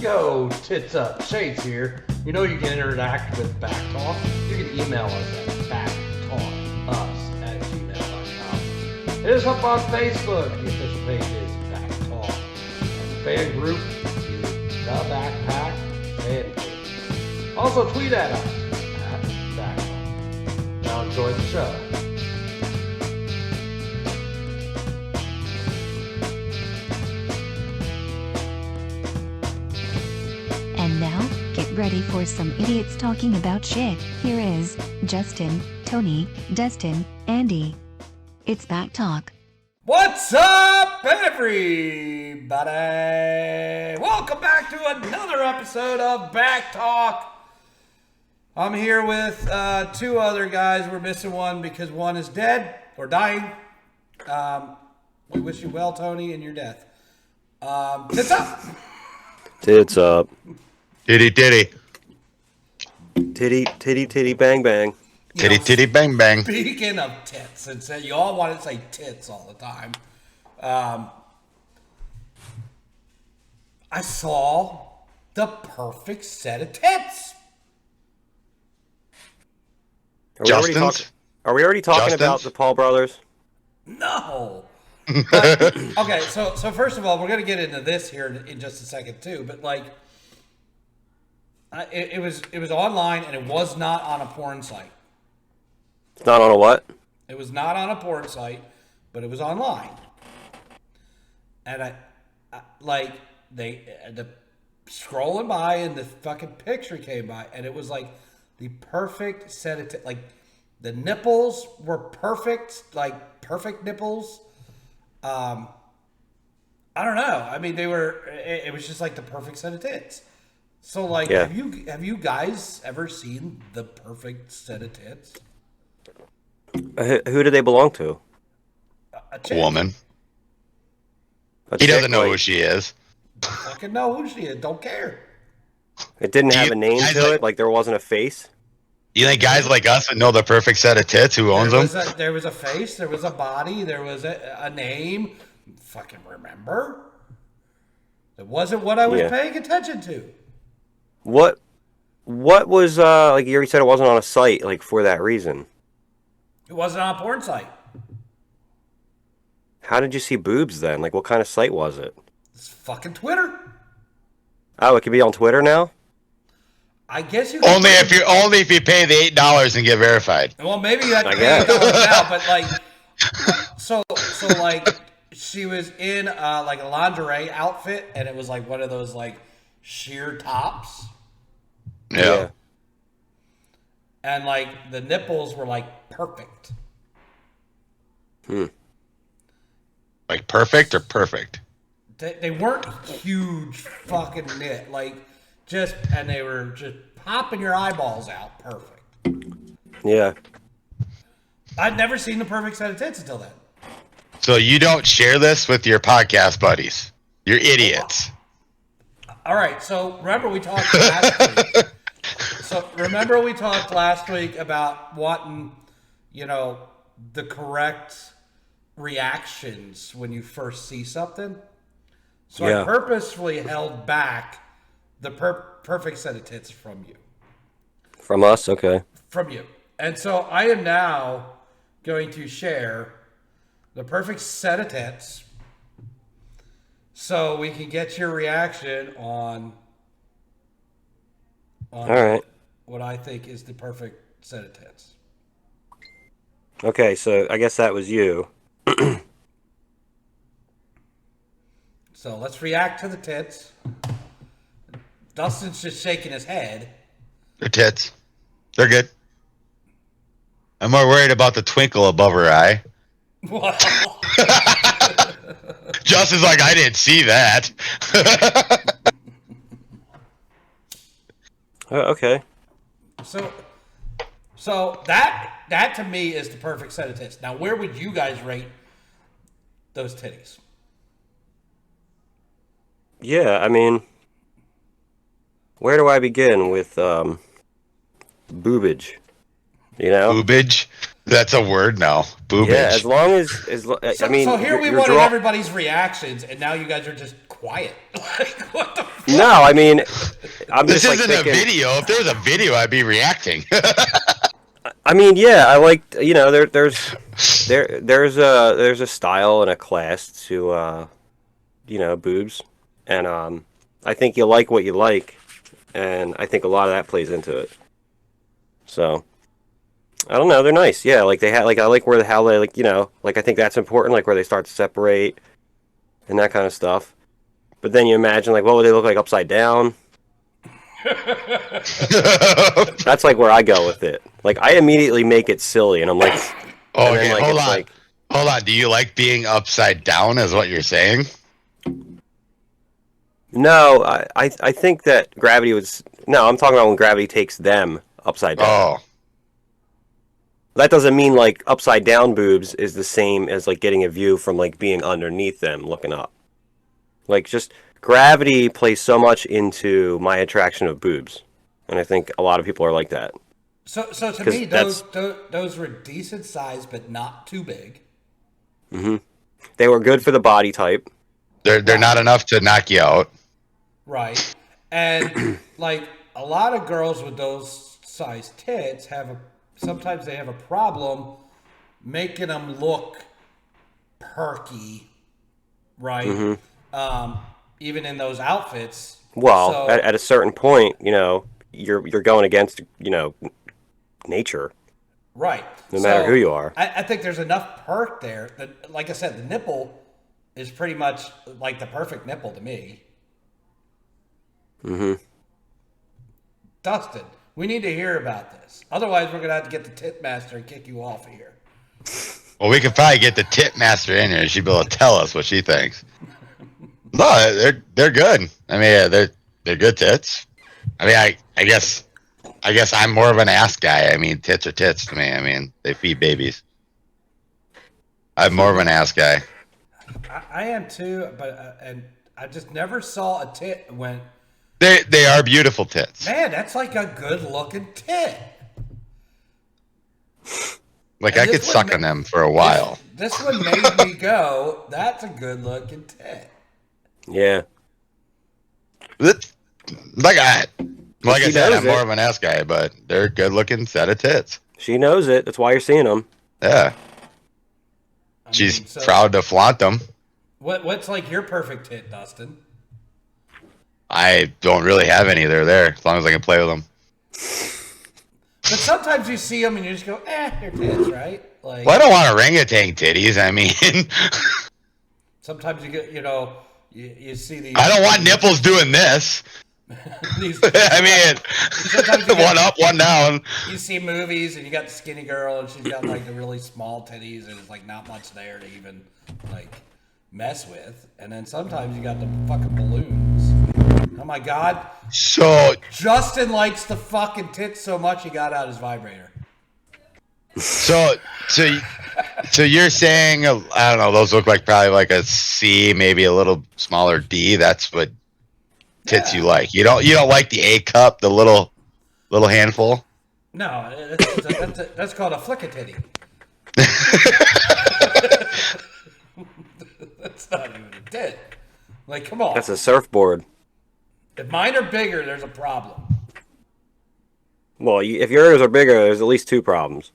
Yo, tits up, Shades here. You know you can interact with BACC Talk. You can email us at backtalkus@gmail.com. Hit us up on Facebook. The official page is BACC Talk. And the fan group is the Backpack Fan Group. Also tweet at us at BACC Talk. Now enjoy the show. And now, get ready for some idiots talking about shit. Here is Justin, Tony, Destin, Andy. It's BACC Talk. What's up, everybody? Welcome back to another episode of BACC Talk. I'm here with two other guys. We're missing one because one is dead or dying. We wish you well, Tony, in your death. Tits up. Tits up. Titty titty. Titty, titty, titty, bang, bang. Titty titty bang bang. Speaking of tits, and say you all want to say tits all the time. I saw the perfect set of tits. Are we already talking Justin's? about the Paul brothers? No. But, okay, so first of all, we're gonna get into this here in just a second too. But like, it was online and it was not on a porn site. It's not on a what? It was not on a porn site, but it was online. And I like the scrolling by and the fucking picture came by and it was like the perfect set of like the nipples were perfect, like perfect nipples. I don't know. I mean, they were. It was just like the perfect set of tits. So, like, Yeah. have you guys ever seen the perfect set of tits? Who do they belong to? A chick. Woman. A He chick, doesn't know like, who she is. Don't fucking know who she is. Don't care. It didn't Do have you a name guys to like- it, like there wasn't a face. You think guys like us would know the perfect set of tits? Who owns them? There was a face. There was a body. There was a name. Fucking remember? It wasn't what I was Yeah. paying attention to. What was like you already said it wasn't on a site like for that reason. It wasn't on a porn site. How did you see boobs then? Like what kind of site was it? It's fucking Twitter. Oh, it could be on Twitter now? I guess you Only if you pay the $8 and get verified. Well, maybe you have to I pay guess. $8 now, but like, so like, she was in like a lingerie outfit, and it was like one of those like sheer tops, Yeah. and like the nipples were like perfect. Like perfect or perfect? They weren't huge fucking nit, like just, and they were just popping your eyeballs out perfect. Yeah. I'd never seen the perfect set of tits until then. So you don't share this with your podcast buddies. You're idiots. All right, so remember we talked last week. About wanting, the correct reactions when you first see something. So Yeah. I purposefully held back the perfect set of tits from you. From us, okay. And so I am now going to share the perfect set of tits so we can get your reaction on All right. what I think is the perfect set of tits. Okay, so I guess that was you. So let's react to the tits. Dustin's just shaking his head. They're tits. They're good. I'm more worried about the twinkle above her eye. Wow. Justin's like, I didn't see that. Okay. So that to me is the perfect set of tits. Now, where would you guys rate those titties? Yeah, I mean, where do I begin with boobage? You know? Boobage? That's a word now. Boobage. Yeah, as long as So, I mean, so here we you're wanted draw- everybody's reactions, and now you guys are just quiet. Like, what the fuck? No, I mean, I'm This just like isn't thinking, a video. If there was a video, I'd be reacting. I mean, yeah, I like, there's a style and a class to boobs, and I think you like what you like, and I think a lot of that plays into it. So I don't know, they're nice. Yeah, like they had like I like where how they like like I think that's important, like where they start to separate and that kind of stuff. But then you imagine like what would they look like upside down? That's like where I go with it. Like I immediately make it silly, and I'm like, Oh, and then, okay, like, hold it's on. like, Hold on. Do you like being upside down, is what you're saying? no, I think that gravity was no. I'm talking about when gravity takes them upside down. Oh. That doesn't mean like upside down boobs is the same as like getting a view from like being underneath them looking up. Like just gravity plays so much into my attraction of boobs, and I think a lot of people are like that. So to 'Cause me, those were decent size, but not too big. They were good for the body type. They're not enough to knock you out. Right. And like a lot of girls with those size tits sometimes they have a problem making them look perky, right? Even in those outfits. Well, So- at a certain point, you're going against nature, right. no matter who you are. I think there's enough perk there that, like I said, the nipple is pretty much like the perfect nipple to me. Dustin, we need to hear about this. Otherwise, we're gonna have to get the tit master and kick you off of here. Well, we could probably get the tit master in here. She'd be able to tell us what she thinks. No, they're good. I mean, they're good tits. I mean, I guess I'm more of an ass guy. I mean, tits are tits to me. I mean, they feed babies. I'm more of an ass guy. I am too, but and I just never saw a tit and went, They are beautiful tits. man, that's like a good looking tit. Like And I could this one suck ma- on them for a while. This one made me go, that's a good looking tit. Yeah. Like I She said, knows I'm more it. of an ass guy, but they're a good looking set of tits. She knows it. That's why you're seeing them. Yeah, I she's mean, so proud to flaunt them. What's like your perfect tit, Dustin? I don't really have any. They're there as long as I can play with them. But sometimes you see them and you just go, they're tits, right? Like Well, I don't want orangutan titties. I mean, sometimes you get, you see these. I don't want nipples doing this. These, I mean, Sometimes you get- one up, one down. you see movies and you got the skinny girl and she's got like the really small titties and it's like not much there to even like mess with. And then sometimes you got the fucking balloons. Oh my god. So, Justin likes the fucking tits so much he got out his vibrator. so you're saying, I don't know, those look like probably like a C, maybe a little smaller D. That's what tits you like. You don't like the A cup, the little handful. No, that's called a flick a titty. That's not even a tit. Like, come on. That's a surfboard. If mine are bigger, there's a problem. Well, if yours are bigger, there's at least two problems.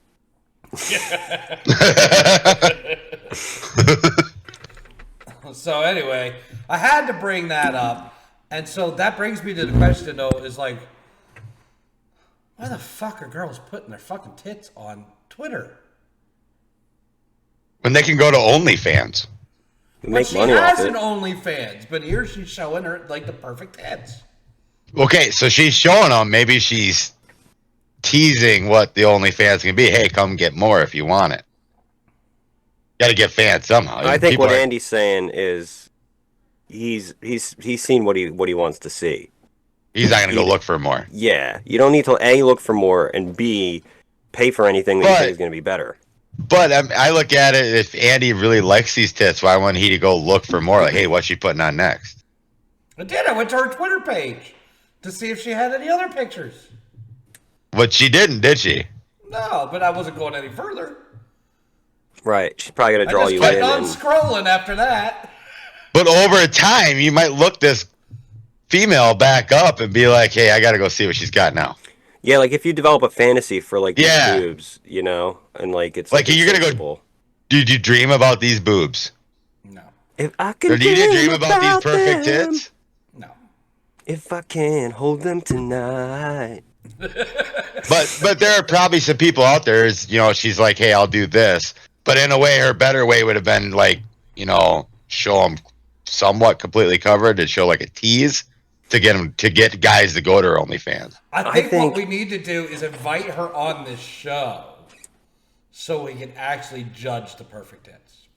So anyway, I had to bring that up. And so that brings me to the question, though, is like, why the fuck are girls putting their fucking tits on Twitter? When they can go to OnlyFans. You But make she money off has it. an OnlyFans, but here she's showing her, like, the perfect tits. Okay, so she's showing them. Maybe she's teasing what the OnlyFans can be. Hey, come get more if you want it. Got to get fans somehow. I think People what are- Andy's saying is he's seen what he wants to see. he's not going to go look for more. Yeah, you don't need to A, look for more, and B, pay for anything that you But- think is going to be better. But I look at it, if Andy really likes these tits, why wouldn't he to go look for more? Like, hey, what's she putting on next? I did. I went to her Twitter page to see if she had any other pictures. But she didn't, did she? No, but I wasn't going any further. Right, she's probably going to I draw just you kept in. on And, scrolling after that. But over time, you might look this female back up and be like, "Hey, I got to go see what she's got now." Yeah, like if you develop a fantasy for like these Yeah. boobs, you know, and like it's Like, you're gonna go- insatiable. Did you dream about these boobs? No. If I can Or do you dream about these perfect them, tits? No. if I can hold them tonight. But there are probably some people out there, she's like, "Hey, I'll do this." But in a way, her better way would have been like, show them somewhat completely covered and show like a tease to get guys to go to her OnlyFans. I think what we need to do is invite her on this show so we can actually judge the perfect tits.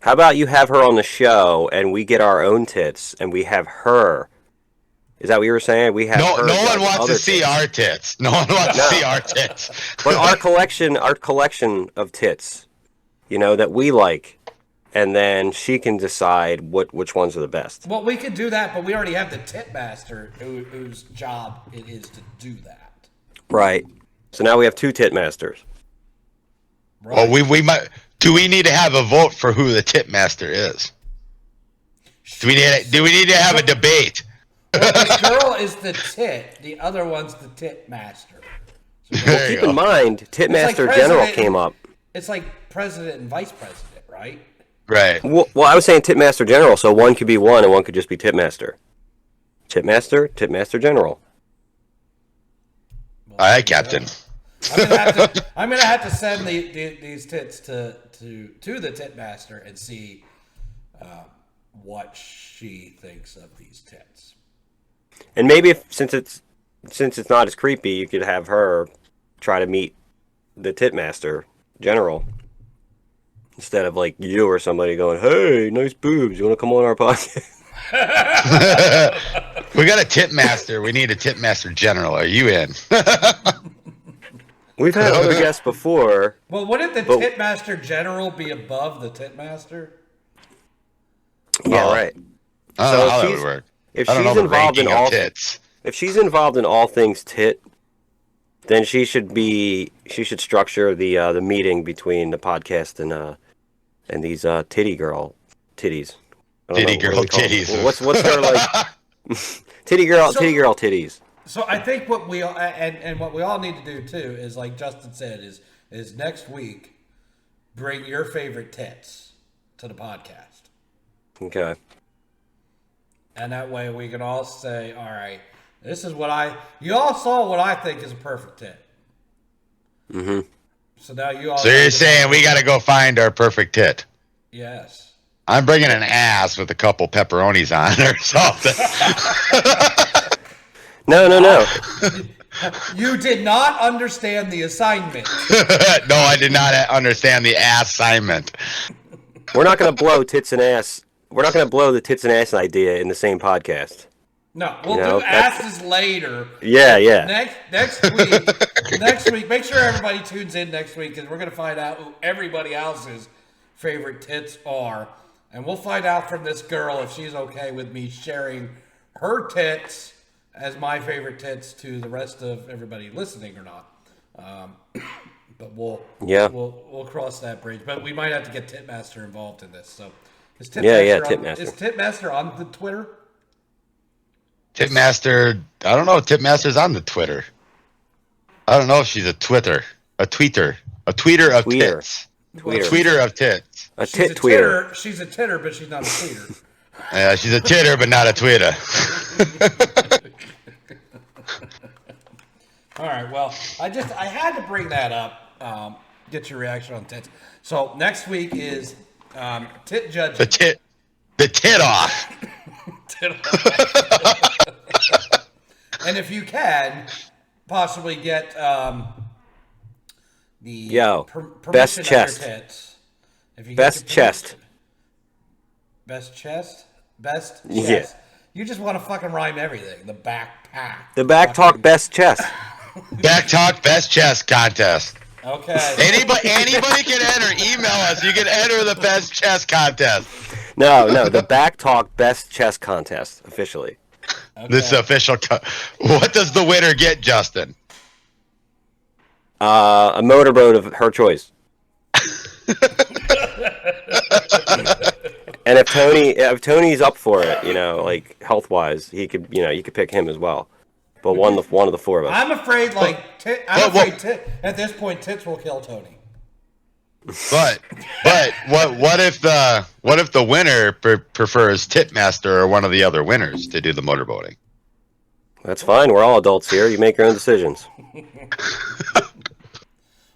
How about you have her on the show and we get our own tits and we have her? Is that what you were saying? We have her. No one judge wants other to see tits. our tits. No one wants to see our tits. But our collection of tits, that we like, and then she can decide which ones are the best. Well, we could do that, but we already have the tit master whose job it is to do that. Right. So now we have 2 tit masters. Right. Well, we might. Do we need to have a vote for who the tit master is? Do we need to have a debate? Well, the girl is the tit. The other one's the tit master. So Well, keep in mind, tit master like general came up. It's like president and vice president, right? Right. Well, I was saying tit master general, so one could be one and one could just be tit master. Tit master general. Well, All right, Captain. I'm gonna have to send these tits to the tit master and see what she thinks of these tits. And maybe since it's not as creepy, you could have her try to meet the tit master general instead of like you or somebody going, "Hey, nice boobs. You want to come on our podcast?" We got a tit master. We need a tit master general. Are you in? We've had other guests before. Well, wouldn't the tit master general be above the tit master? Yeah, right. I don't know how that would work. If I don't she's know the involved in ranking of all tits. if she's involved in all things tit, then she should structure the meeting between the podcast and these titties. Titty girl titties. What's her like? titty girl titties. So I think what we all, and what we all need to do too is, like Justin said, is next week bring your favorite tits to the podcast. Okay. And that way we can all say, all right, this is you all saw what I think is a perfect tit. Mm-hmm. So now you all. So you're saying we got to go find our perfect tit? Yes. I'm bringing an ass with a couple pepperonis on or something. No. You did not understand the assignment. No, I did not understand the assignment. We're not going to blow tits and ass. We're not going to blow the tits and ass idea in the same podcast. No, we'll do asses later. Yeah. Next week, make sure everybody tunes in next week because we're going to find out who everybody else's favorite tits are. And we'll find out from this girl if she's okay with me sharing her tits as my favorite tits to the rest of everybody listening or not. But we'll cross that bridge. But we might have to get Titmaster involved in this. So is Titmaster is Titmaster on the Twitter? Titmaster, I don't know if Titmaster's on the Twitter. I don't know if she's a tweeter of tits. A tweeter of tits. A tit tweeter. She's a titter, but she's not a tweeter. Yeah, she's a titter, but not a tweeter. All right. Well, I had to bring that up. Get your reaction on tits. So next week is tit judging. The tit off. And if you can possibly get best chest. Tits. If you best chest. Best chest. Best chest. Yeah. You just want to fucking rhyme everything. The backpack. The back talk best chest. Back talk best chest contest. Okay. Anybody can enter. Email us. You can enter the best chest contest. No. The back talk best chest contest officially. Okay. This is official. What does the winner get, Justin? A motorboat of her choice. And if Tony's up for it, like health wise, he could, you could pick him as well. But one of the four of us. I'm afraid, at this point, tits will kill Tony. But what if the winner prefers Titmaster or one of the other winners to do the motorboating? That's fine. We're all adults here. You make your own decisions.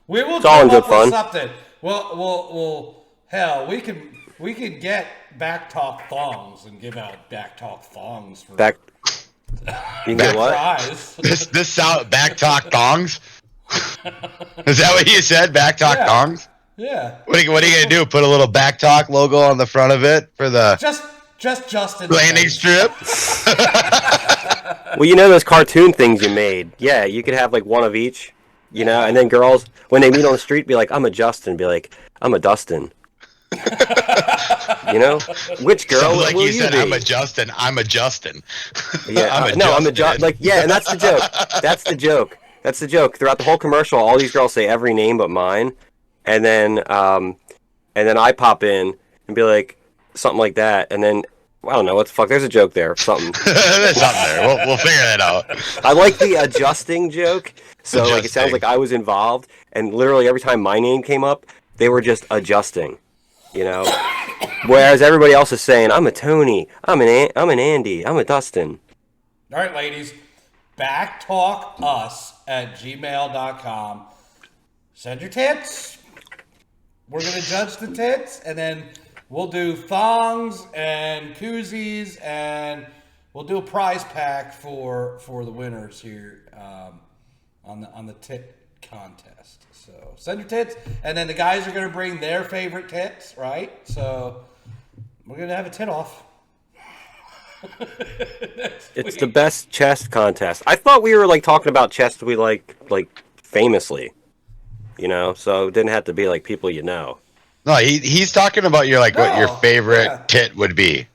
We will It's all in come good up with fun. something. Well, hell, we could get back talk thongs and give out back talk thongs for Back. You can get what? prize. This sound back talk thongs? Is that what you said? Back talk Yeah. thongs? Yeah. What are you gonna do? Put a little back talk logo on the front of it for the Just Justin. landing strip? Well, those cartoon things you made. Yeah, you could have like one of each, and then girls, when they meet on the street, be like, I'm a Justin. Be like, I'm a Dustin. Which girl So, like will you said, be? I'm a Justin. I'm a Justin. Yeah, I'm a I'm Justin. and that's the joke. That's the joke. That's the joke. Throughout the whole commercial, all these girls say every name but mine, and then I pop in and be like something like that, and then I don't know what the fuck. There's a joke there. Something. There's something there. We'll figure that out. I like the adjusting joke. So like it sounds Adjusting. like I was involved, and literally every time my name came up, they were just adjusting. Whereas everybody else is saying, I'm a Tony, I'm an Andy, I'm a Dustin. All right, ladies. backtalkus@gmail.com. Send your tits. We're going to judge the tits, and then we'll do thongs and koozies, and we'll do a prize pack for the winners here on the tit contest. So send your tits, and then the guys are going to bring their favorite tits, right? So we're going to have a tit off. It's the best chest contest. I thought we were like talking about chests we like famously, so it didn't have to be like people No, he's talking about what your favorite tit would be.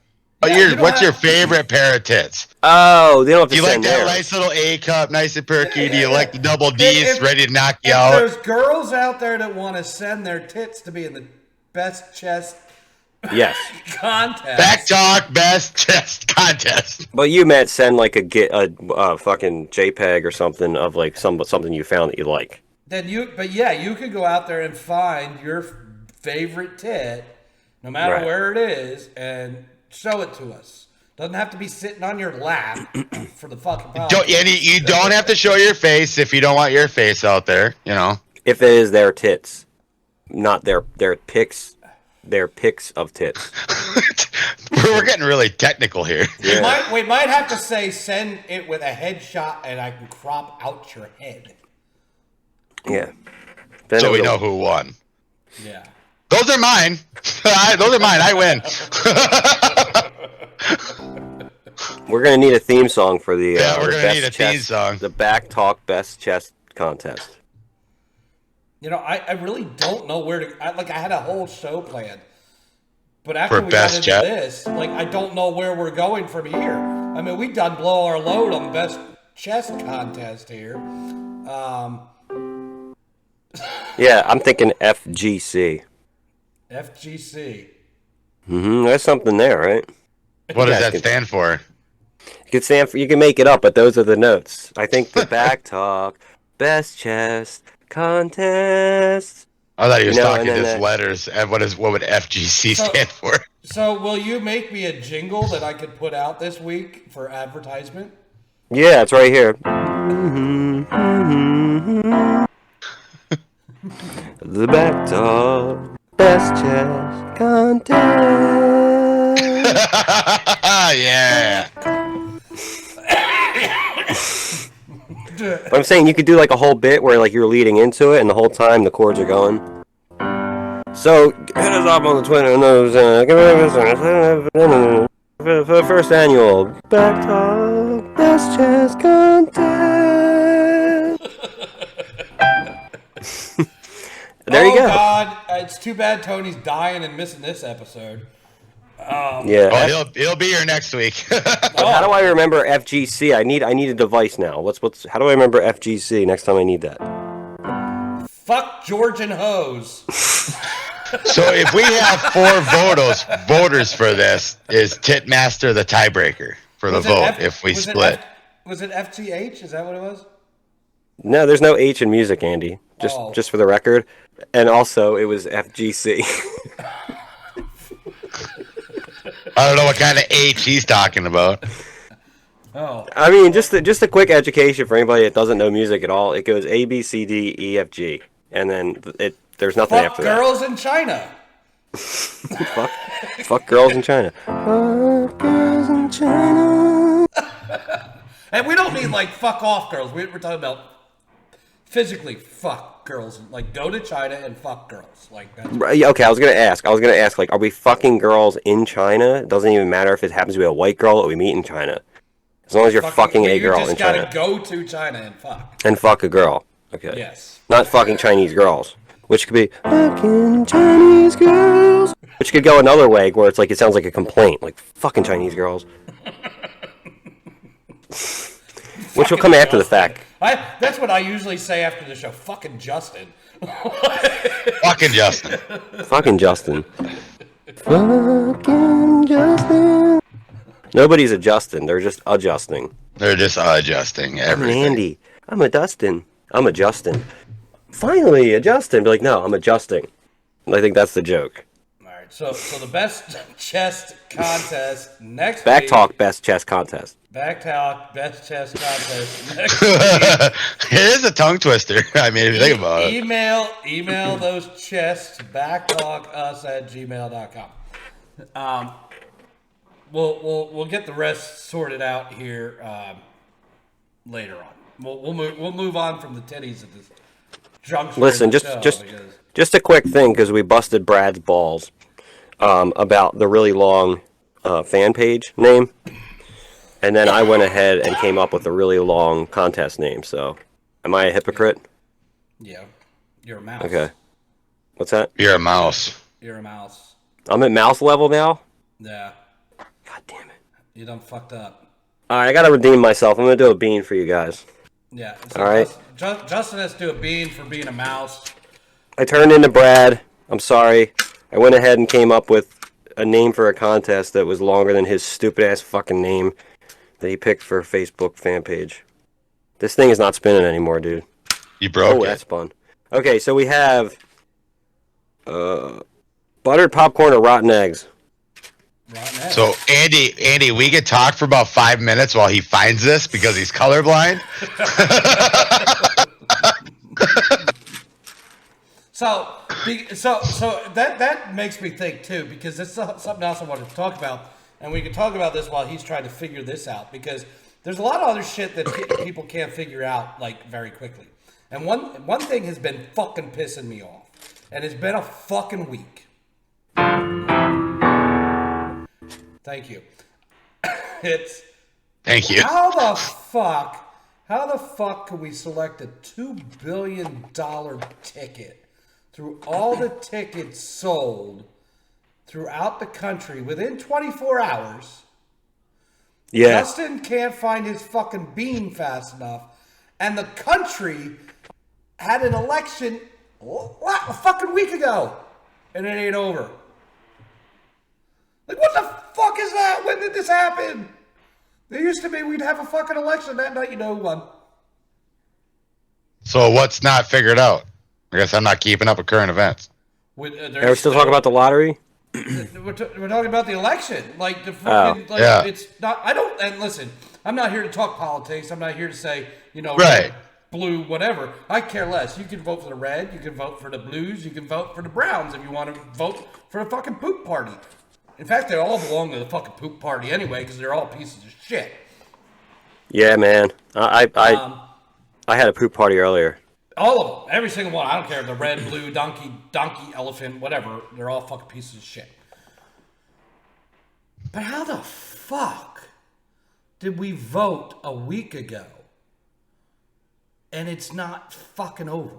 What's your favorite pair of tits? Oh, they don't have to Do you like send that theirs. nice little A cup, nice and perky? Do you like the double D's If- ready to knock you If out? there's girls out there that want to send their tits to be in the best chest Yes, contest, Back talk best chest contest. but you meant send like a fucking JPEG or something of like something you found that you like. then you could go out there and find your favorite tit, no matter Right. where it is, and show it to us. Doesn't have to be sitting on your lap for the fucking podcast. You don't have to show your face if you don't want your face out there. If it is their tits, not their pics. Their pics of tits. We're getting really technical here. Yeah. We might have to say send it with a headshot, and I can crop out your head. Yeah. Then So it we was know who won. Yeah. Those are mine. Those are mine. I win. We're gonna need a theme song for the Yeah, we're the gonna best need a theme chest- song. The back talk best chest contest. I really don't know where to. I had a whole show planned, but after For we got best into chest? this, I don't know where we're going from here. I mean, we done blow our load on the best chest contest here. Yeah, I'm thinking FGC. FGC. There's something there, right? What does Yeah, that stand for? You can stand for. You can make it up, but those are the notes. I think the back talk best chest contest. I thought he was talking and then just that- letters. And what would FGC So- stand for? So, will you make me a jingle that I could put out this week for advertisement? Yeah, it's right here. The back talk best chest contest. Yeah. But I'm saying you could do like a whole bit where like you're leading into it, and the whole time the chords are going. So hit us up on the Twitter for the first annual Back Talk Best Chess Contest. There you Oh go. God, it's too bad Tony's dying and missing this episode. Yeah. Oh, he'll be here next week. How do I remember FGC? I need a device now. How do I remember FGC next time I need that? Fuck Georgian hose. So if we have 4 voters for this, is Titmaster the tiebreaker for the vote if we split? Was it FGH? Is that what it was? No, there's no H in music, Andy. Just for the record. And also, it was FGC. I don't know what kind of H he's talking about. Oh. I mean, just a quick education for anybody that doesn't know music at all. It goes A, B, C, D, E, F, G. And then there's nothing Fuck after girls in China. Fuck girls in China. Fuck girls in China. And we don't mean like fuck off girls. We're talking about physically fuck girls. Like go to China and fuck girls. Like that's Okay, I was gonna ask, like, are we fucking girls in China? It doesn't even matter if it happens to be a white girl that we meet in China. As long as you're fucking a girl in China. You just gotta go to China and fuck. And fuck a girl. Okay. Yes. Not fucking Chinese girls. Which could be fucking Chinese girls. Which could go another way where it's like it sounds like a complaint. Like fucking Chinese girls. Which will come after the fact. That's what I usually say after the show. Fucking Justin. Fucking Justin. Fucking Justin. Fucking Justin. Nobody's adjusting. They're just adjusting. They're just adjusting everything. I'm an Andy. I'm a Dustin. I'm adjusting. Finally, adjusting. Be like, no, I'm adjusting. And I think that's the joke. All right. So the best chest contest next Back week. talk, best chest contest. Back talk, best chest contest next It is a tongue twister. I mean, if you think about it. Email those chests, backtalkus@gmail.com. We'll get the rest sorted out here later on. We'll move on from the titties at this juncture. Listen, just a quick thing because we busted Brad's balls about the really long fan page name, and then I went ahead and came up with a really long contest name. So, am I a hypocrite? Yeah, you're a mouse. Okay, what's that? You're a mouse. You're a mouse. I'm at mouse level now. Yeah. God damn it! You done fucked up. All right, I gotta redeem myself. I'm gonna do a bean for you guys. Yeah. So all right. Justin has to do a bean for being a mouse. I turned into Brad. I'm sorry. I went ahead and came up with a name for a contest that was longer than his stupid ass fucking name that he picked for a Facebook fan page. This thing is not spinning anymore, dude. You broke it. That's fun. Okay, so we have buttered popcorn or rotten eggs. Rotten egg. So Andy, we could talk for about 5 minutes while he finds this because he's colorblind. So that makes me think too, because it's something else I wanted to talk about, and we can talk about this while he's trying to figure this out, because there's a lot of other shit that people can't figure out like very quickly. And one thing has been fucking pissing me off, and it's been a fucking week. Thank you. Thank you. How the fuck can we select a $2 billion ticket through all the tickets sold throughout the country within 24 hours? Yeah. Justin can't find his fucking bean fast enough, and the country had an election a fucking week ago, and it ain't over. Like, what the fuck is that? When did this happen? There used to be we'd have a fucking election that night, you know who won. So what's not figured out? I guess I'm not keeping up with current events. Are we still talking about the lottery? We're talking about the election. Like, the fucking, yeah. It's not, I don't, and listen, I'm not here to talk politics. I'm not here to say, Right. red, blue, whatever. I care less. You can vote for the red, you can vote for the blues, you can vote for the browns if you want to vote for the fucking poop party. In fact, they all belong to the fucking poop party anyway, because they're all pieces of shit. Yeah, man. I had a poop party earlier. All of them. Every single one. I don't care if they're red, blue, donkey, elephant, whatever. They're all fucking pieces of shit. But how the fuck did we vote a week ago and it's not fucking over?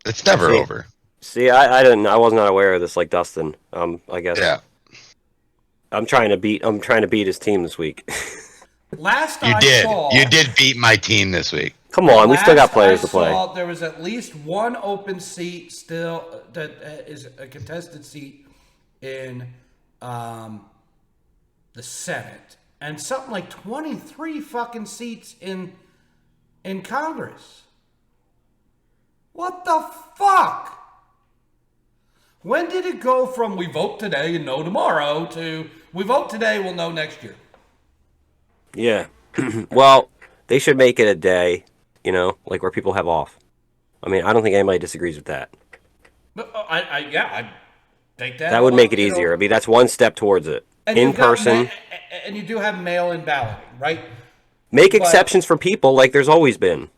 It's never over. See, I was not aware of this like Dustin. I guess. Yeah. I'm trying to beat his team this week. Last You I did. saw... You did beat my team this week. Come on, we still got Last players I to play. saw, there was at least one open seat still that is a contested seat in the Senate, and something like 23 fucking seats in Congress. What the fuck? When did it go from we vote today and know tomorrow to we vote today, we'll know next year? Yeah. Well, they should make it a day, like where people have off. I mean, I don't think anybody disagrees with that. But I take that. That would make it easier. I mean, that's one step towards it. In person. And you do have mail-in balloting, right? Make exceptions for people like there's always been.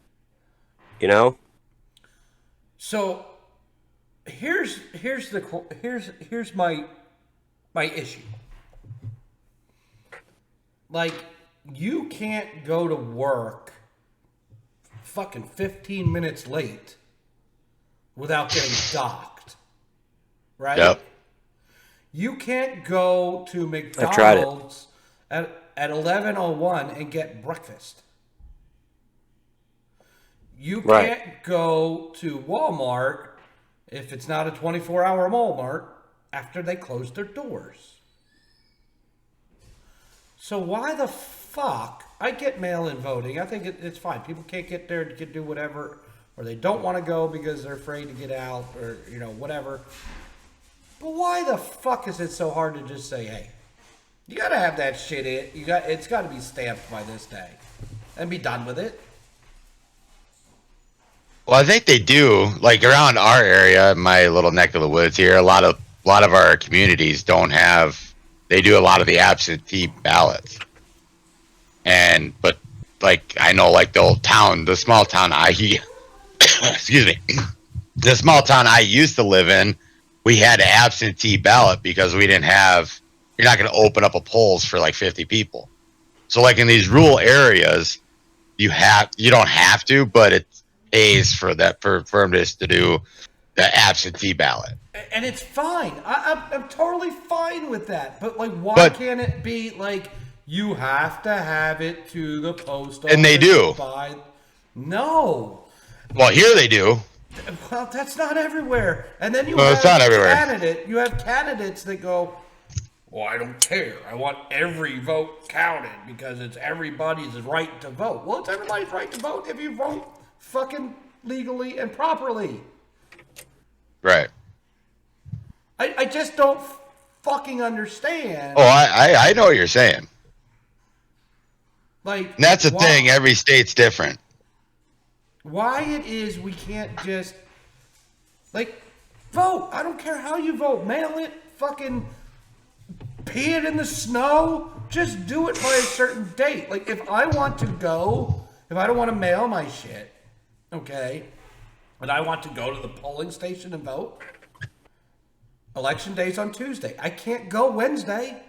So here's my issue. Like, you can't go to work fucking 15 minutes late without getting docked, right? Yep. You can't go to I've tried it. McDonald's at 11:01 and get breakfast. You Right. can't go to Walmart if it's not a 24-hour Walmart after they close their doors. So why the fuck? I get mail-in voting. I think it's fine. People can't get there to do whatever, or they don't want to go because they're afraid to get out, or whatever. But why the fuck is it so hard to just say, hey, you gotta have that shit in. It's gotta be stamped by this day, and be done with it. Well, I think they do. Like around our area, my little neck of the woods here, a lot of our communities don't have. They do a lot of the absentee ballots, but like I know, like the small town excuse me, the small town I used to live in, we had an absentee ballot because we didn't have. You're not going to open up a polls for like 50 people. So like in these rural areas, you don't have to, but it pays for that for them just to do the absentee ballot. And it's fine. I'm totally fine with that. But like, why can't it be like you have to have it to the post office? And they do. No. Well, here they do. Well, that's not everywhere. And then It's not everywhere. You have candidates that go, well, I don't care. I want every vote counted because it's everybody's right to vote. Well, it's everybody's right to vote if you vote fucking legally and properly. Right. I just don't fucking understand. Oh, I know what you're saying. Like, And that's the thing. Every state's different. Why it is we can't just, like, vote. I don't care how you vote. Mail it, fucking pee it in the snow. Just do it by a certain date. Like, if I want to go, if I don't want to mail my shit, okay, and I want to go to the polling station and vote, election day's on Tuesday. I can't go Wednesday.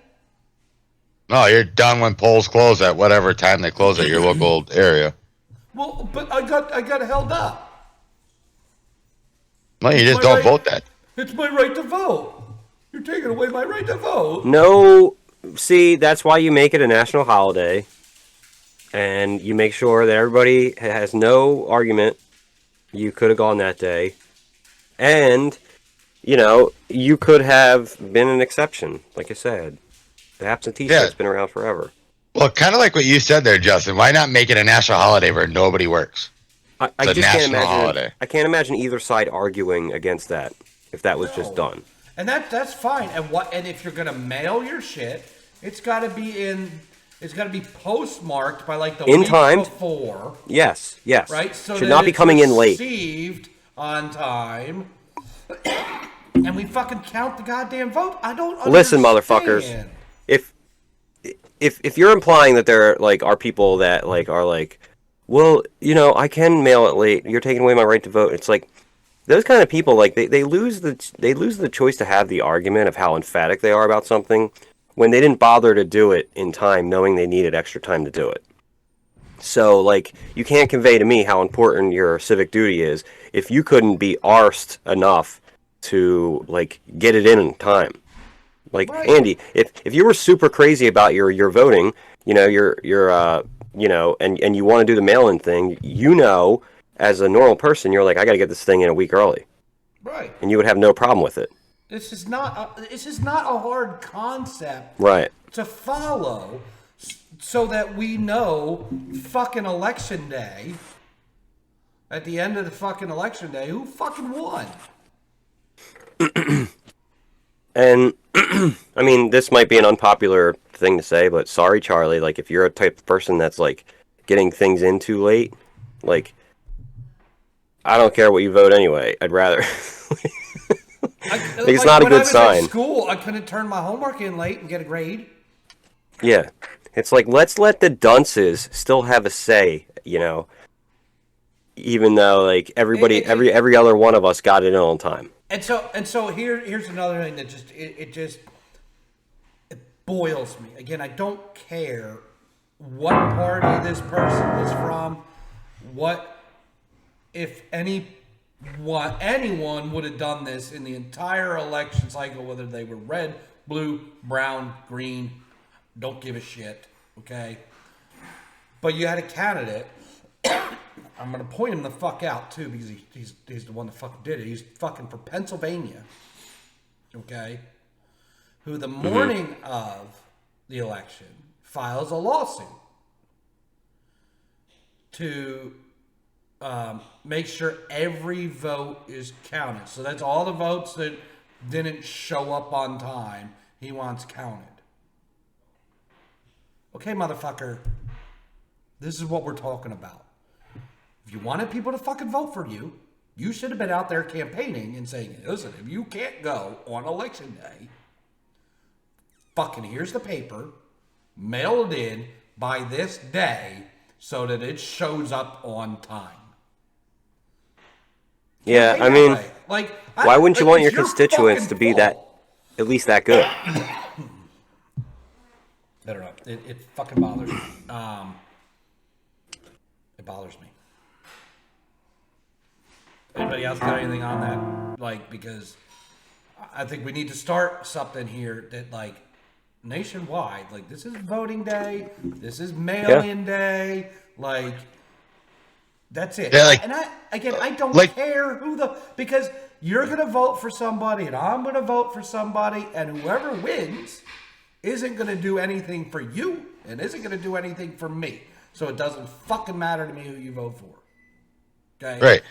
No, you're done when polls close at whatever time they close at your local area. Well, but I got held up. No, you just don't vote that. It's my right to vote. You're taking away my right to vote. No, see, that's why you make it a national holiday. And you make sure that everybody has no argument. You could have gone that day. And, you could have been an exception, like I said. The absentee shit's been around forever. Well, kind of like what you said there, Justin. Why not make it a national holiday where nobody works? I just can't imagine. I can't imagine either side arguing against that if that was just done. And that's fine. And if you're gonna mail your shit, it's gotta be postmarked by like the week before. Yes. Right? So should not be coming in late. Received on time. And we fucking count the goddamn vote. I don't understand. Listen, motherfuckers. If you're implying that there are people that are like, well, I can mail it late. You're taking away my right to vote. It's like those kind of people, like they lose the choice to have the argument of how emphatic they are about something when they didn't bother to do it in time, knowing they needed extra time to do it. So you can't convey to me how important your civic duty is if you couldn't be arsed enough to get it in time. Right. Andy, if you were super crazy about your voting, your you know, and you want to do the mail-in thing, you know, as a normal person, you're like, I got to get this thing in a week early, Right. and you would have no problem with it. This is not a hard concept Right. to follow, so that we know fucking election day. At the end of the fucking election day, who fucking won? And I mean, this might be an unpopular thing to say, but sorry, Charlie. Like, if you're a type of person that's like getting things in too late, like, I don't care what you vote anyway. I'd rather. It's not a good sign. When I was at school, I couldn't turn my homework in late and get a grade. Yeah, it's like, let's let the dunces still have a say, you know. Even though like everybody, every other one of us got it in on time. And so here's another thing that just it boils me. Again, I don't care what party this person is from, what if anyone would have done this in the entire election cycle, whether they were red, blue, brown, green, don't give a shit, okay? But you had a candidate. I'm going to point him the fuck out, too, because he's the one that fucking did it. He's fucking from Pennsylvania, okay? Who the morning of the election files a lawsuit to make sure every vote is counted. So that's all the votes that didn't show up on time, he wants counted. Okay, motherfucker, this is what we're talking about. If you wanted people to fucking vote for you, you should have been out there campaigning and saying, listen, if you can't go on election day, fucking here's the paper, mail it in by this day so that it shows up on time. Yeah, I mean, like, why wouldn't you want your constituents to be that, at least that good? I don't know. It fucking bothers me. It bothers me. Anybody else got anything on that? Like, because I think we need to start something here that, like, nationwide, like, this is voting day, this is mail-in day, like, that's it. Yeah, like, and I don't like, care because you're going to vote for somebody and I'm going to vote for somebody, and whoever wins isn't going to do anything for you and isn't going to do anything for me. So it doesn't fucking matter to me who you vote for. Okay? Right.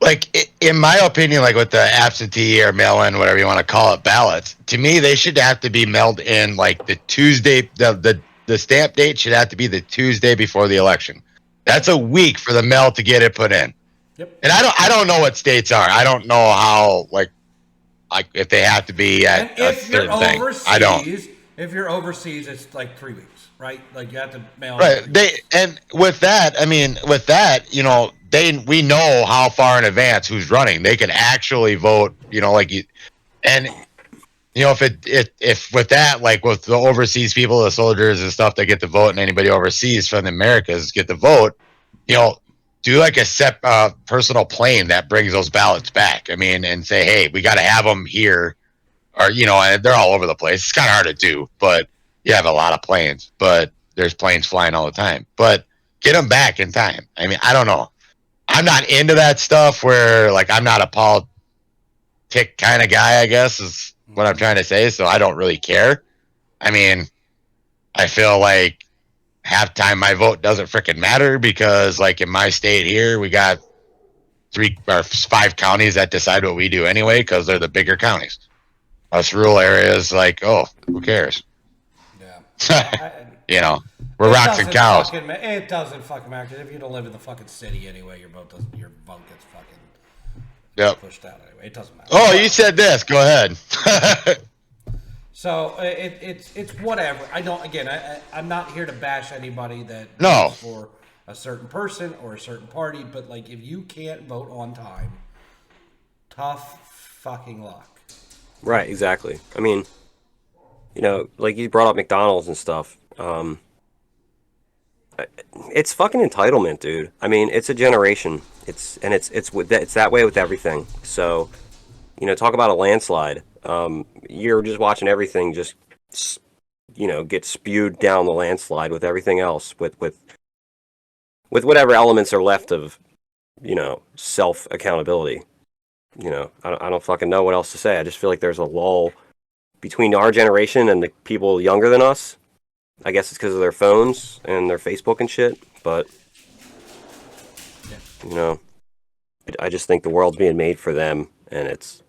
Like, in my opinion, like with the absentee or mail-in, whatever you want to call it, ballots, to me, they should have to be mailed in like the Tuesday. The stamp date should have to be the Tuesday before the election. That's a week for the mail to get it put in. Yep. And I don't know what states are. I don't know how, like if they have to be at a certain thing. I don't. If you're overseas, it's like 3 weeks, right? Like you have to mail. Right. With that, you know, we know how far in advance who's running. They can actually vote, you know, like you, and you know, if with that, like with the overseas people, the soldiers and stuff that get to vote, and anybody overseas from the Americas get to vote, you know, do like a personal plane that brings those ballots back. I mean, and say, hey, we got to have them here, or you know, and they're all over the place. It's kind of hard to do, but you have a lot of planes, but there's planes flying all the time. But get them back in time. I mean, I don't know. I'm not into that stuff where, like, I'm not a politic kind of guy, I guess, is what I'm trying to say. So I don't really care. I mean, I feel like halftime my vote doesn't freaking matter because, like, in my state here, we got 3 or 5 counties that decide what we do anyway because they're the bigger counties. Us rural areas, like, oh, who cares? Yeah. You know, we're rocks and cows. It doesn't fucking matter because if you don't live in the fucking city anyway, your vote gets fucking pushed out anyway. It doesn't matter. Oh, you said this. Go ahead. So it's whatever. I'm not here to bash anybody that votes for a certain person or a certain party, but like if you can't vote on time, tough fucking luck. Right, exactly. I mean, you know, like you brought up McDonald's and stuff. It's fucking entitlement, dude. I mean, it's a generation. It's that way with everything. So, you know, talk about a landslide. You're just watching everything just, you know, get spewed down the landslide with everything else, with with whatever elements are left of, self accountability. I don't fucking know what else to say. I just feel like there's a lull between our generation and the people younger than us. I guess it's because of their phones and their Facebook and shit. But I just think the world's being made for them, and it's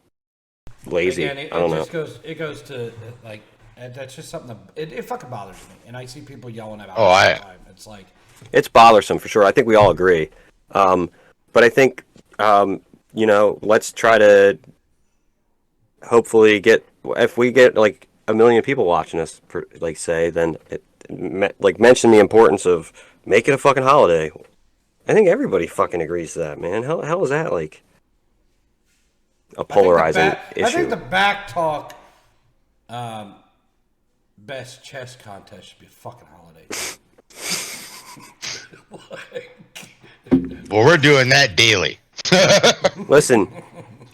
lazy. Again, I don't know. It goes to like that's just something that it fucking bothers me, and I see people yelling about Oh, it all the time. It's like It's bothersome for sure. I think we all agree. But I think let's try to hopefully get, if we get like 1 million people watching us, then mention the importance of make it a fucking holiday. I think everybody fucking agrees to that, man. How is that like a polarizing issue? I think the back talk best chess contest should be a fucking holiday. Well, we're doing that daily. Listen,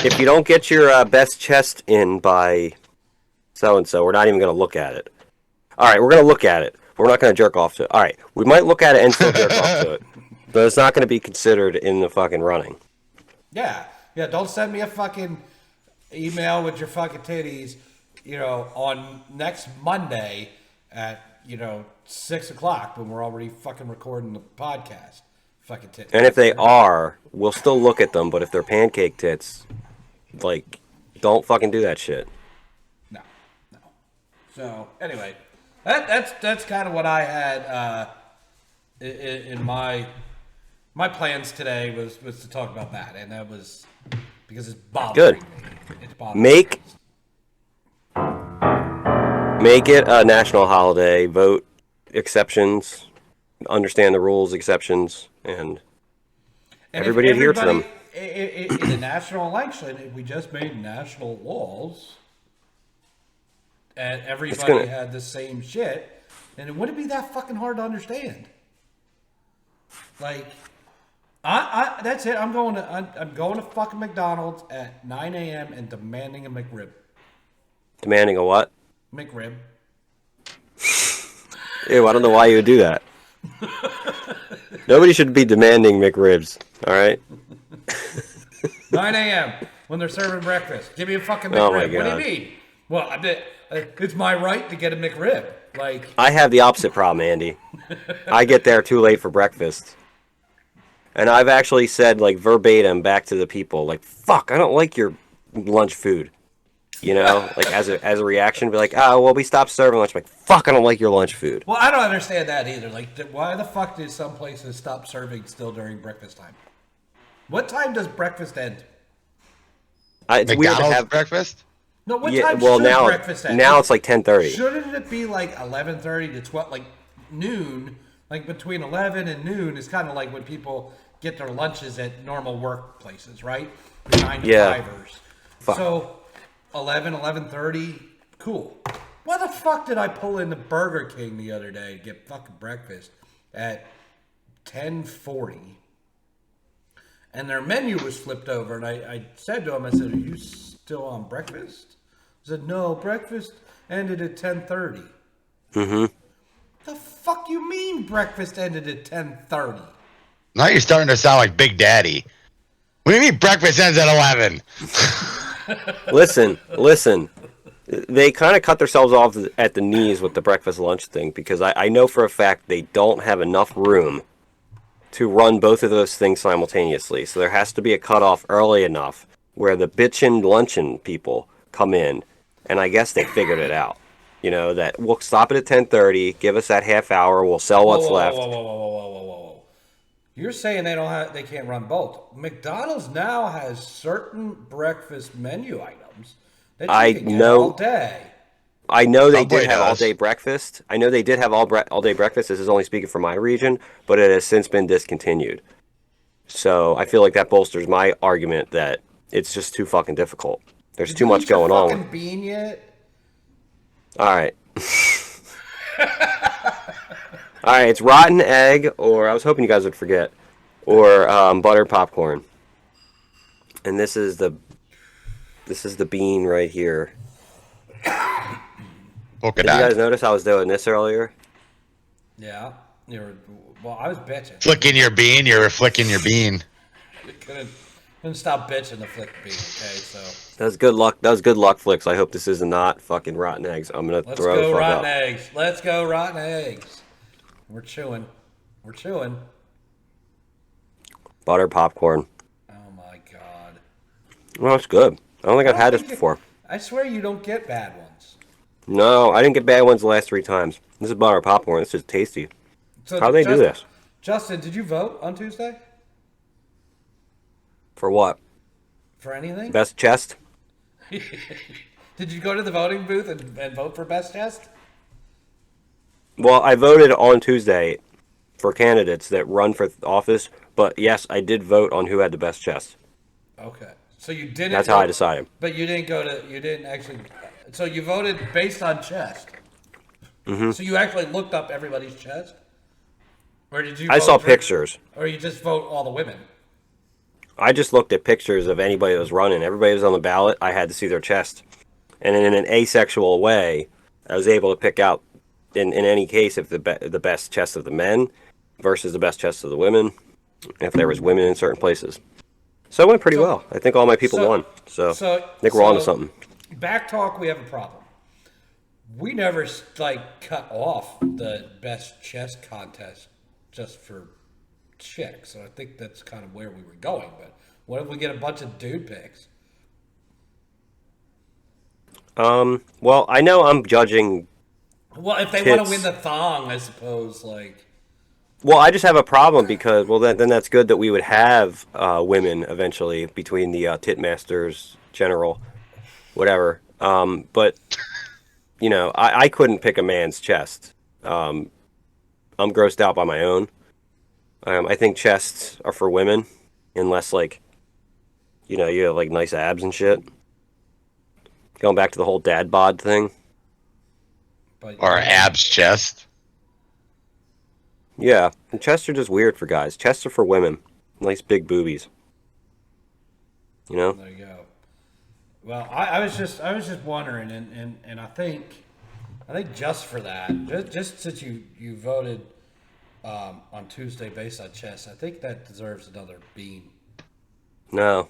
if you don't get your best chest in by so-and-so, we're not even going to look at it. All right, we're going to look at it. We're not going to jerk off to it. All right, we might look at it and still jerk off to it. But it's not going to be considered in the fucking running. Yeah. Don't send me a fucking email with your fucking titties, on next Monday at 6 o'clock when we're already fucking recording the podcast. Fucking tits. And if they are, we'll still look at them. But if they're pancake tits, don't fucking do that shit. No. So anyway, that's kind of what I had in my plans today was to talk about that, and that was because it's bothering me. It's bothering me. Make it a national holiday. Vote exceptions. Understand the rules, exceptions, and everybody adhere to them. In the national election, if we just made national laws and everybody had the same shit, then it wouldn't be that fucking hard to understand. Like, I that's it. I'm going to fucking McDonald's at 9 a.m. and demanding a McRib. Demanding a what? McRib. Ew, I don't know why you would do that. Nobody should be demanding McRibs, all right? 9 a.m. when they're serving breakfast. Give me a fucking Oh my McRib. What do God. you mean? Well, it's my right to get a McRib. Like, I have the opposite problem, Andy. I get there too late for breakfast. And I've actually said, verbatim back to the people, fuck, I don't like your lunch food. As a reaction, be like, oh, well, we stopped serving lunch. I'm like, fuck, I don't like your lunch food. well, I don't understand that either. Why the fuck do some places stop serving still during breakfast time? What time does breakfast end? It's weird to McDonald's have breakfast? No, what Yeah, time well, should now breakfast end? now it's 10:30. Shouldn't it be 11:30 to 12, noon? Between 11 and noon is kind of like when people get their lunches at normal workplaces, right? The 9 to Yeah. 5ers. Fuck. So 11:30, cool. Why the fuck did I pull into Burger King the other day to get fucking breakfast at 10:40? And their menu was flipped over, and I said to him, I said, "Are you still on breakfast?" He said, "No, breakfast ended at 10:30." Mm-hmm. The fuck you mean breakfast ended at 10:30? Now you're starting to sound like Big Daddy. What do you mean breakfast ends at 11? Listen. They kind of cut themselves off at the knees with the breakfast lunch thing because I know for a fact they don't have enough room to run both of those things simultaneously. So there has to be a cutoff early enough where the bitchin' luncheon people come in, and I guess they figured it out. That we'll stop it at 10:30, give us that half hour, we'll sell what's left. Whoa. You're saying they can't run both. McDonald's now has certain breakfast menu items that you can get all day. I know they Subway did have does. all-day breakfast. I know they did have all-day breakfast. This is only speaking for my region, but it has since been discontinued. So I feel like that bolsters my argument that it's just too fucking difficult. There's too much going on. Fucking bean yet? All right. All right, it's rotten egg, or I was hoping you guys would forget, or buttered popcorn. And this is the bean right here. Polka Did you guys dot. notice I was doing this earlier? Yeah. Well, I was bitching. Flicking your bean, you're flicking your bean. Couldn't stop bitching to flick the bean. Okay, so That was good luck. That was good luck, Flicks. I hope this is not fucking rotten eggs. I'm gonna let's throw the go fuck rotten up. eggs. Let's go rotten eggs. We're chewing. We're chewing. Butter popcorn. Oh my god. Well, it's good. I don't think I've had this think you- before. I swear you don't get bad ones. No, I didn't get bad ones the last 3 times. This is butter popcorn. It's just tasty. So How do they do this? Justin, did you vote on Tuesday For what? for anything? Best chest? Did you go to the voting booth and vote for best chest? Well, I voted on Tuesday for candidates that run for office, but yes, I did vote on who had the best chest. Okay, so you didn't. That's how I decided. But you didn't go to. You didn't actually. So you voted based on chest. Mm-hmm. So you actually looked up everybody's chest, or did you? I vote saw for- pictures. Or you just vote all the women. I just looked at pictures of anybody that was running. Everybody was on the ballot. I had to see their chest. And in an asexual way, I was able to pick out, in any case, if the best chest of the men versus the best chest of the women, if there was women in certain places. So it went pretty well. I think all my people won. So I think we're on to something. Back talk, we have a problem. We never cut off the best chest contest just for chicks. So I think that's kind of where we were going. But what if we get a bunch of dude picks? Well, I know I'm judging. Well, if they Tits. want to win the thong, I suppose. Well, I just have a problem because, well, then that's good that we would have women eventually between the tit masters, general, whatever. But you know, I couldn't pick a man's chest. I'm grossed out by my own. I think chests are for women, unless you have nice abs and shit. Going back to the whole dad bod thing. Or abs chest. Yeah, and chests are just weird for guys. Chests are for women. Nice big boobies. You know? There you go. Well, I was just wondering, and I think just for that, just since you voted on Tuesday based on chess, I think that deserves another bean. No.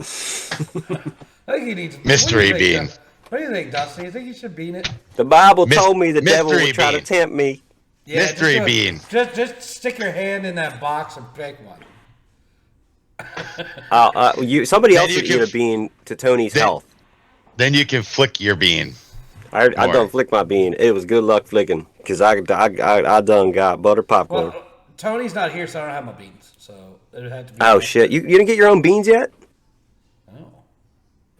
I think he needs Mystery what do you think, bean. What do you think, Dusty? You think you should bean it? The Bible told me the devil mystery would try to bean. tempt me. Yeah, Mystery just do it. bean. Just stick your hand in that box and pick one. Somebody Then else you should can- eat a bean to Tony's health. Then you can flick your bean. I More. done flick my bean. It was good luck flicking because I done got butter popcorn. Well, Tony's not here, so I don't have my beans. So it would have to be. Oh shit! You didn't get your own beans yet? Oh.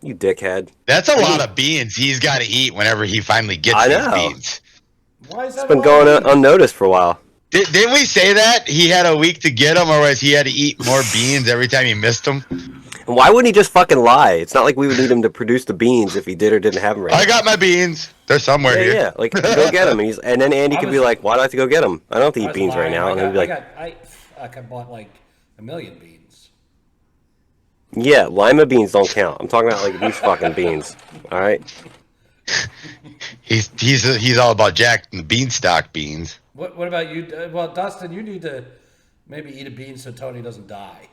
You dickhead! That's a lot of beans he's got to eat whenever he finally gets I these know. beans. Why is that? It's been a lot of going beans? unnoticed for a while. Didn't we say that he had a week to get them, or was he had to eat more beans every time he missed them? And why wouldn't he just fucking lie? It's not like we would need him to produce the beans if he did or didn't have them right. I got my beans. They're somewhere Yeah, here. yeah. Like go get them, and then Andy I could be was- like, "Why do I have to go get them? I don't have to I eat was beans right lying. now." And he'd be like, I bought like 1 million beans. "Yeah, lima beans don't count. I'm talking about like these fucking beans. All right." He's all about Jack and the beanstalk beans. What about you? Well, Dustin, you need to maybe eat a bean so Tony doesn't die.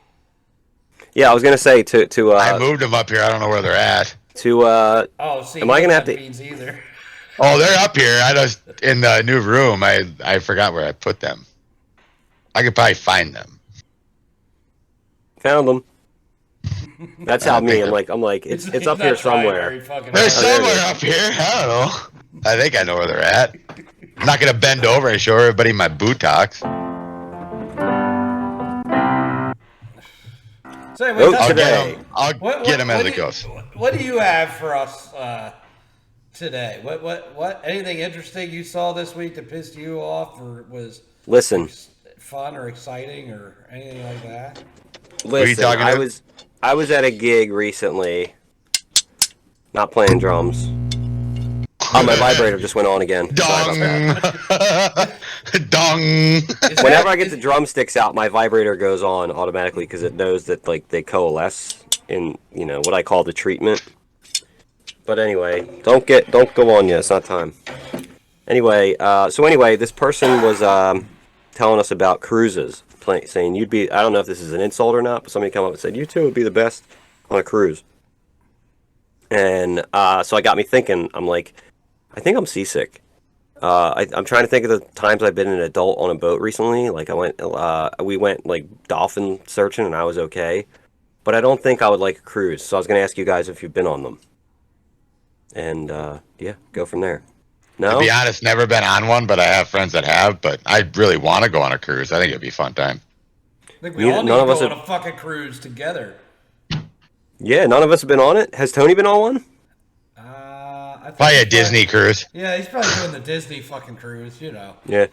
Yeah, I was gonna say to I moved them up here. I don't know where they're at. Oh, see, Am you I don't gonna have to- beans either? Oh, they're up here. I just in the new room. I forgot where I put them. I could probably find them. found them. That's how I think I'm like it's He's up not here trying somewhere. very fucking They're hard. somewhere up here. I don't know. I think I know where they're at. I'm not gonna bend over and show everybody my buttocks. So anyway, Vote Dustin, today. I'll get them as what it do you- goes. What do you have for us today? What? Anything interesting you saw this week that pissed you off, or was Listen, fun or exciting or anything like that? are you listen. talking I about? was at a gig recently, not playing drums. Oh, my vibrator just went on again. Sorry about that. Dong. Dong. Whenever I get the drumsticks out, my vibrator goes on automatically because it knows that like they coalesce in what I call the treatment. But anyway, don't go on yet. It's not time. Anyway, this person was telling us about cruises, saying you'd be. I don't know if this is an insult or not, but somebody come up and said you two would be the best on a cruise. And so I got me thinking. I'm like, I think I'm seasick. I'm trying to think of the times I've been an adult on a boat recently. Like we went like dolphin searching, and I was okay. But I don't think I would like a cruise. So I was going to ask you guys if you've been on them. And yeah, go from there. No? To be honest, never been on one, but I have friends that have. But I really want to go on a cruise. I think it'd be a fun time. I think we all need to go on a fucking cruise together. Yeah, none of us have been on it. Has Tony been on one? I think Probably a Disney cruise. Yeah, he's probably doing the Disney fucking cruise, you know. Yeah.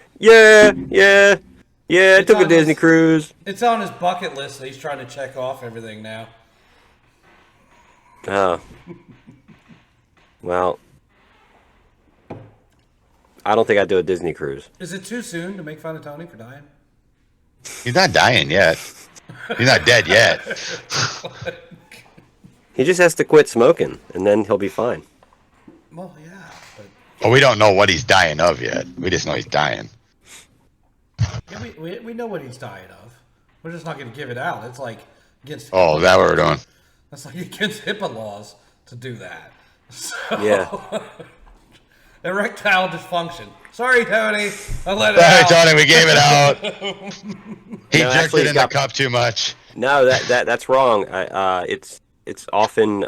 I took a Disney cruise. It's on his bucket list that he's trying to check off everything now. Oh. Well, I don't think I'd do a Disney cruise. Is it too soon to make fun of Tony for dying? He's not dying yet. He's not dead yet. He just has to quit smoking, and then he'll be fine. Well, yeah, but... Well, we don't know what he's dying of yet. We just know he's dying. Yeah, we know what he's dying of. We're just not going to give it out. It's like against... Oh, is that what we're doing? That's like against HIPAA laws to do that. So, Yeah. Erectile dysfunction. Sorry, Tony. I let it Sorry, out. Tony, we gave it out. He No, jerked actually, it in the cup too much. No, that's wrong. It's often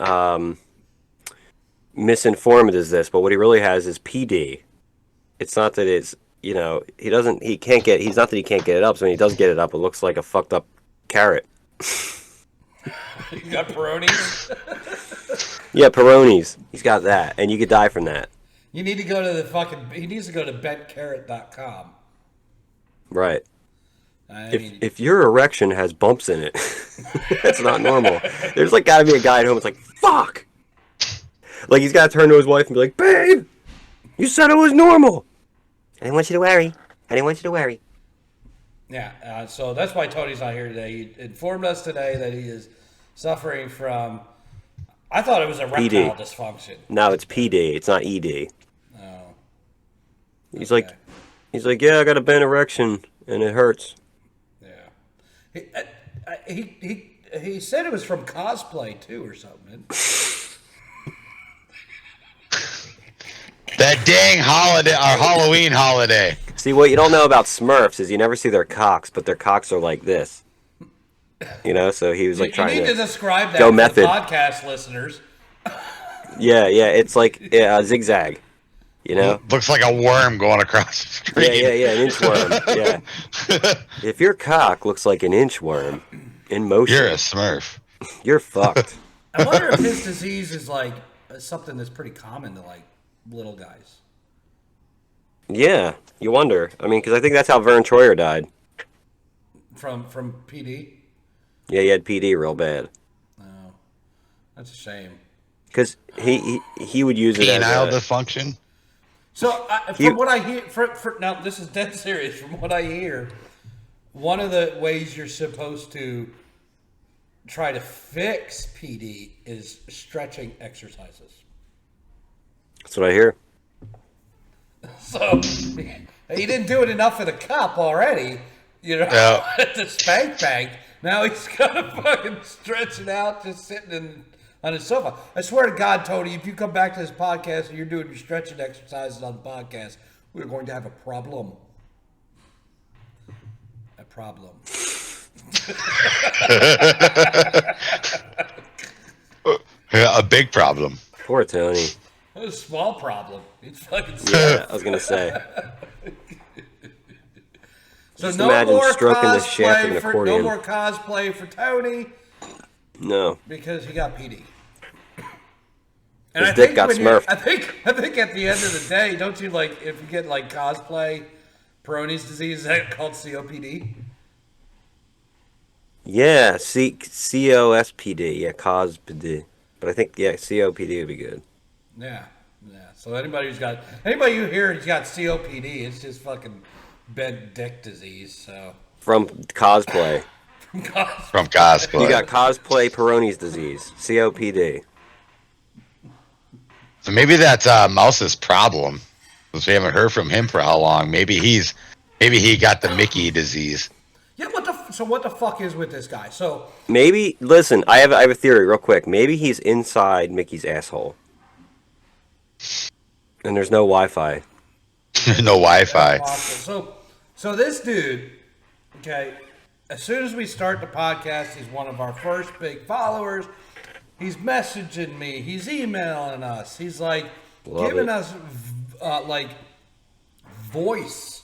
misinformed as this, but what he really has is PD. It's not that it's he's not that he can't get it up. So when he does get it up, it looks like a fucked up carrot. You got Peronis? Yeah, Peronis. He's got that, and you could die from that. You need to go to the fucking... He needs to go to betcarrot.com. Right. I mean, If your erection has bumps in it, that's not normal. There's like got to be a guy at home that's like, fuck! Like he's got to turn to his wife and be like, babe, you said it was normal. I didn't want you to worry. yeah, so that's why Tony's not here today. He informed us today that he is suffering from... I thought it was erectile dysfunction. No, it's PD. It's not ED. Oh. He's like, yeah, I got a bent erection and it hurts. Yeah. He said it was from cosplay too or something. That dang holiday, our Halloween holiday. See, what you don't know about Smurfs is you never see their cocks, but their cocks are like this. So he was like trying to describe that go for method. the podcast listeners. Yeah, it's like a zigzag. Looks like a worm going across the street. Yeah, an inchworm. Yeah. If your cock looks like an inchworm in motion, You're a Smurf. You're fucked. I wonder if his disease is like something that's pretty common to like little guys. Yeah, you wonder. I mean, because I think that's how Vern Troyer died. From PD? Yeah, he had PD real bad. Oh, that's a shame. Because he would use it Penile as dysfunction. So from what I hear, now this is dead serious. From what I hear, one of the ways you're supposed to try to fix PD is stretching exercises. That's what I hear. So he didn't do it enough for the cup already, Yeah. at the spank bank. Now he's got to fucking stretch it out just sitting on his sofa. I swear to God, Tony, if you come back to this podcast and you're doing your stretching exercises on the podcast, we're going to have a problem. A problem. Yeah, a big problem. Poor Tony. A small problem. It's fucking Yeah, I was gonna say. So Just no imagine more stroking the shaft of an cosplay accordion. no more cosplay for Tony No. because he got PD. And His dick got when you- smurfed. I think at the end of the day, don't you like if you get like cosplay Peyronie's disease, is that called COPD? Yeah, COSPD. Yeah, COSPD. But I think COPD would be good. Yeah. So anybody you hear who's got COPD, it's just fucking bent dick disease. So From cosplay. From cosplay. You got cosplay Peyronie's disease, COPD. So maybe that's Mouse's problem. Because we haven't heard from him for how long. Maybe he got the Mickey disease. Yeah, so what the fuck is with this guy? So Maybe listen, I have a theory real quick. Maybe he's inside Mickey's asshole. And there's no Wi-Fi. No Wi-Fi. So this dude, okay, as soon as we start the podcast, he's one of our first big followers. He's messaging me. He's emailing us. He's like giving us like voice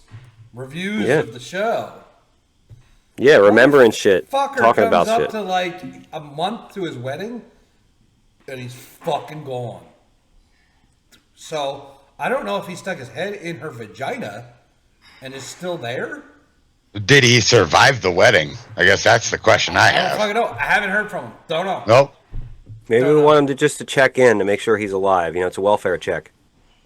reviews of the show. Yeah, remembering shit, Fucker talking comes about up shit. to like a month to his wedding, and he's fucking gone. So I don't know if he stuck his head in her vagina and is still there. Did he survive the wedding? I guess that's the question I I don't have. fucking know. I haven't heard from him. Don't know. Nope. Maybe we want him to check in to make sure he's alive. You know, it's a welfare check.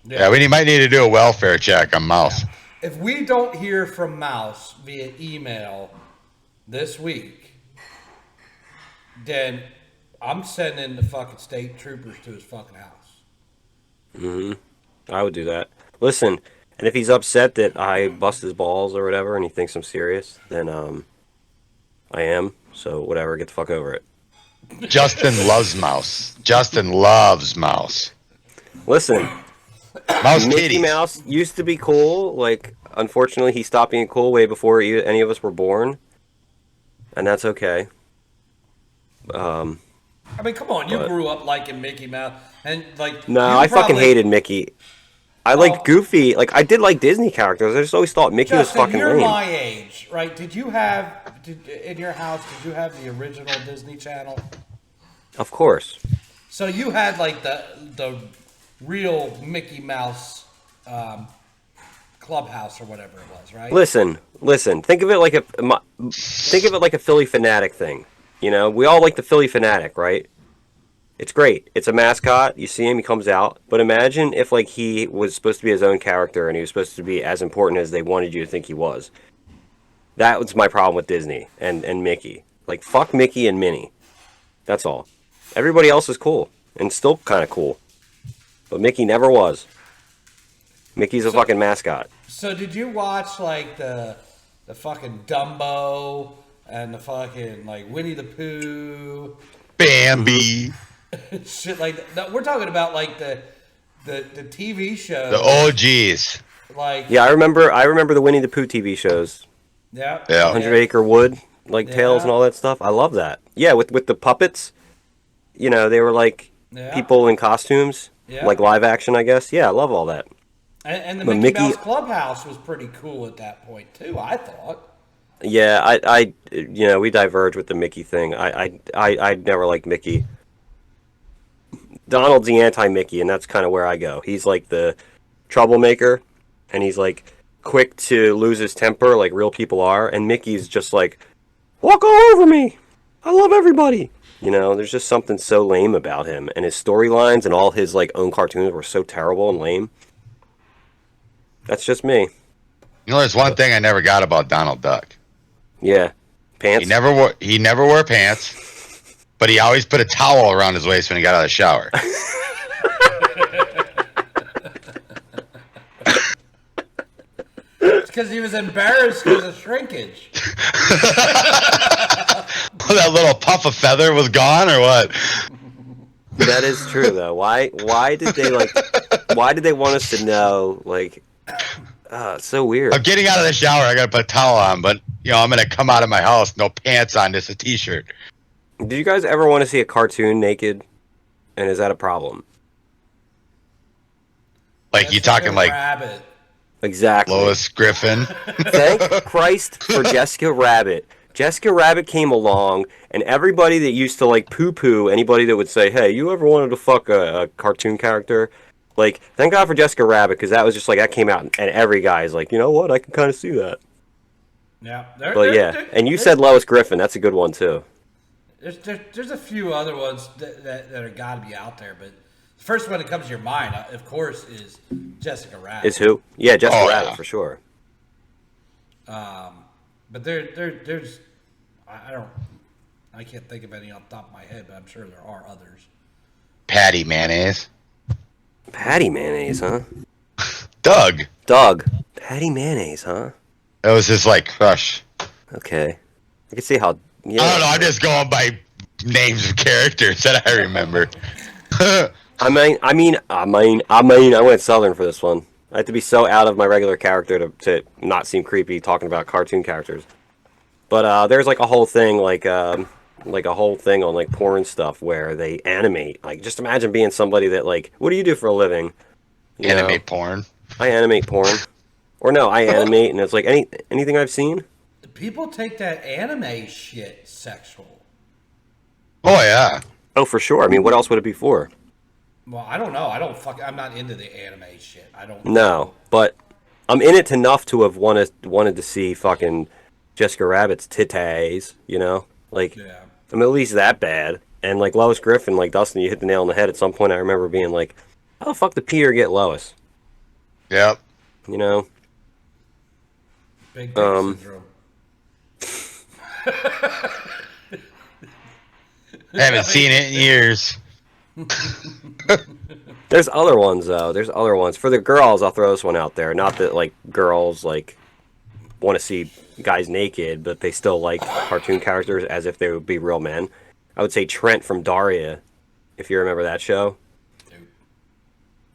Yeah, we might need to do a welfare check on Mouse. Yeah. If we don't hear from Mouse via email this week, then I'm sending the fucking state troopers to his fucking house. I would do that. Listen, and if he's upset that I bust his balls or whatever, and he thinks I'm serious, then I am. So whatever, get the fuck over it. Justin loves Mouse. Justin loves Mouse. Listen, Mouse Mickey titties. Mouse used to be cool. Like, unfortunately, he stopped being cool way before any of us were born, and that's okay. I mean, come on, you grew up liking Mickey Mouse, and like No, you I fucking probably- hated Mickey. I liked Goofy. Like, I did like Disney characters. I just always thought Mickey was Justin, fucking you're lame. my age, right? In your house, did you have the original Disney Channel? Of course. So you had like the real Mickey Mouse clubhouse or whatever it was, right? Listen. Think of it like a Philly Fanatic thing. You know, we all like the Philly Fanatic, right? It's great. It's a mascot. You see him, he comes out. But imagine if like he was supposed to be his own character and he was supposed to be as important as they wanted you to think he was. That was my problem with Disney and Mickey. Like, fuck Mickey and Minnie. That's all. Everybody else is cool and still kind of cool. But Mickey never was. Mickey's a fucking mascot. So did you watch like the fucking Dumbo and the fucking like Winnie the Pooh? Bambi. Shit like that. No, we're talking about like the TV show. The OGs. Like Yeah, I remember the Winnie the Pooh TV shows. yeah. 100 Acre Wood, like Tales and all that stuff. I love that. Yeah, with the puppets. You know, they were like people in costumes, like live action, I guess. Yeah, I love all that. And the But Mickey Mouse Clubhouse was pretty cool at that point too, I thought. Yeah, I you know, we diverge with the Mickey thing. I never liked Mickey. Donald's the anti-Mickey, and that's kind of where I go. He's like the troublemaker, and he's like quick to lose his temper, like real people are. And Mickey's just like, walk all over me. I love everybody. You know, there's just something so lame about him, and his storylines and all his like own cartoons were so terrible and lame. That's just me. You know, there's one thing I never got about Donald Duck. Yeah, pants. He never wore pants, but he always put a towel around his waist when he got out of the shower. It's because he was embarrassed because of shrinkage. That little puff of feather was gone, or what? That is true though. Why did they want us to know? Like, it's so weird. I'm getting out of the shower. I gotta put a towel on, but you know I'm gonna come out of my house no pants on, just a t-shirt. Did you guys ever want to see a cartoon naked? And is that a problem? Like you talking like Rabbit. Exactly. Lois Griffin? Thank Christ for Jessica Rabbit. Jessica Rabbit came along, and everybody that used to like poo-poo anybody that would say, "Hey, you ever wanted to fuck a cartoon character?" Like, thank God for Jessica Rabbit, because that was just like that came out, and every guy's like, you know what? I can kind of see that. Yeah. But yeah, and you said Lois Griffin. That's a good one too. There's a few other ones that are got to be out there, but the first one that comes to your mind, of course, is Jessica Rabbit. Is who? Yeah, Jessica Oh, Rabbit yeah. for sure. But there's I can't think of any off the top of my head, but I'm sure there are others. Patty mayonnaise. Patty mayonnaise, huh? Doug. Doug. Patty mayonnaise, huh? That was his like crush. Okay. I can see how. Yeah. I don't know. I'm just going by names of characters that I remember. I went Southern for this one. I have to be so out of my regular character to not seem creepy talking about cartoon characters. But there's like a whole thing like a whole thing on like porn stuff where they animate. Like just imagine being somebody that like, what do you do for a living? You Animate know, porn. I animate porn. Or no, I animate and it's like anything I've seen. People take that anime shit sexual. Oh yeah. Oh, for sure. I mean, what else would it be for? Well, I don't know. I'm not into the anime shit. I don't. No, but I'm in it enough to have wanted to see fucking Jessica Rabbit's titties, you know? Like, Yeah. I'm at least that bad. And like Lois Griffin, like Dustin, you hit the nail on the head at some point. I remember being like, how the fuck did Peter get Lois? Yep. You know? Big dick syndrome. Haven't seen it in years. There's other ones though. There's other ones. For the girls, I'll throw this one out there. Not that like girls like want to see guys naked, but they still like cartoon characters as if they would be real men. I would say Trent from Daria, if you remember that show.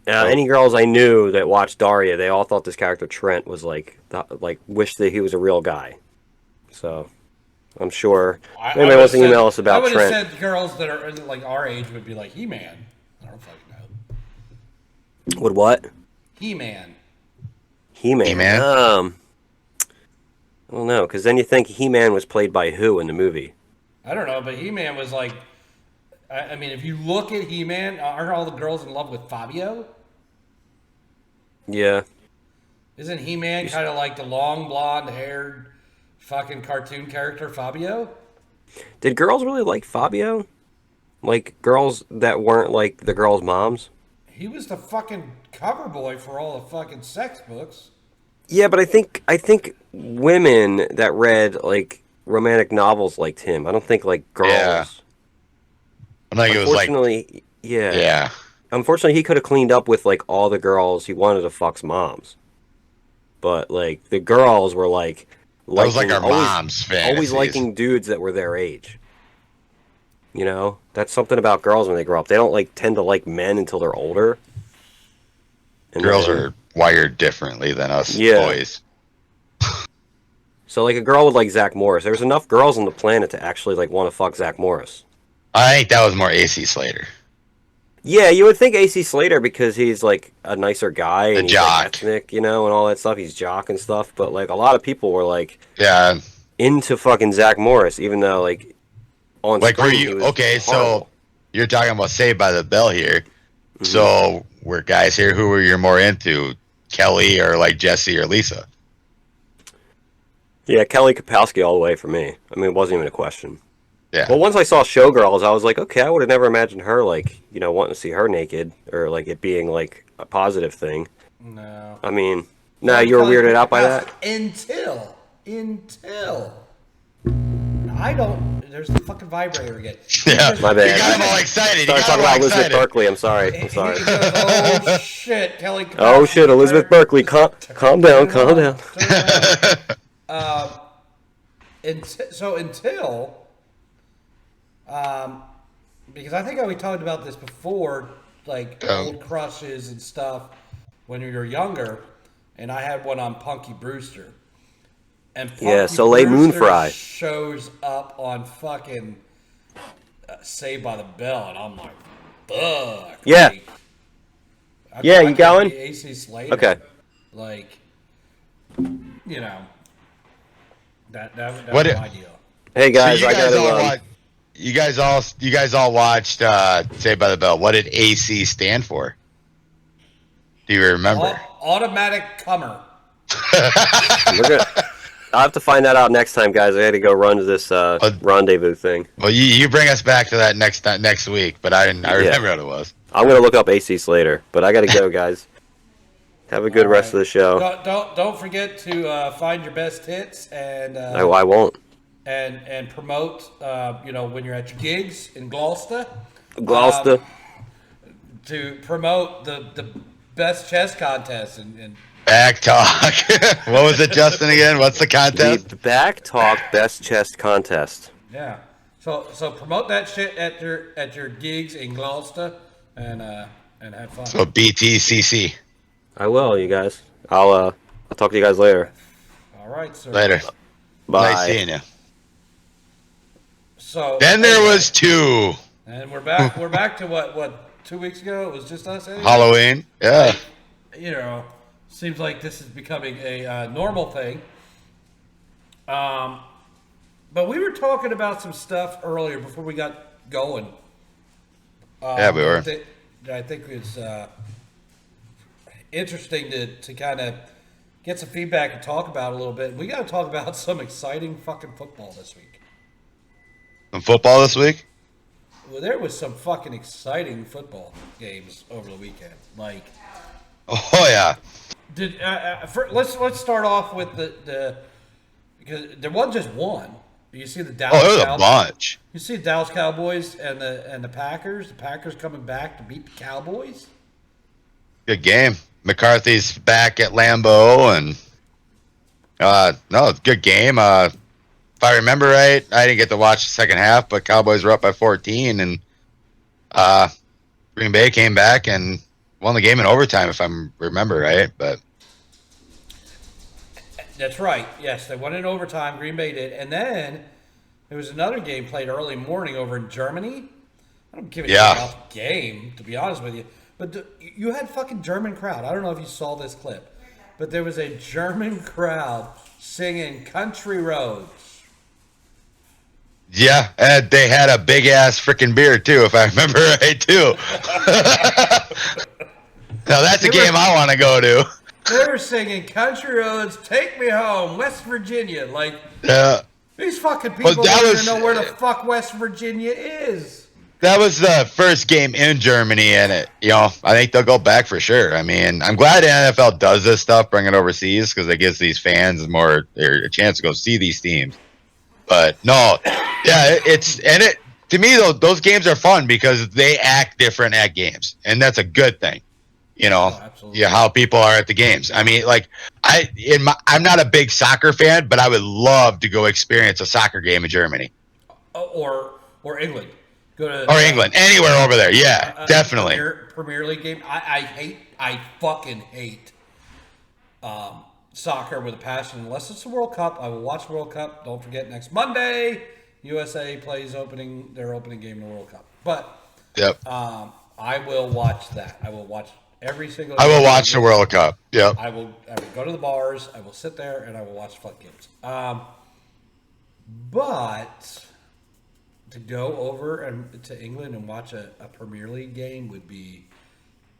Any girls I knew that watched Daria, they all thought this character Trent was like wished that he was a real guy. So I'm sure anybody wants to email us about I would Trent. have said girls that are like our age would be like He-Man. I don't fucking know. Would what? He-Man. He-Man. He-Man? I don't know, because then you think He-Man was played by who in the movie? I don't know, but He-Man was like. I mean, if you look at He-Man, aren't all the girls in love with Fabio? Yeah. Isn't He-Man kind of like the long blonde-haired fucking cartoon character Fabio? Did girls really like Fabio? Like girls that weren't like the girls' moms? He was the fucking cover boy for all the fucking sex books. Yeah, but I think women that read like romantic novels liked him. I don't think like girls. Yeah. I think it was like. Unfortunately, yeah. Yeah. Unfortunately, he could have cleaned up with like all the girls he wanted to fuck's moms. But like the girls were like That was like our always, mom's fantasies. always liking dudes that were their age. You know, that's something about girls when they grow up. They don't like tend to like men until they're older. And Girls then- are wired differently than us boys. So like a girl would like Zach Morris. There's enough girls on the planet to actually like want to fuck Zach Morris. I think that was more AC Slater. Yeah, you would think AC Slater because he's like a nicer guy and he's jock. like ethnic, you know, and all that stuff. He's jock and stuff. But like a lot of people were like Yeah. into fucking Zach Morris, even though like on Like, were screen, he you was okay? horrible. So you're talking about Saved by the Bell here. Mm-hmm. So we're guys here. Who were you more into, Kelly or like Jesse or Lisa? Yeah, Kelly Kapowski all the way for me. I mean, it wasn't even a question. Yeah. Well, once I saw Showgirls, I was like, okay, I would have never imagined her like, you know, wanting to see her naked or like it being like a positive thing. No. I mean, no, you were weirded out by that. Until I don't. There's the fucking vibrator again. Yeah. My bad. You got him all excited. Started talking about Elizabeth Berkley. I'm sorry. He goes, oh shit, Kelly. Oh shit, Elizabeth Berkley. Calm down. Calm down. Until, because I think we talked about this before, like old crushes and stuff when you were younger, and I had one on Punky Brewster. And Punky Soleil Brewster Moonfry shows up on fucking Saved by the Bell, and I'm like, fuck. Yeah. Like, Yeah, I you could going? be AC Slater. Okay. Like, you know, that was What my deal. Hey guys, So I gotta. you guys all watched Saved by the Bell. What did AC stand for? Do you remember? Automatic comer. I'll have to find that out next time, guys. I had to go run to this rendezvous thing. Well, you bring us back to that next week, but I remember what it was. I'm gonna look up AC Slater, but I gotta go, guys. Have a good rest of the show. Don't forget to find your best hits and I won't. and promote. You know, when you're at your gigs in Gloucester. Gloucester. to promote the best chess contest and Back talk. What was it, Justin? Again, what's the contest? The BACC Talk Best Chest Contest. yeah. So promote that shit at your gigs in Gloucester and have fun. So BTCC. I will, you guys. I'll talk to you guys later. All right, sir. Later. Bye. Nice seeing you. So Then there was 2. and we're back. We're back to what 2 weeks ago? It was just us. Anyway? Halloween. Yeah. You know, seems like this is becoming a normal thing. But we were talking about some stuff earlier before we got going. Yeah, we were. I think it's interesting to kind of get some feedback and talk about a little bit. We got to talk about some exciting fucking football this week. Some football this week? Well, there was some fucking exciting football games over the weekend. Like, Oh, yeah. let's start off with the because there wasn't just one. You see the Dallas. Oh, there was a Cowboys. bunch. You see the Dallas Cowboys and the Packers. The Packers coming back to beat the Cowboys. Good game. McCarthy's back at Lambeau, and no, it's a good game. If I remember right, I didn't get to watch the second half, but Cowboys were up by 14, and Green Bay came back and won the game in overtime, if I remember right. But That's right. Yes, they won in overtime. Green Bay did, and then there was another game played early morning over in Germany. I don't give a shit about the game, to be honest with you. But you had fucking German crowd. I don't know if you saw this clip, but there was a German crowd singing "Country Roads." yeah, and they had a big ass freaking beer too, if I remember right too. Now that's a game I want to go to. They were singing "Country Roads, Take Me Home, West Virginia." Like, Yeah. these fucking people Well, don't that even was- know where the fuck West Virginia is. That was the first game in Germany, and I think they'll go back for sure. I mean, I'm glad the NFL does this stuff, bring it overseas, because it gives these fans more a chance to go see these teams. But no, yeah, to me though, those games are fun because they act different at games, and that's a good thing. Absolutely. How people are at the games. I mean, like I'm not a big soccer fan, but I would love to go experience a soccer game in Germany Or England. Go to or England, anywhere over there. Yeah, definitely. Premier League game. I fucking hate soccer with a passion. Unless it's the World Cup, I will watch the World Cup. Don't forget, next Monday, USA plays their opening game in the World Cup. But Yep. I will watch that. I will watch every single. I will watch the World Cup. Yep. I will go to the bars. I will sit there and I will watch fuck games. But to go over to England and watch a Premier League game would be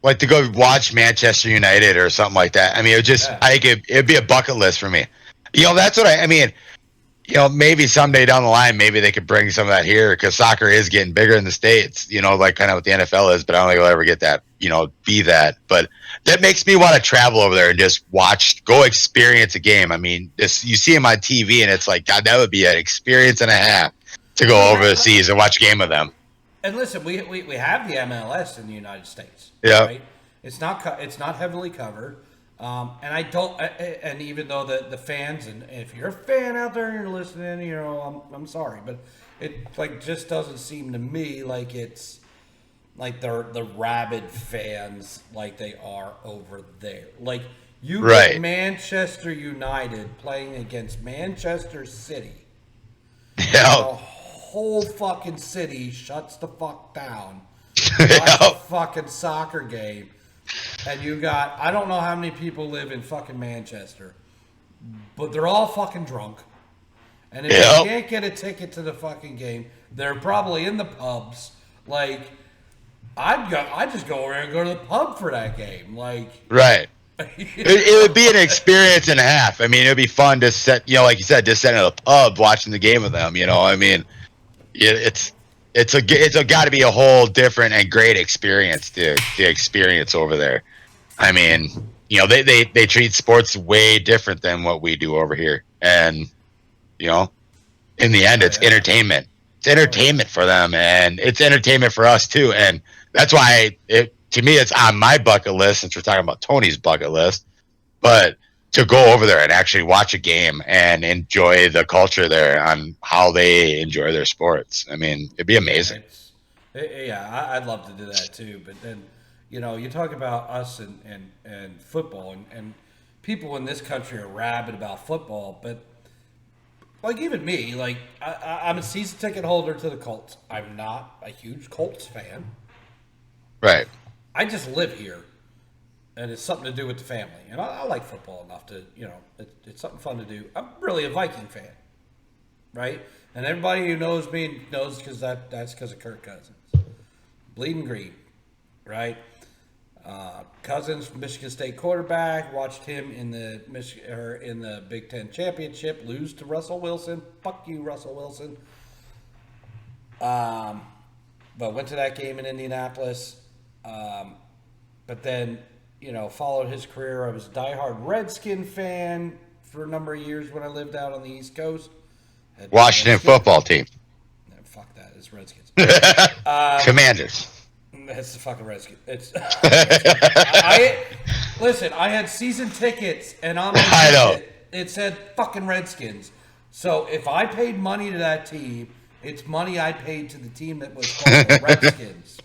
Like to go watch Manchester United or something like that. I mean, I think it'd be a bucket list for me. That's what I mean. Maybe someday down the line, maybe they could bring some of that here because soccer is getting bigger in the States, like kind of what the NFL is, but I don't think I'll ever get that, be that. But that makes me want to travel over there and just go experience a game. I mean, you see them on TV and it's like, God, that would be an experience and a half to go overseas and watch a game of them. And listen, we have the MLS in the United States. Yeah. Right? It's not heavily covered. And I don't, and even though the fans, and if you're a fan out there and you're listening, I'm sorry, but it just doesn't seem to me like it's like they're the rabid fans like they are over there. Like you get Manchester United playing against Manchester City. Yeah. The whole fucking city shuts the fuck down. Watch a fucking soccer game. And you got, I don't know how many people live in fucking Manchester, but they're all fucking drunk. And if you can't get a ticket to the fucking game, they're probably in the pubs. Like, I'd just go over and go to the pub for that game. Like, right. It would be an experience and a half. I mean, it would be fun to sit, like you said, just sitting in a pub watching the game with them. I mean, it's got to be a whole different and great experience to experience over there. I mean, they treat sports way different than what we do over here, and in the end, it's entertainment. It's entertainment for them, and it's entertainment for us too. And that's why to me, it's on my bucket list since we're talking about Tony's bucket list. But to go over there and actually watch a game and enjoy the culture there on how they enjoy their sports. I mean, it'd be amazing. I'd love to do that too. But then, you talk about us and football, and people in this country are rabid about football. But like even me, like I'm a season ticket holder to the Colts. I'm not a huge Colts fan. Right. I just live here, and it's something to do with the family. And I like football enough to, it's something fun to do. I'm really a Viking fan, right? And everybody who knows me knows that's because of Kirk Cousins. Bleeding green, right? Cousins, Michigan State quarterback. Watched him in the Big Ten championship lose to Russell Wilson. Fuck you, Russell Wilson. But went to that game in Indianapolis. But then, followed his career. I was a diehard Redskin fan for a number of years when I lived out on the East Coast. Washington football team. No, fuck that. It's Redskins. Commanders. It's the fucking Redskins. Listen, I had season tickets, and on my I know. it said fucking Redskins. So if I paid money to that team, it's money I paid to the team that was called the Redskins.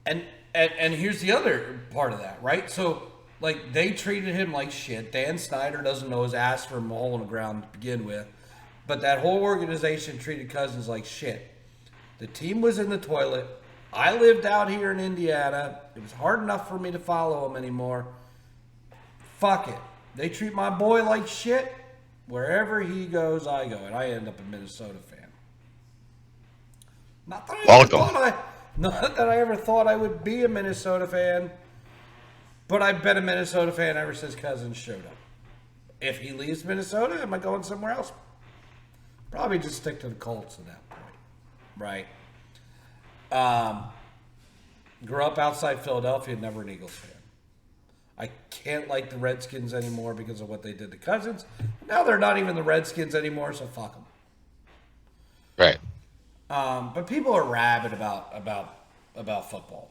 And here's the other part of that, right? So, like, they treated him like shit. Dan Snyder doesn't know his ass from a hole in the ground to begin with. But that whole organization treated Cousins like shit. The team was in the toilet. I lived out here in Indiana. It was hard enough for me to follow him anymore. Fuck it. They treat my boy like shit. Wherever he goes, I go. And I end up a Minnesota fan. Not that I ever thought I would be a Minnesota fan, but I've been a Minnesota fan ever since Cousins showed up. If he leaves Minnesota, am I going somewhere else? Probably just stick to the Colts at that point, right? Grew up outside Philadelphia, never an Eagles fan. I can't like the Redskins anymore because of what they did to Cousins. Now they're not even the Redskins anymore, so fuck them. Right. But people are rabid about football.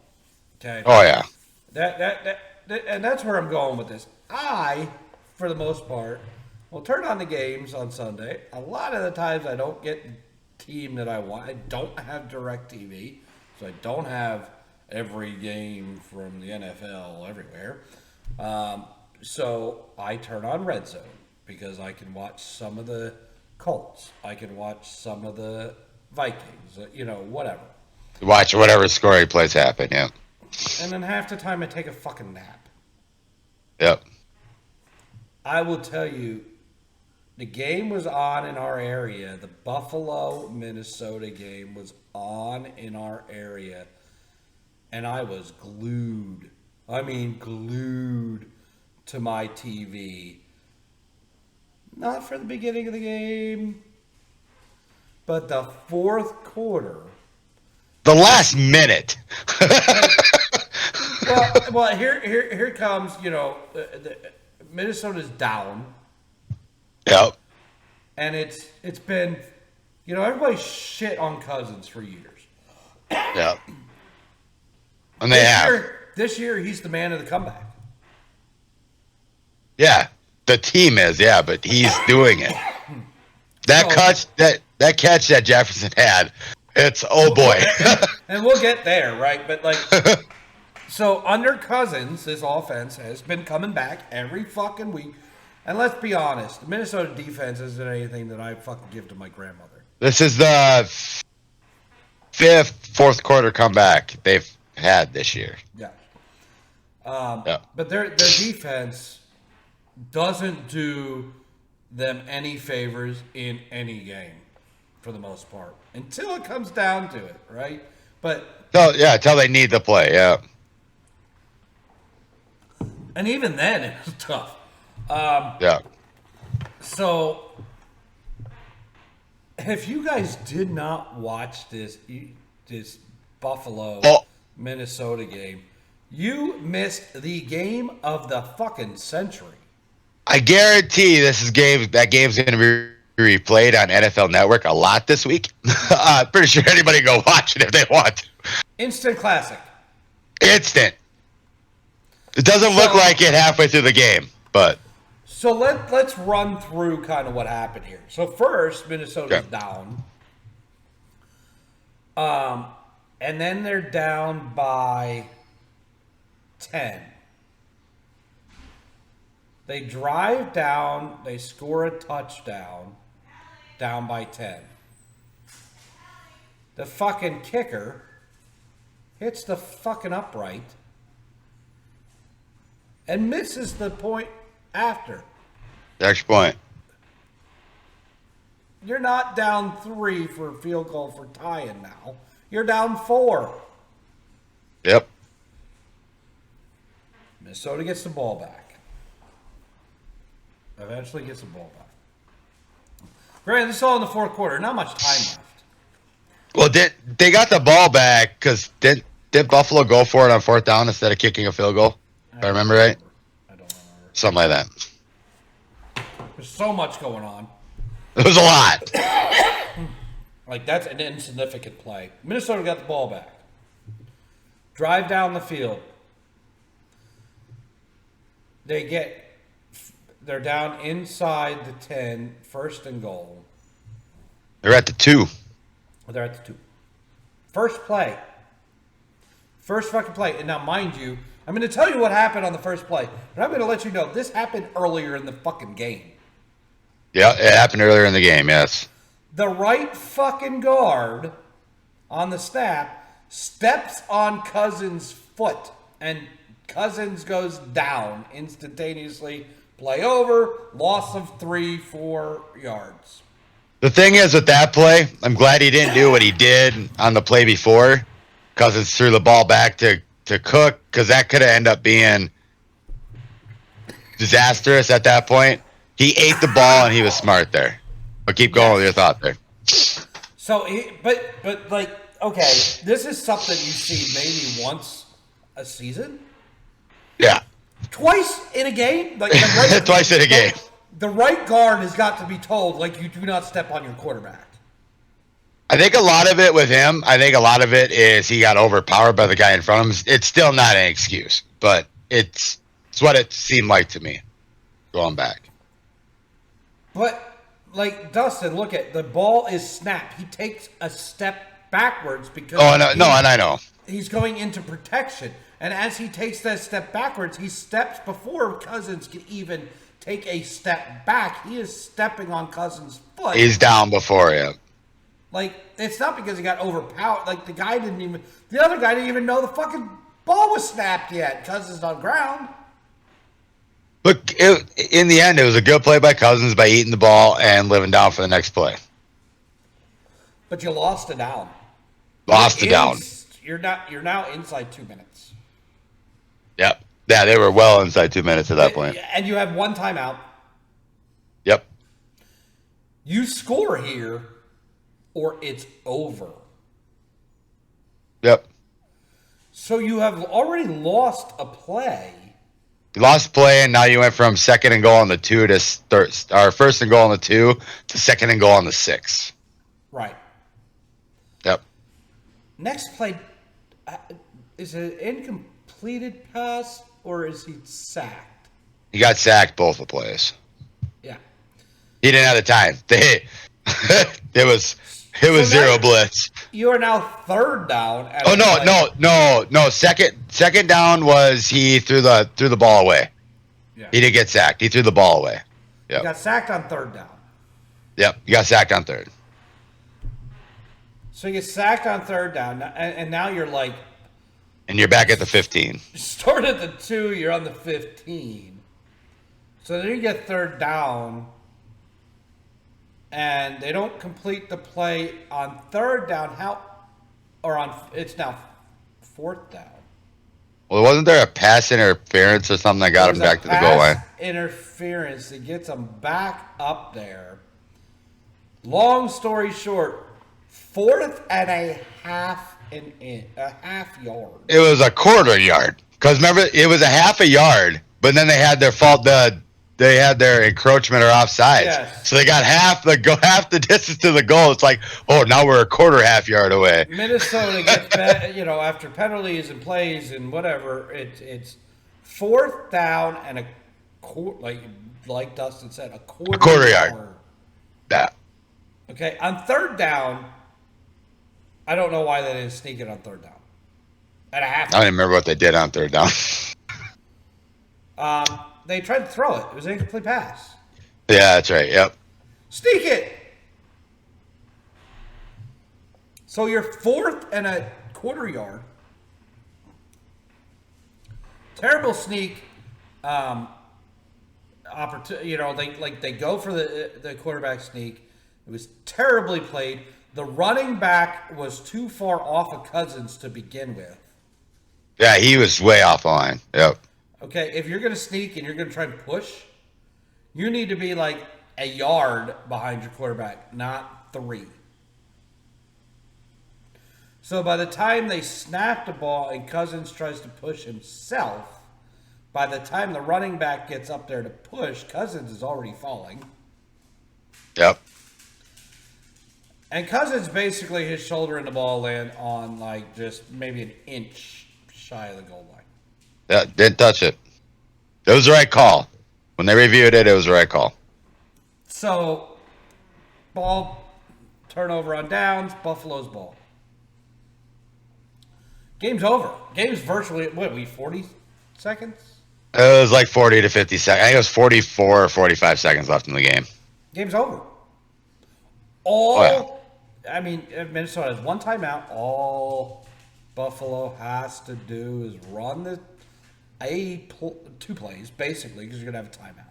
Okay. Oh yeah. And that's where I'm going with this. I, for the most part, will turn on the games on Sunday. A lot of the times I don't get the team that I want. I don't have DirecTV, so I don't have every game from the NFL everywhere. So I turn on Red Zone because I can watch some of the Colts. I can watch some of the Vikings, whatever. Watch whatever scoring plays happen, yeah. And then half the time I take a fucking nap. Yep. I will tell you, the game was on in our area. The Buffalo, Minnesota game was on in our area. And I was glued. I mean, glued to my TV. Not for the beginning of the game, but the fourth quarter. The last minute. well, here comes, Minnesota's down. Yep. And it's been, everybody shit on Cousins for years. Yep. And they have. This year, he's the man of the comeback. Yeah, the team is, but he's doing it. That catch that Jefferson had, it's oh boy. And we'll get there, right? But so under Cousins, this offense has been coming back every fucking week. And let's be honest, the Minnesota defense isn't anything that I fucking give to my grandmother. This is the fourth quarter comeback they've had this year. Yeah. But their defense doesn't do them any favors in any game, for the most part, until it comes down to it, right? But until they need the play, yeah. And even then, it was tough. So, if you guys did not watch this Buffalo Minnesota game, you missed the game of the fucking century. I guarantee that game's going to be replayed on NFL Network a lot this week. Pretty sure anybody can go watch it if they want to. Instant classic. Instant. It doesn't look like it halfway through the game, but. So let's run through kind of what happened here. So first, Minnesota's down. And then they're down by 10. They drive down, they score a touchdown, down by 10. The fucking kicker hits the fucking upright and misses the point after. Next point. You're not down 3 for a field goal for tying now. You're down 4. Yep. Minnesota gets the ball back. Eventually gets the ball back. Granted, this is all in the fourth quarter. Not much time left. Well, they got the ball back because did Buffalo go for it on 4th down instead of kicking a field goal? If I remember right. I don't remember. Something like that. There's so much going on. It was a lot. Like, that's an insignificant play. Minnesota got the ball back. Drive down the field. They're down inside the 10, 1st and goal. They're at the 2. They're at the 2. First play. First fucking play. And now, mind you, I'm going to tell you what happened on the first play. But I'm going to let you know this happened earlier in the fucking game. Yeah, it happened earlier in the game, yes. The right fucking guard on the snap steps on Cousins' foot. And Cousins goes down instantaneously. Play over. Loss of 3-4 yards. The thing is with that play, I'm glad he didn't do what he did on the play before. Cousins threw the ball back to Cook, because that could have ended up being disastrous at that point. He ate the ball and he was smart there. But keep going with your thought there. So, but like, okay, this is something you see maybe once a season? Yeah. Twice in a game? Like Twice in a game. The right guard has got to be told, like, you do not step on your quarterback. I think a lot of it with him, is he got overpowered by the guy in front of him. It's still not an excuse, but it's what it seemed like to me going back. But, like, Dustin, look at the ball is snapped. He takes a step backwards because and I know. He's going into protection. And as he takes that step backwards, he steps before Cousins can even take a step back. He is stepping on Cousins' foot. He's down before him. Like, it's not because he got overpowered. Like, the other guy didn't even know the fucking ball was snapped yet. Cousins on ground. Look, in the end, it was a good play by Cousins by eating the ball and living down for the next play. But you lost it down. Lost it down. You're now inside 2 minutes. Yep. Yeah, they were well inside 2 minutes at that point. And you have one timeout. Yep. You score here, or it's over. Yep. So you have already lost a play. You lost play, and now you went from 2nd and goal on the 2 to 1st and goal on the 2 to 2nd and goal on the 6. Right. Yep. Next play, is it an incompleted pass, or is he sacked? He got sacked both the plays. Yeah. He didn't have the time. It was zero blitz. You are now 3rd down. No. Second down was he threw the ball away. Yeah. He didn't get sacked. He threw the ball away. Yep. You got sacked on 3rd down. Yep. You got sacked on 3rd. So you get sacked on 3rd down, and now you're like... And you're back at the 15. You start at the 2, you're on the 15. So then you get 3rd down, and they don't complete the play on 3rd down. It's now 4th down. Well, wasn't there a pass interference or something that got him back to the goal line? Interference that gets him back up there. Long story short, 4th and a half yard. It was a quarter yard. Because remember, it was a half a yard, but then they had their fault. The they had their encroachment or offsides. Yes. So they got half the distance to the goal. It's like, oh, now we're a quarter half yard away. Minnesota gets back, after penalties and plays and whatever. It's 4th down and a quarter, like Dustin said, a quarter yard. Yeah. Okay, on 3rd down, I don't know why they didn't sneak it on 3rd down. At a half. I don't even remember what they did on 3rd down. They tried to throw it. It was an incomplete pass. Yeah, that's right. Yep. Sneak it. So you're 4th and a quarter yard. Terrible sneak. Opportunity. They go for the quarterback sneak. It was terribly played. The running back was too far off of Cousins to begin with. Yeah, he was way off the line. Yep. Okay, if you're going to sneak and you're going to try and push, you need to be like a yard behind your quarterback, not 3. So by the time they snap the ball and Cousins tries to push himself, by the time the running back gets up there to push, Cousins is already falling. Yep. And Cousins basically his shoulder and the ball land on just maybe an inch shy of the goal line. Yeah, didn't touch it. It was the right call. When they reviewed it, it was the right call. So, ball turnover on downs, Buffalo's ball. Game's over. Game's virtually, 40 seconds? It was like 40 to 50 seconds. I think it was 44 or 45 seconds left in the game. Game's over. Minnesota has 1 timeout. All Buffalo has to do is run 2 plays, basically, because you're going to have a timeout.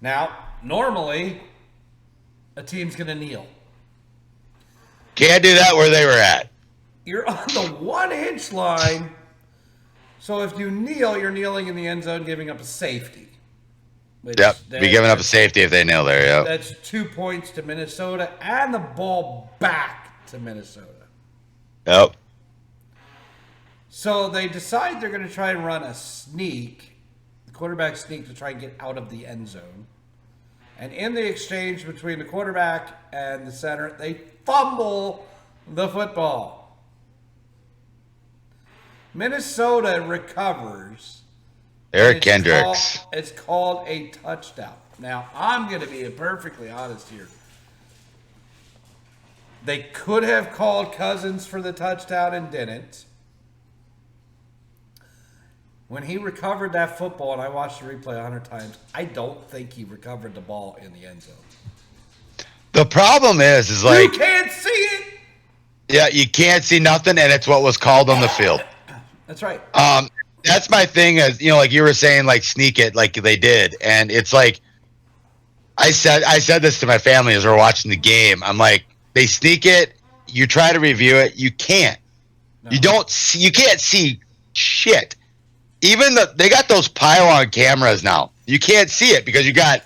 Now, normally, a team's going to kneel. Can't do that where they were at. You're on the 1-inch line. So if you kneel, you're kneeling in the end zone, giving up a safety. Yep, be giving up a safety if they kneel there, yep. That's 2 points to Minnesota and the ball back to Minnesota. Yep. So they decide they're going to try and run a sneak, the quarterback sneak, to try and get out of the end zone. And in the exchange between the quarterback and the center, they fumble the football. Minnesota recovers. Eric Kendricks. It's called a touchdown. Now, I'm going to be perfectly honest here. They could have called Cousins for the touchdown and didn't. When he recovered that football, and I watched the replay 100 times, I don't think he recovered the ball in the end zone. The problem is you can't see it. Yeah, you can't see nothing, and it's what was called on the field. That's right. That's my thing, as like you were saying, sneak it like they did, and it's like I said this to my family as we're watching the game. I'm like, they sneak it, you try to review it, you can't. No. You can't see shit. Even they got those pylon cameras now. You can't see it because you got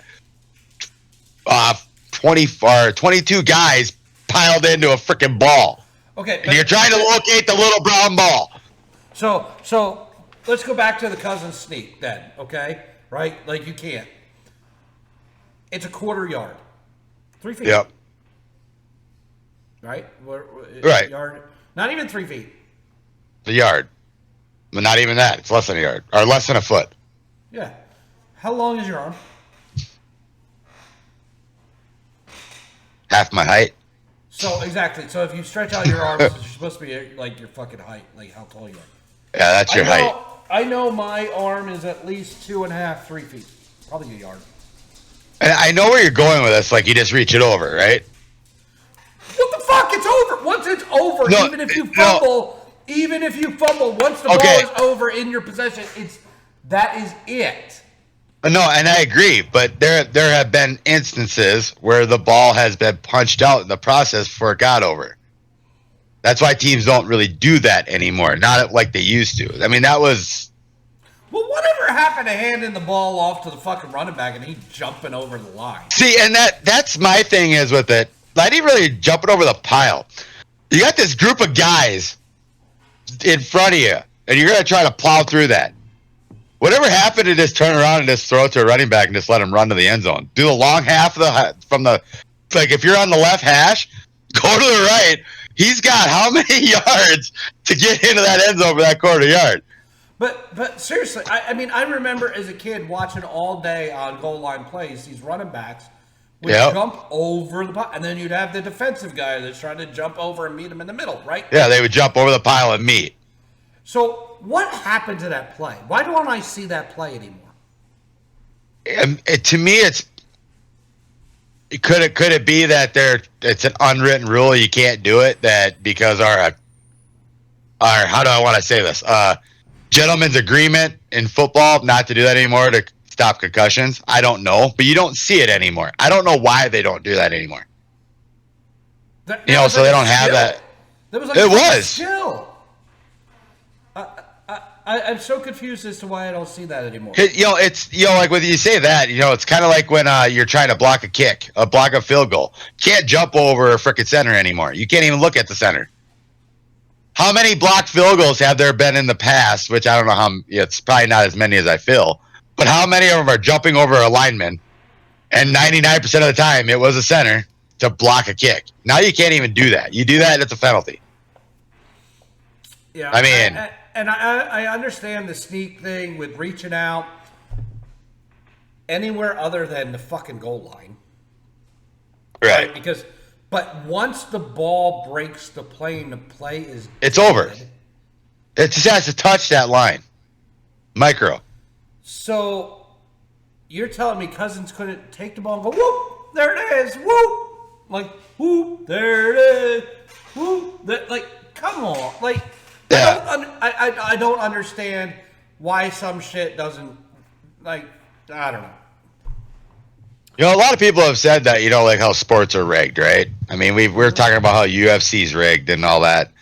22 guys piled into a freaking ball. Okay, and you're trying to locate the little brown ball. So let's go back to the Cousins sneak then, okay? Right? You can't. It's a quarter yard. 3 feet. Yep. Right? Right. Yard. Not even 3 feet. The yard. But not even that. It's less than a yard. Or less than a foot. Yeah. How long is your arm? Half my height. So, exactly. So, if you stretch out your arms, it's supposed to be your fucking height, how tall you are. Yeah, that's your height. I know my arm is at least 2.5, 3 feet. Probably a yard. And I know where you're going with this. You just reach it over, right? What the fuck? It's over. Once it's over, even if you fumble, once the ball is over in your possession, that is it. No, and I agree, but there have been instances where the ball has been punched out in the process before it got over. That's why teams don't really do that anymore, not like they used to. I mean, that was... Well, whatever happened to handing the ball off to the fucking running back and he jumping over the line? See, and that's my thing is with it. Not even really jumping over the pile. You got this group of guys in front of you, and you're going to try to plow through that. Whatever happened to just turn around and just throw it to a running back and just let him run to the end zone? Do the long half of from the like if you're on the left hash, go to the right. He's got how many yards to get into that end zone for that quarter yard? But seriously, I mean, I remember as a kid watching all day on goal line plays, these running backs would jump over the pile, and then you'd have the defensive guy that's trying to jump over and meet him in the middle, right? Yeah, they would jump over the pile and meet. So what happened to that play? Why don't I see that play anymore? To me, could it be that it's an unwritten rule you can't do it, that because our how do I want to say this? Gentleman's agreement in football not to do that anymore to stop concussions. I don't know, but you don't see it anymore. I don't know why they don't do that anymore. So they don't have that. It was skill. I'm so confused as to why I don't see that anymore. It's like when you say that, it's kind of like when you're trying to block a field goal. Can't jump over a frickin' center anymore. You can't even look at the center. How many blocked field goals have there been in the past? Which I don't know how. It's probably not as many as I feel. But how many of them are jumping over a lineman? And 99% of the time, it was a center to block a kick. Now you can't even do that. You do that, it's a penalty. Yeah, I mean, I understand the sneak thing with reaching out anywhere other than the fucking goal line, right? But once the ball breaks the plane, the play is it's over. It just has to touch that line, micro. So you're telling me Cousins couldn't take the ball and go whoop? There it is, whoop! Like whoop, there it is, whoop! Like come on, like. Yeah. I don't understand why some shit doesn't, like, I don't know. A lot of people have said that, like how sports are rigged, right? I mean, we're talking about how UFC's rigged and all that.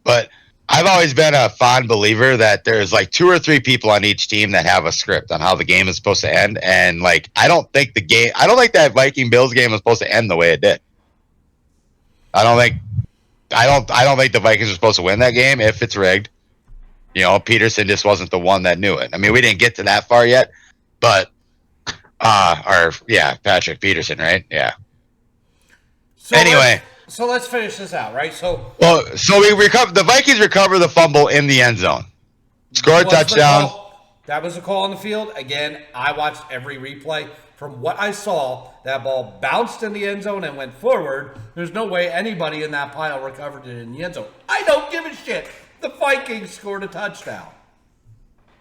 But I've always been a fond believer that there's like 2 or 3 people on each team that have a script on how the game is supposed to end. And like, I don't think that Viking Bills game was supposed to end the way it did. I don't think the Vikings are supposed to win that game if it's rigged. Peterson just wasn't the one that knew it. I mean, we didn't get to that far yet, but Patrick Peterson, right? Yeah. So anyway, let's finish this out, right? So we recover. The Vikings recover the fumble in the end zone, score a touchdown. That was a call on the field. Again, I watched every replay. From what I saw, that ball bounced in the end zone and went forward. There's no way anybody in that pile recovered it in the end zone. I don't give a shit. The Vikings scored a touchdown.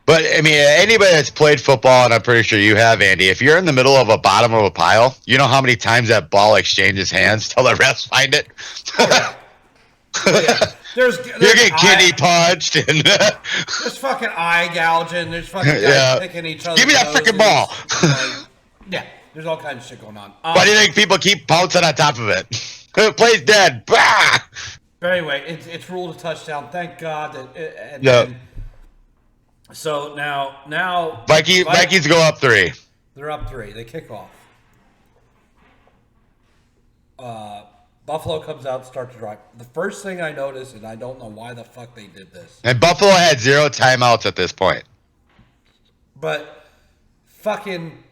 But, I mean, anybody that's played football, and I'm pretty sure you have, Andy, if you're in the middle of a bottom of a pile, you know how many times that ball exchanges hands till the refs find it? Yeah. There's you're getting kidney punched and there's fucking eye gouging. There's fucking guys picking each other. Give me that freaking ball. Yeah, there's all kinds of shit going on. Why do you think people keep pouncing on top of it? The play's dead. Bah! But anyway, it's ruled a touchdown. Thank God that. So now Vikings go up 3. They're up 3. They kick off. Buffalo comes out, starts to drive. The first thing I noticed, and I don't know why the fuck they did this. And Buffalo had 0 timeouts at this point. But fucking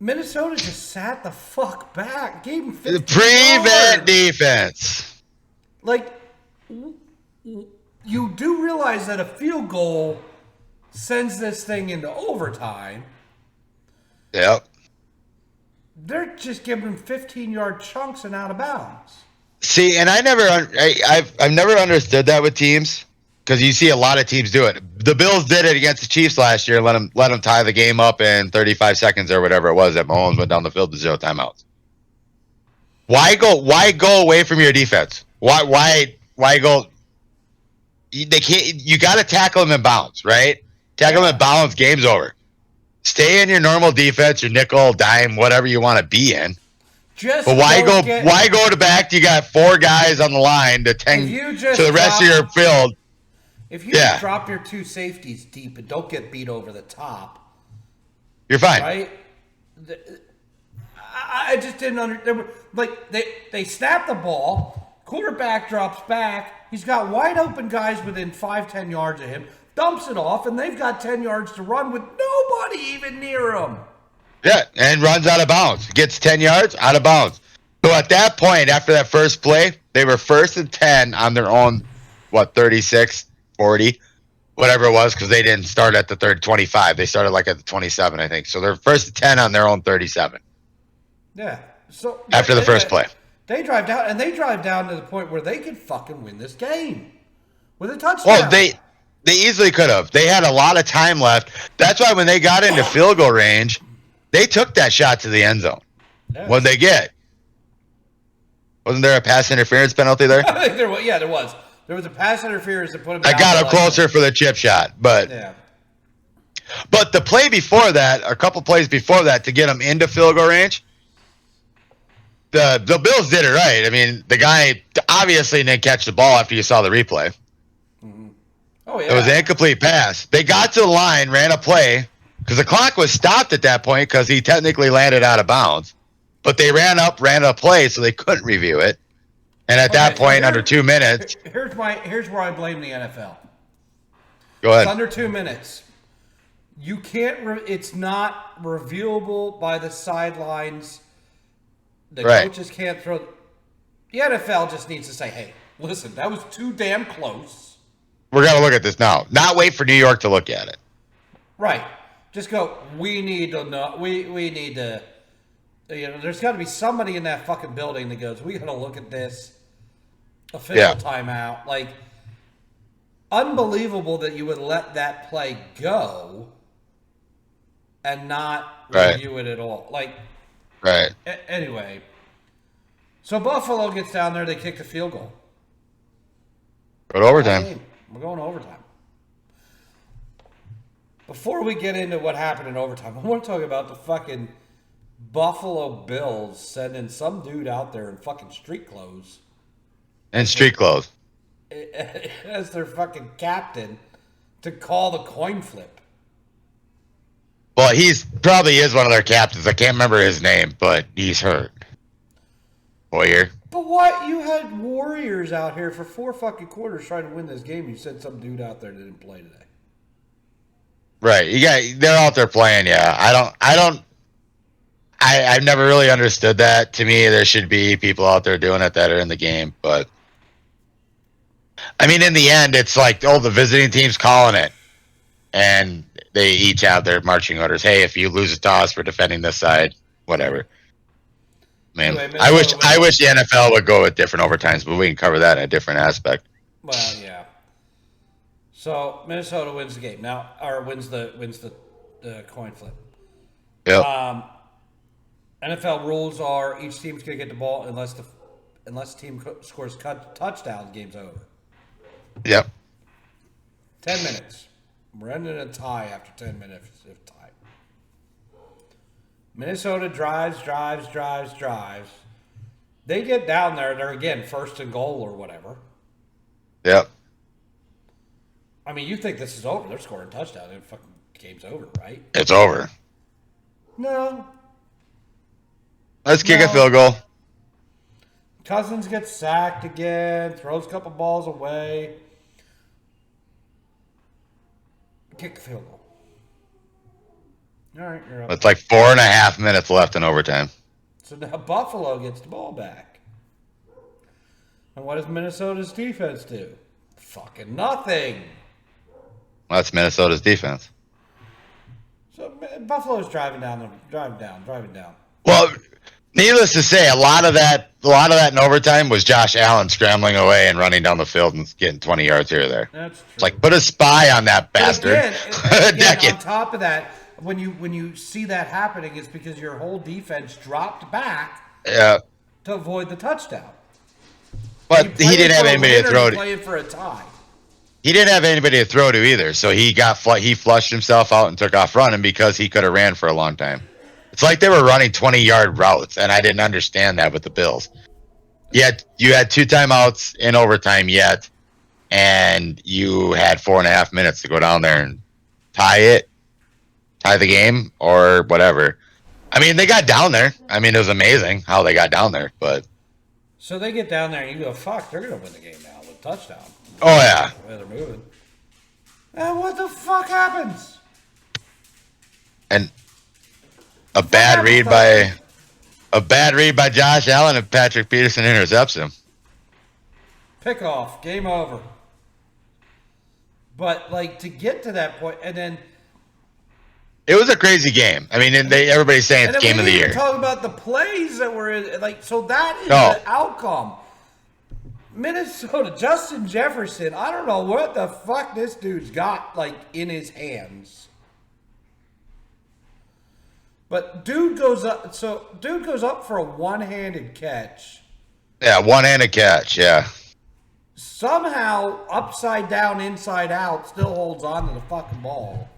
Minnesota just sat the fuck back. Gave him 15 Prevent defense. Like, you do realize that a field goal sends this thing into overtime. Yep. They're just giving him 15-yard chunks and out of bounds. See, and I've never understood that with teams, because you see a lot of teams do it. The Bills did it against the Chiefs last year. Let them tie the game up in 35 seconds or whatever it was that Mahomes went down the field to 0 timeouts. Why go away from your defense? Why go? They can't. You got to tackle them in bounds, right? Tackle them in bounds. Game's over. Stay in your normal defense, your nickel, dime, whatever you want to be in. But why go to back? You got 4 guys on the line to the rest of your field. If you just drop your 2 safeties deep and don't get beat over the top, you're fine, right? I just didn't understand. Like they snap the ball, quarterback drops back. He's got wide open guys within 5-10 yards of him. dumps it off, and they've got 10 yards to run with nobody even near them. Yeah, and runs out of bounds. Gets 10 yards, out of bounds. So at that point, after that first play, they were 1st and 10 on their own, 36, 40, whatever it was, because they didn't start at the 25. They started like at the 27, I think. So they're 1st and 10 on their own 37. Yeah. So After the first play. They drive down, and they drive down to the point where they could fucking win this game with a touchdown. Well, they easily could have. They had a lot of time left. That's why when they got into field goal range, they took that shot to the end zone. Yeah. What'd they get? Wasn't there a pass interference penalty there? I think there was. Yeah, there was. There was a pass interference that put him. I got him closer for the chip shot, but yeah. But the play before that, a couple plays before that, to get him into field goal range, the Bills did it right. I mean, the guy obviously didn't catch the ball after you saw the replay. Mm-hmm. Oh yeah. It was an incomplete pass. They got to the line, ran a play, because the clock was stopped at that point because he technically landed out of bounds. But they ran a play, so they couldn't review it. And at that point, under 2 minutes. Here's where I blame the NFL. Go ahead. It's under 2 minutes. You can't. It's not reviewable by the sidelines. The coaches can't throw. The NFL just needs to say, "Hey, listen, that was too damn close. We're gonna look at this now. Not wait for New York to look at it." Right. Just go. We need to know. We need to. There's got to be somebody in that fucking building that goes, "We got to look at this." Official timeout. Like, unbelievable that you would let that play go and not review it at all. Like, right. Anyway, so Buffalo gets down there. They kick the field goal. Go to overtime. We're going to overtime. Before we get into what happened in overtime, I want to talk about the fucking Buffalo Bills sending some dude out there in fucking street clothes. And street clothes. As their fucking captain to call the coin flip. Well, he's probably is one of their captains. I can't remember his name, but he's hurt. Boyer. But what? You had Warriors out here for 4 fucking quarters trying to win this game. You sent some dude out there that didn't play today. Right. They're out there playing, yeah. I've never really understood that. To me, there should be people out there doing it that are in the game, but I mean, in the end, it's like, the visiting team's calling it, and they each have their marching orders. Hey, if you lose a toss, we're defending this side. Whatever. Man, anyway, I wish the NFL would go with different overtimes, but we can cover that in a different aspect. Well, yeah. So Minnesota wins the game now, or wins the coin flip. Yep. NFL rules are each team's going to get the ball unless the team scores touchdowns. Game's over. Yep. 10 minutes. We're ending a tie after 10 minutes of time. Minnesota drives. They get down there. They're, again, 1st and goal or whatever. Yep. I mean, you think this is over. They're scoring touchdowns. The fucking game's over, right? It's over. No. Let's kick a field goal. Cousins gets sacked again. Throws a couple balls away. Kick the field goal. All right, you're up. It's like 4.5 minutes left in overtime. So now Buffalo gets the ball back. And what does Minnesota's defense do? Fucking nothing. That's Minnesota's defense. So Buffalo's driving down. Well, needless to say, a lot of that in overtime was Josh Allen scrambling away and running down the field and getting 20 yards here or there. That's true. It's like, put a spy on that bastard. Again, on top of that, when you see that happening, it's because your whole defense dropped back to avoid the touchdown. But he didn't have anybody to throw to. Playing for a tie. He didn't have anybody to throw to either, so he flushed himself out and took off running because he could have ran for a long time. It's like they were running 20-yard routes, and I didn't understand that with the Bills. Yet you had 2 timeouts in overtime yet, and you had 4.5 minutes to go down there and tie the game, or whatever. I mean, they got down there. I mean, it was amazing how they got down there, but. So they get down there and you go, fuck, they're going to win the game now with a touchdown. Oh, yeah. The way they're moving. And what the fuck happens? And a bad read by Josh Allen, and Patrick Peterson intercepts him. Pick off. Game over. But, like, to get to that point, and then... It was a crazy game. I mean, everybody's saying it's game of the year. Talk about the plays that were in, like, so that is the outcome. Minnesota, Justin Jefferson, I don't know what the fuck this dude's got, like, in his hands. But dude goes up for a one-handed catch. Yeah, one-handed catch, yeah. Somehow, upside down, inside out, still holds on to the fucking ball.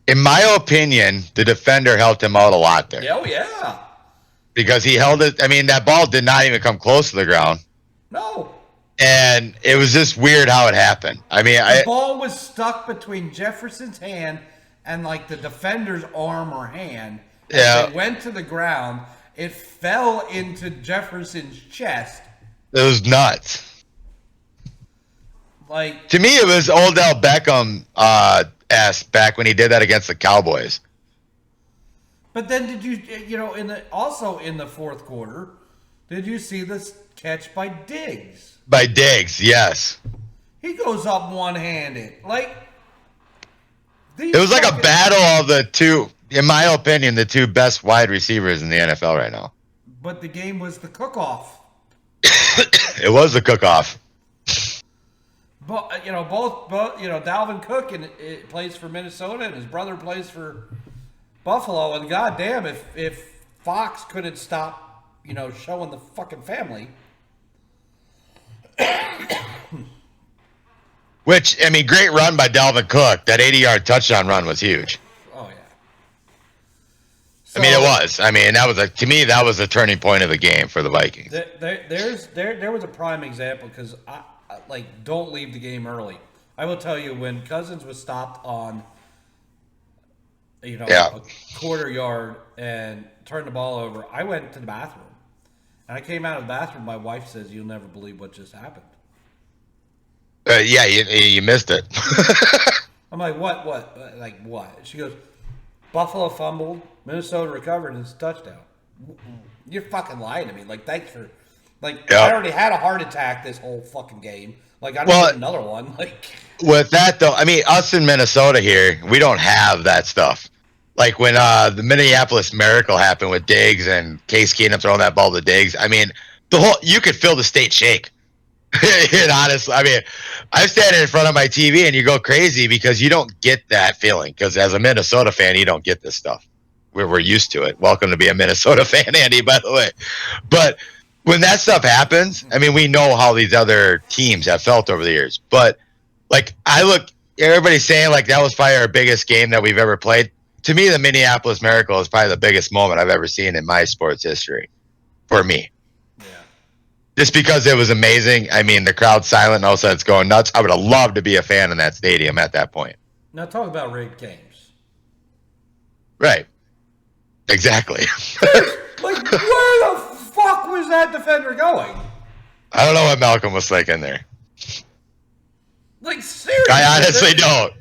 In my opinion, the defender helped him out a lot there. Oh, yeah. Because he held it. I mean, that ball did not even come close to the ground. No. And it was just weird how it happened. I mean, the ball was stuck between Jefferson's hand and, like, the defender's arm or hand. Yeah. It went to the ground. It fell into Jefferson's chest. It was nuts. Like, to me, it was Odell Beckham-esque back when he did that against the Cowboys. But then did you also in the fourth quarter, did you see this catch by Diggs? By Diggs, yes. He goes up one-handed. Like, it was like a battle of the two, in my opinion, the two best wide receivers in the NFL right now. But the game was the cook-off. It was the cook-off. But both Dalvin Cook it plays for Minnesota, and his brother plays for Buffalo. And goddamn, if Fox couldn't stop, showing the fucking family. Which, I mean, great run by Dalvin Cook. That 80-yard touchdown run was huge. Oh yeah. So, I mean, it was. I mean, to me that was the turning point of the game for the Vikings. There was a prime example because I don't leave the game early. I will tell you when Cousins was stopped on a quarter yard and turned the ball over, I went to the bathroom. And I came out of the bathroom, my wife says, "You'll never believe what just happened." Yeah, you missed it. I'm like, what? Like, what? She goes, Buffalo fumbled, Minnesota recovered, and it's a touchdown. You're fucking lying to me. Like, thanks for... Like, I already had a heart attack this whole fucking game. Like, I don't need another one. Like, with that, though, I mean, us in Minnesota here, we don't have that stuff. Like, when the Minneapolis Miracle happened with Diggs and Case Keenum throwing that ball to Diggs, I mean, you could feel the state shake. And honestly, I mean, I'm standing in front of my TV and you go crazy because you don't get that feeling. Because as a Minnesota fan, you don't get this stuff. We're used to it. Welcome to be a Minnesota fan, Andy, by the way. But when that stuff happens, I mean, we know how these other teams have felt over the years. But, like, everybody's saying, like, that was probably our biggest game that we've ever played. To me, the Minneapolis Miracle is probably the biggest moment I've ever seen in my sports history. For me. Just because it was amazing. I mean, the crowd's silent and all of a sudden it's going nuts. I would have loved to be a fan in that stadium at that point. Now talk about rigged games. Right. Exactly. Like, where the fuck was that defender going? I don't know what Malcolm was thinking there. Like, seriously. I honestly don't.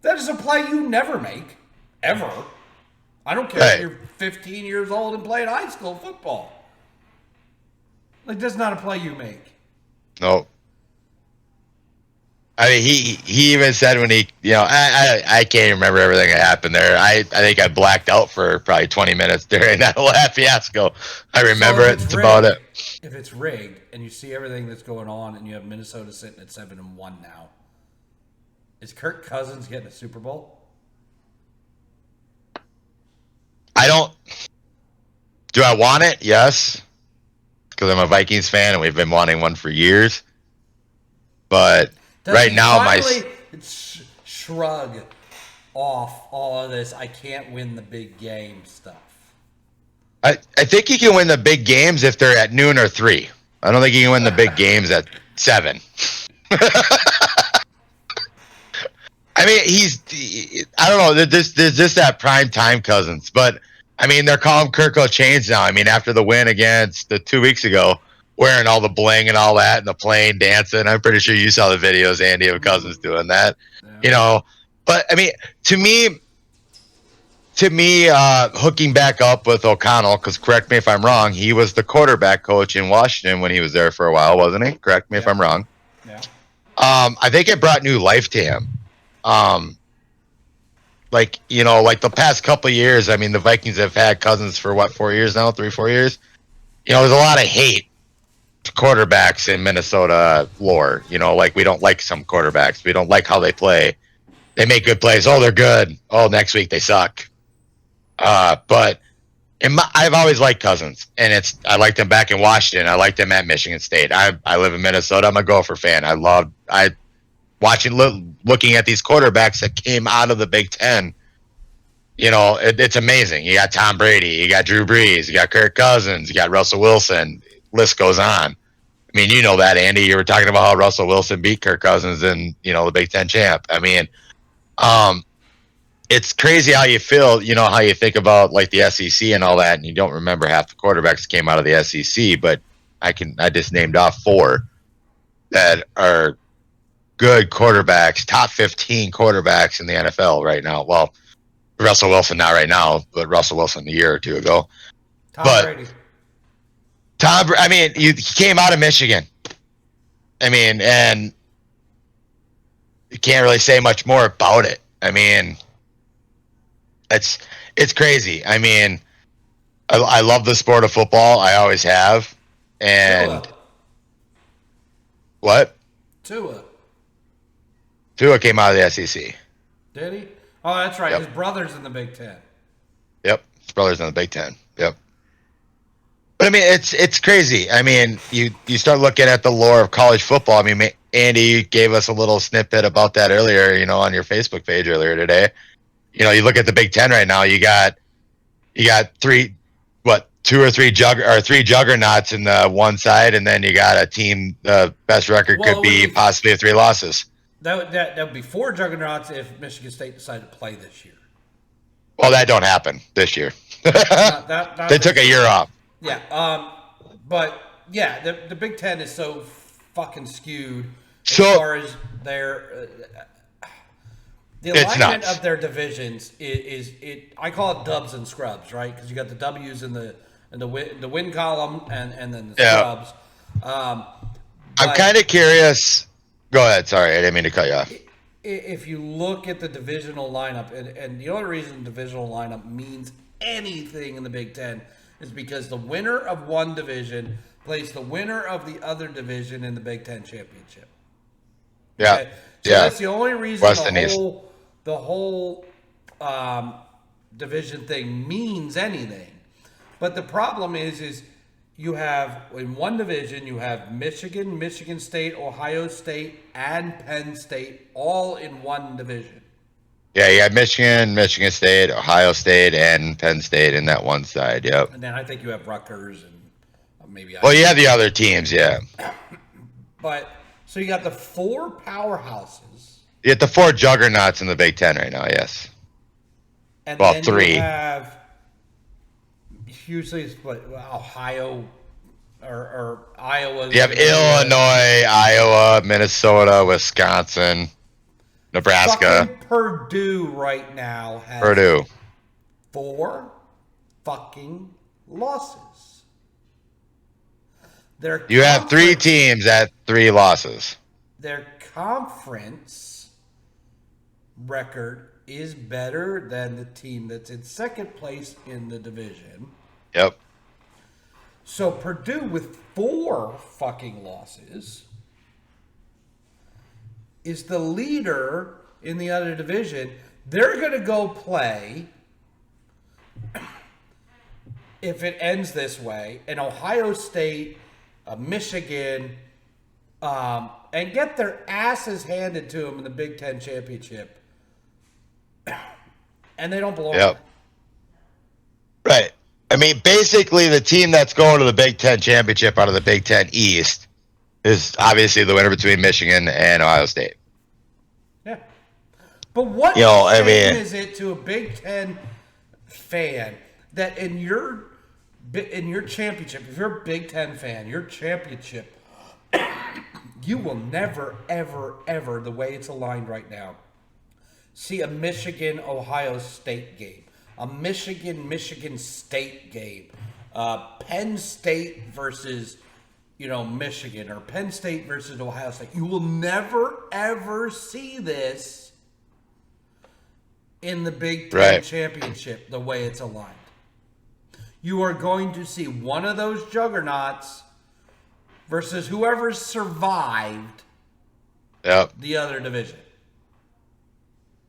That is a play you never make. Ever. I don't care if you're 15 years old and playing high school football. Like, that's not a play you make. No. I mean, he even said when I can't even remember everything that happened there. I think I blacked out for probably 20 minutes during that whole fiasco. I remember it. It's about it. If it's rigged and you see everything that's going on and you have Minnesota sitting at 7-1 now, is Kirk Cousins getting a Super Bowl? Do I want it? Yes. Because I'm a Vikings fan and we've been wanting one for years. But right now, shrug off all of this I can't win the big game stuff. I think you can win the big games if they're at noon or 3. I don't think you can win the big games at 7. I mean, I don't know. There's just that prime time Cousins. But, I mean, they're calling Kirk O'Chains now. I mean, after the win against 2 weeks ago, wearing all the bling and all that, and the plane dancing. I'm pretty sure you saw the videos, Andy, of Cousins doing that. Yeah. But I mean, to me, hooking back up with O'Connell, because correct me if I'm wrong, he was the quarterback coach in Washington when he was there for a while, wasn't he? Correct me if I'm wrong. Yeah. I think it brought new life to him. Like the past couple of years, I mean, the Vikings have had Cousins for what, 4 years now, 3-4 years. There's a lot of hate to quarterbacks in Minnesota lore. Like we don't like some quarterbacks. We don't like how they play. They make good plays. Oh, they're good. Oh, next week they suck. But I've always liked Cousins, and I liked him back in Washington. I liked him at Michigan State. I live in Minnesota. I'm a Gopher fan. Looking at these quarterbacks that came out of the Big Ten. It's amazing. You got Tom Brady, you got Drew Brees, you got Kirk Cousins, you got Russell Wilson. List goes on. I mean, you know that, Andy. You were talking about how Russell Wilson beat Kirk Cousins in the Big Ten champ. I mean, it's crazy how you feel, how you think about like the SEC and all that, and you don't remember half the quarterbacks that came out of the SEC, but I just named off 4 that are good quarterbacks, top 15 quarterbacks in the NFL right now. Well, Russell Wilson not right now, but Russell Wilson a year or 2 ago. Brady. I mean, he came out of Michigan. I mean, and you can't really say much more about it. I mean, it's crazy. I mean, I love the sport of football. I always have. And what? Tua came out of the SEC. Did he? Oh, that's right. Yep. His brother's in the Big Ten. Yep, his brother's in the Big Ten. Yep. But I mean, it's crazy. I mean, you start looking at the lore of college football. I mean, Andy gave us a little snippet about that earlier, on your Facebook page earlier today. You look at the Big Ten right now. You got 2 or 3 juggernauts in the one side, and then you got a team. The best record could be possibly 3 losses. That would be 4 juggernauts if Michigan State decided to play this year. Well, that don't happen this year. Not they took a year off. Yeah. But yeah, the Big Ten is so fucking skewed as So- far as their the alignment of their divisions is I call it dubs and scrubs, right? Because you got the W's in the win column and then the scrubs. I'm kind of curious. Go ahead. Sorry, I didn't mean to cut you off. If you look at the divisional lineup, and the only reason divisional lineup means anything in the Big Ten is because the winner of one division plays the winner of the other division in the Big Ten championship. Yeah, okay? So that's the only reason the whole division thing means anything. But the problem is you have, in one division, you have Michigan, Michigan State, Ohio State, and Penn State all in one division. Yeah, you have Michigan, Michigan State, Ohio State, and Penn State in that one side. Yep. And then I think you have Rutgers and maybe. Well, you have the other teams, yeah. But so you got the 4 powerhouses. You have the 4 juggernauts in the Big Ten right now. Yes. And well, then 3. You have usually it's Ohio or Iowa. You have Illinois, Iowa, Minnesota, Wisconsin, Nebraska. Fucking Purdue right now has 4 fucking losses. You have 3 teams at 3 losses. Their conference record is better than the team that's in second place in the division. Yep. So Purdue with 4 fucking losses is the leader in the other division. They're going to go play, if it ends this way, an Ohio State, a Michigan, and get their asses handed to them in the Big Ten championship. And they don't belong. Yep. Right. I mean, basically, the team that's going to the Big Ten championship out of the Big Ten East is obviously the winner between Michigan and Ohio State. Yeah. But what is it to a Big Ten fan that in your in your championship, if you're a Big Ten fan, your championship, you will never, ever, ever, the way it's aligned right now, see a Michigan-Ohio State game, a Michigan-Michigan State game, Penn State versus, Michigan, or Penn State versus Ohio State. You will never, ever see this in the Big Ten championship the way it's aligned. You are going to see one of those juggernauts versus whoever survived the other division.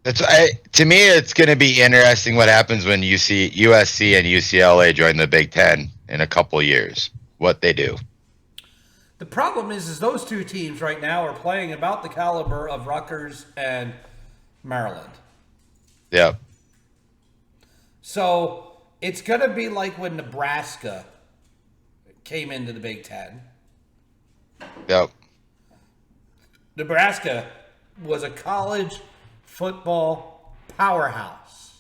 To me, it's going to be interesting what happens when you see USC and UCLA join the Big Ten in a couple years, what they do. The problem is those two teams right now are playing about the caliber of Rutgers and Maryland. Yep. So it's going to be like when Nebraska came into the Big Ten. Yep. Nebraska was a college football powerhouse.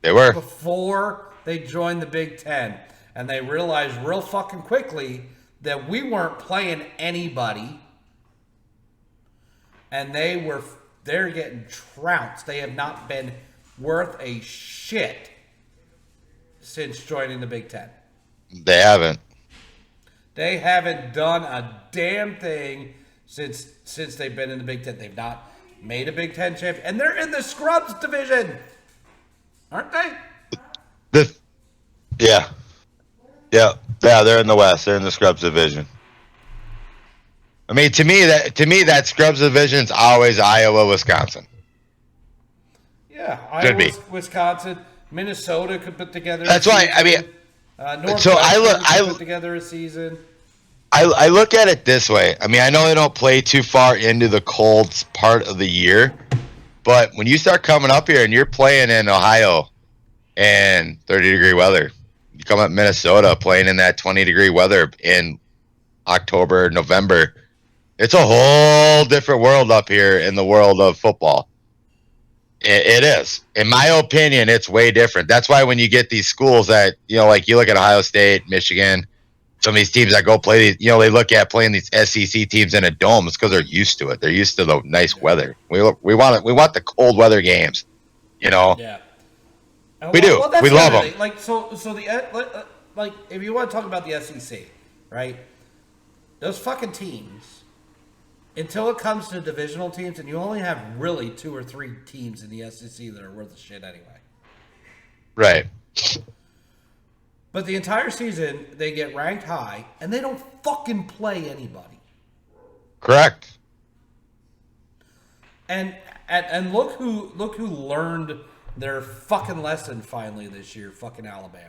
They were. Before they joined the Big Ten. And they realized real fucking quickly that we weren't playing anybody. And they're getting trounced. They have not been worth a shit since joining the Big Ten. They haven't. They haven't done a damn thing since they've been in the Big Ten. They've not made a Big Ten champion. And they're in the Scrubs division. Aren't they? Yeah. Yeah, they're in the West. They're in the Scrubs division. I mean, to me that Scrubs division's always Iowa, Wisconsin. Yeah, Iowa, Wisconsin, Minnesota could put together. That's why. I mean, Northwestern could put together a season. I look at it this way. I mean, I know they don't play too far into the cold part of the year, but when you start coming up here and you're playing in Ohio and 30-degree weather, you come up Minnesota playing in that 20-degree weather in October, November. It's a whole different world up here in the world of football. It is. In my opinion, it's way different. That's why when you get these schools that, like you look at Ohio State, Michigan, some of these teams that go play these, they look at playing these SEC teams in a dome. It's because they're used to it. They're used to the nice weather. We want the cold weather games, Yeah. We do. Well, we love them. Like if you want to talk about the SEC, right? Those fucking teams, until it comes to divisional teams, and you only have really 2 or 3 teams in the SEC that are worth a shit anyway. Right. But the entire season, they get ranked high, and they don't fucking play anybody. Correct. And look who learned their fucking lesson finally this year, fucking Alabama.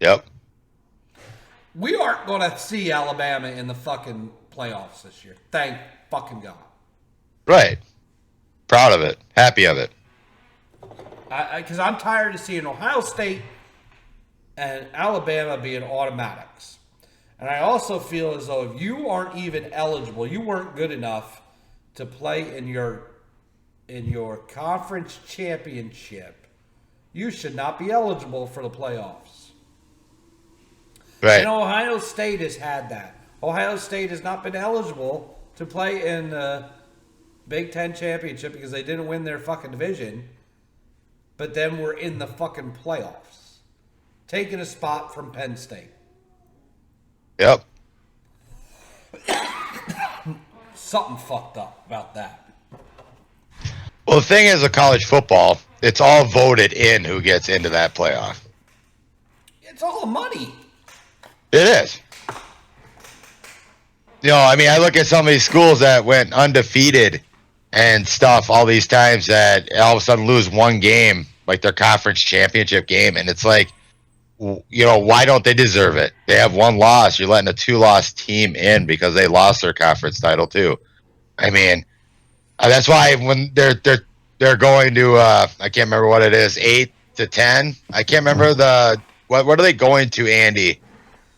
Yep. We aren't going to see Alabama in the fucking playoffs this year. Thank fucking God. Right. Proud of it. Happy of it. Because I'm tired of seeing Ohio State and Alabama being automatics. And I also feel as though if you aren't even eligible, you weren't good enough to play in your conference championship, you should not be eligible for the playoffs. Right. And Ohio State has had that. Ohio State has not been eligible to play in the Big Ten championship because they didn't win their fucking division, but then we're in the fucking playoffs, taking a spot from Penn State. Yep. Something fucked up about that. Well, the thing is with college football, it's all voted in who gets into that playoff. It's all money. It is. I mean, I look at some of these schools that went undefeated and stuff all these times that all of a sudden lose one game, like their conference championship game, and it's like, why don't they deserve it? They have one loss. You're letting a 2-loss team in because they lost their conference title too. I mean, that's why when they're going to I can't remember what it is, 8 to 10. I can't remember what are they going to, Andy,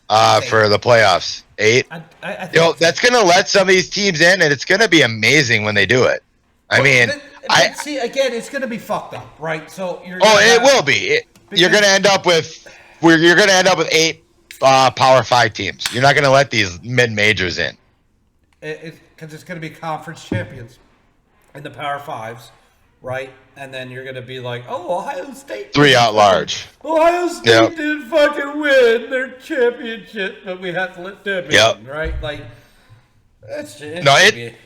for the playoffs? 8. I think that's going to let some of these teams in, and it's going to be amazing when they do it. See, again, it's going to be fucked up, right? So it will be. You're going to end up with you're going to end up with 8 Power 5 teams. You're not going to let these mid majors in. Because it's going to be conference champions in the Power Fives, right? And then you're going to be like, oh, Ohio State. 3 out large. Ohio State didn't fucking win their championship, but we have to let them in, right? Like, it's going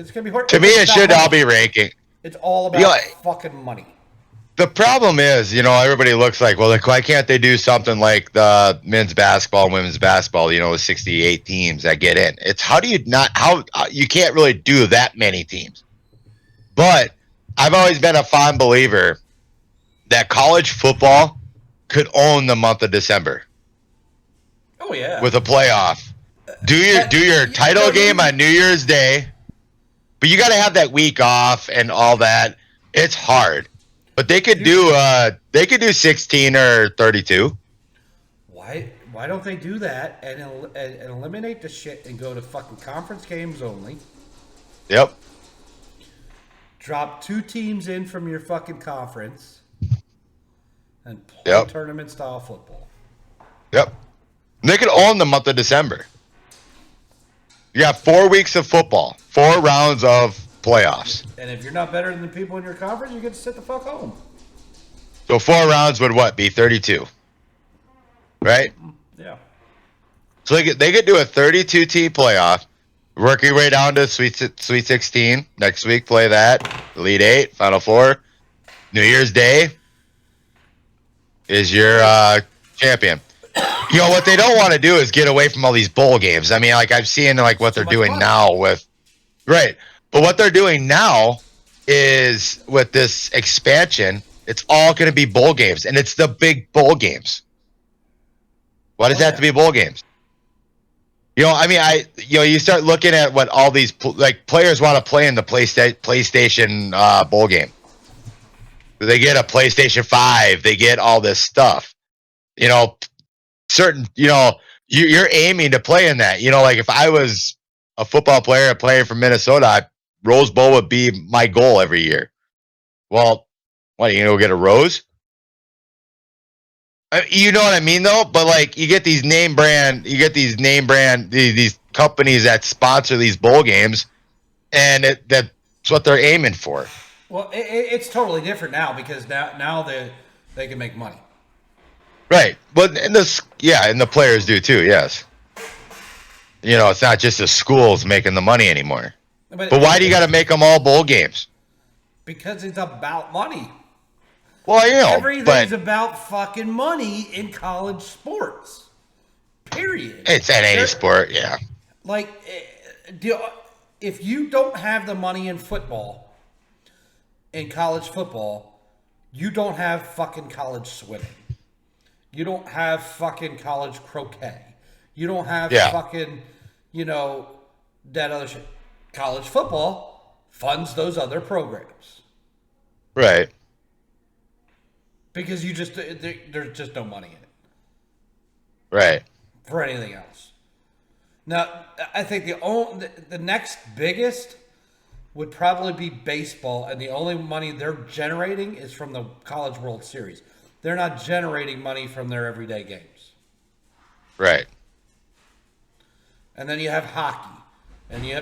to be hard. To me, it should all be ranking. It's all about fucking money. The problem is, everybody looks like, well, like, why can't they do something like the men's basketball and women's basketball, with 68 teams that get in? It's you can't really do that many teams. But I've always been a fond believer that college football could own the month of December. Oh, yeah. With a playoff. Do your title game on New Year's Day, but you got to have that week off and all that. It's hard. But they could do 16 or 32. Why don't they do that and eliminate the shit and go to fucking conference games only? Yep. Drop 2 teams in from your fucking conference and play tournament style football. Yep. They could own the month of December. You got 4 weeks of football, 4 rounds of playoffs. And if you're not better than the people in your conference, you get to sit the fuck home. So 4 rounds would be 32, right? Yeah. So they could do a 32 team playoff, work your way down to Sweet 16 next week. Play that Elite 8, Final 4. New Year's Day is your champion. What they don't want to do is get away from all these bowl games. I mean, like I've seen what they're doing now with, right. But what they're doing now is with this expansion, it's all going to be bowl games, and it's the big bowl games. Why does it have to be bowl games? You start looking at what all these players want to play in the PlayStation bowl game. They get a PlayStation 5. They get all this stuff. You're aiming to play in that. Like if I was a football player playing for Minnesota, Rose Bowl would be my goal every year. Well, what, you go get a rose? You know what I mean, though? But you get these name brand, these companies that sponsor these bowl games, and that's what they're aiming for. Well, it's totally different now because now they can make money. Right, but and the players do too. Yes, it's not just the schools making the money anymore. But why do you got to make them all bowl games? Because it's about money. Well, everything's about fucking money in college sports. Period. It's in any sport, yeah. If you don't have the money in football, in college football, you don't have fucking college swimming. You don't have fucking college croquet. You don't have fucking, that other shit. College football funds those other programs. Right. Because there's just no money in it. Right. For anything else. Now, I think the next biggest would probably be baseball, and the only money they're generating is from the College World Series. They're not generating money from their everyday games. Right. And then you have hockey.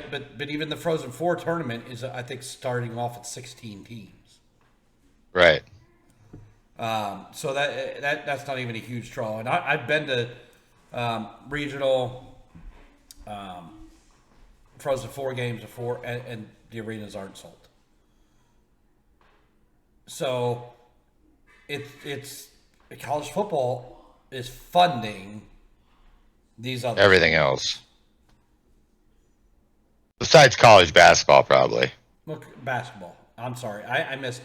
But even the Frozen Four tournament is, I think, starting off at 16 teams. Right. So that's not even a huge draw. And I've been to regional Frozen Four games before, and the arenas aren't sold. So it's college football is funding these other everything else. Besides college basketball, probably. Look, basketball. I'm sorry. I missed.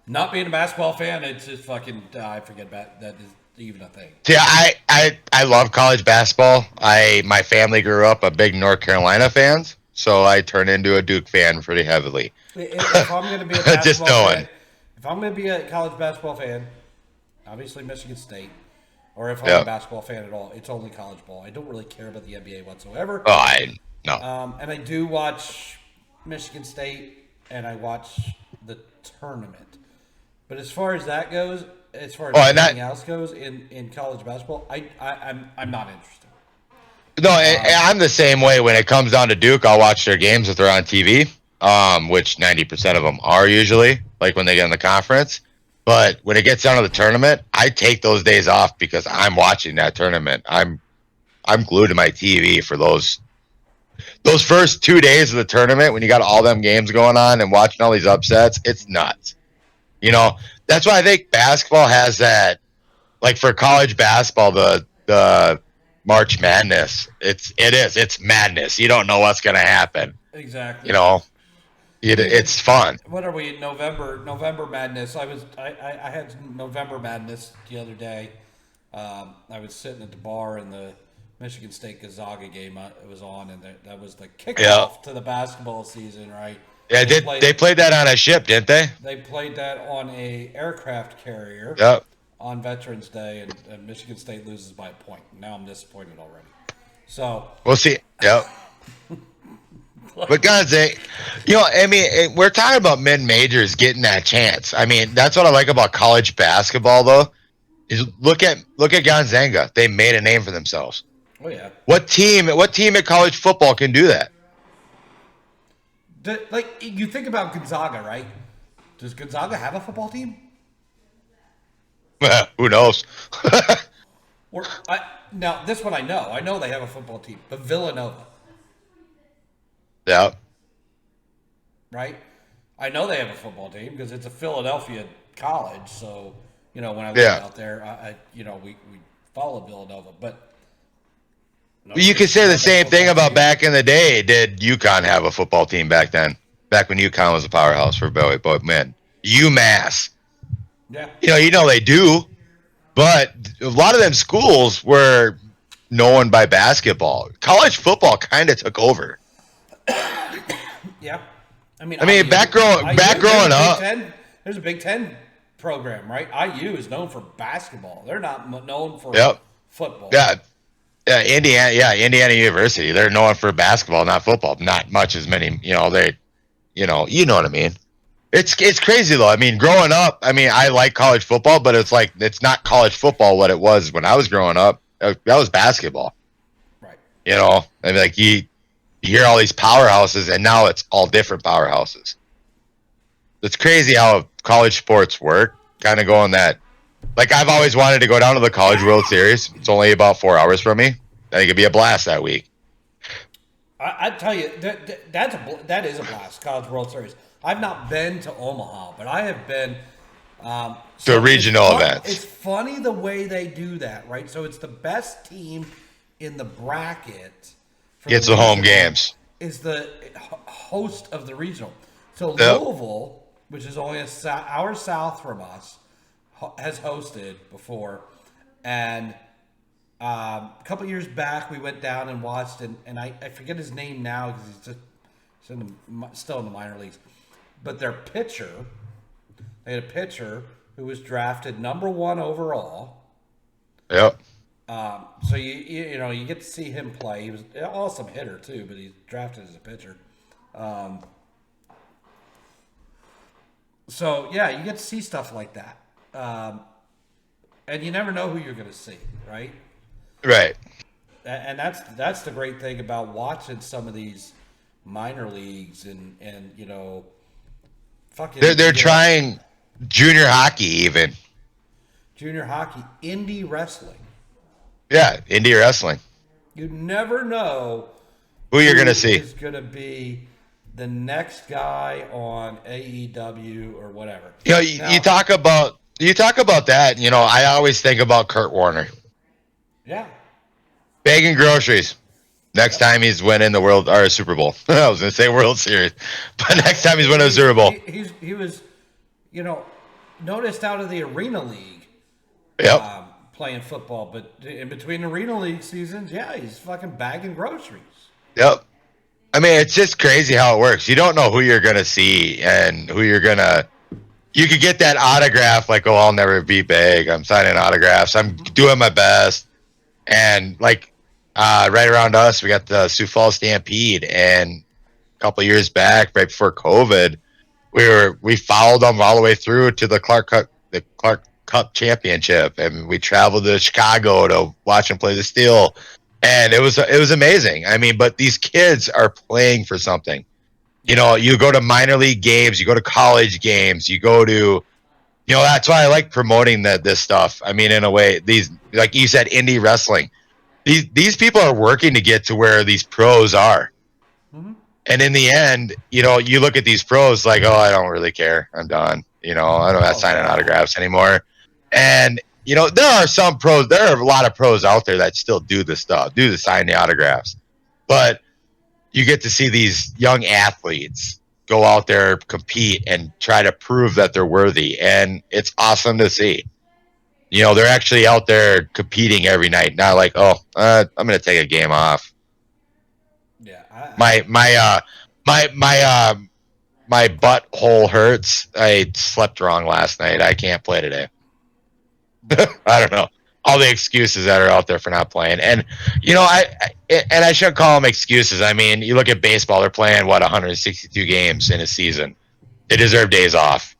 Not being a basketball fan, it's just fucking. I forget about that is even a thing. Yeah, I love college basketball. My family grew up a big North Carolina fans, so I turned into a Duke fan pretty heavily. If I'm going to be a basketball just knowing. fan, if I'm going to be a college basketball fan, obviously Michigan State. Or if I'm a basketball fan at all, it's only college ball. I don't really care about the NBA whatsoever. Oh, no. And I do watch Michigan State, and I watch the tournament. But as far as that goes, as far as Oh, and anything that else goes in college basketball, I'm not interested. no, and I'm the same way when it comes down to Duke. I'll watch their games if they're on TV, which 90% of them are usually, like when they get in the conference. But when it gets down to the tournament, I take those days off because I'm watching that tournament. I'm glued to my TV for those first 2 days of the tournament when you got all them games going on and watching all these upsets. It's nuts. You know, that's why I think basketball has that, like for college basketball, the March Madness. It's madness. You don't know what's gonna happen. Exactly. You know, it's fun. What are we in November Madness? I had November Madness the other day. I was sitting at the bar and the Michigan State Gonzaga game was on, and that was the kickoff to the basketball season, right? Yeah, they played that on a ship, didn't they? They played that on a aircraft carrier. Yep. On Veterans Day, and Michigan State loses by a point. Now I'm disappointed already. So We'll see. Yep. But God's sake, I mean, we're talking about mid majors getting that chance. I mean, that's what I like about college basketball, though. Is look at Gonzaga. They made a name for themselves. Oh yeah. What team at college football can do that? Like you think about Gonzaga, right? Does Gonzaga have a football team? Who knows? Now this one I know. I know they have a football team, but Villanova. Yeah. Right? I know they have a football team because it's a Philadelphia college. So, when I lived out there, we followed Villanova. But you could say the same thing about back in the day. Did UConn have a football team back then? Back when UConn was a powerhouse for both men. UMass. Yeah. They do. But a lot of them schools were known by basketball. College football kind of took over. Yeah. I mean, back growing up, there's a Big Ten program, right? IU is known for basketball. They're not known for football. Yeah. Indiana University. They're known for basketball, not football. Not much as many, you know what I mean? It's crazy though. I mean, growing up, I like college football, but it's not college football what it was when I was growing up. That was basketball. Right. You hear all these powerhouses, and now it's all different powerhouses. It's crazy how college sports work. Kind of going that. Like, I've always wanted to go down to the College World Series. It's only about 4 hours from me. I think it'd be a blast that week. I tell you, that is a blast, College World Series. I've not been to Omaha, but I have been to regional events. It's funny the way they do that, right? So it's the best team in the bracket. Gets the home games. Is the host of the regional. So Louisville, which is only an hour south from us, has hosted before. And a couple years back, we went down and watched, and I forget his name now because he's still in the minor leagues. But their pitcher, they had a pitcher who was drafted number 1 overall. Yep. So you get to see him play. He was an awesome hitter too, but he's drafted as a pitcher. So yeah, you get to see stuff like that, and you never know who you're going to see, right? Right. And that's the great thing about watching some of these minor leagues and fucking. They're trying junior hockey even. Junior hockey, indie wrestling. Yeah, indie wrestling. You never know who you're going to see. Is going to be the next guy on AEW or whatever. You talk about that. I always think about Kurt Warner. Yeah. Bagging groceries. Next time he's winning the World or Super Bowl. I was going to say World Series, but next time he's winning a Super Bowl. He was, noticed out of the Arena League. Yep. Playing football, but in between Arena League seasons, he's fucking bagging groceries. Yep. It's just crazy how it works. You don't know who you're going to see and who you're going to... You could get that autograph like, I'll never be big. I'm signing autographs. I'm doing my best. And, right around us, we got the Sioux Falls Stampede. And a couple years back, right before COVID, we followed them all the way through to the Clark Cup championship, and we traveled to Chicago to watch them play the Steel, and it was amazing. I mean, but these kids are playing for something. You know, you go to minor league games, you go to college games, you go to, that's why I like promoting this stuff. I mean, in a way, these, like you said, indie wrestling. These people are working to get to where these pros are. Mm-hmm. And in the end, you look at these pros like, oh, I don't really care. I'm done. I don't have signing autographs anymore. And, there are some pros. There are a lot of pros out there that still do the stuff, do the sign the autographs. But you get to see these young athletes go out there, compete, and try to prove that they're worthy. And it's awesome to see. They're actually out there competing every night, not like, oh, I'm going to take a game off. Yeah, my butthole hurts. I slept wrong last night. I can't play today. I don't know. All the excuses that are out there for not playing, and I shouldn't call them excuses. I mean, you look at baseball; they're playing 162 games in a season. They deserve days off.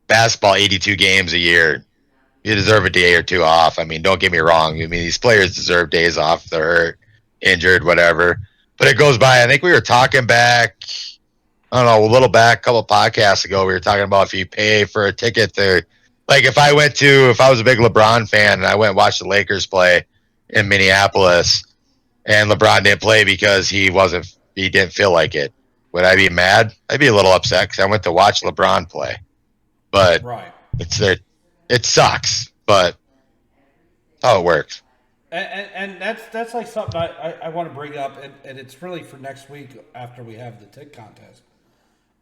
Basketball, 82 games a year. You deserve a day or two off. I mean, don't get me wrong. I mean, these players deserve days off. They're hurt, injured, whatever. But it goes by. I think we were talking back, I don't know, a little back, a couple podcasts ago, we were talking about if you pay for a ticket to, like if I was a big LeBron fan and I went and watched the Lakers play in Minneapolis and LeBron didn't play because he didn't feel like it, would I be mad? I'd be a little upset because I went to watch LeBron play. But right. It sucks, but that's how it works. And that's like something I want to bring up, and it's really for next week after we have the tit contest.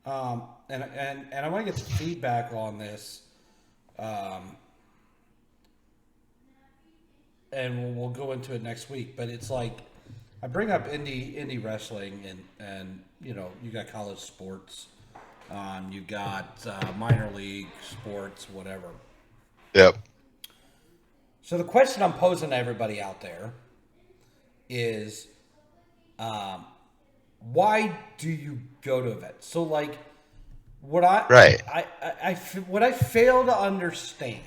And I want to get some feedback on this, and we'll go into it next week. But it's like I bring up indie wrestling, and you got college sports, you got minor league sports, whatever. Yep. So the question I'm posing to everybody out there is, why do you go to events? So like, what I fail to understand,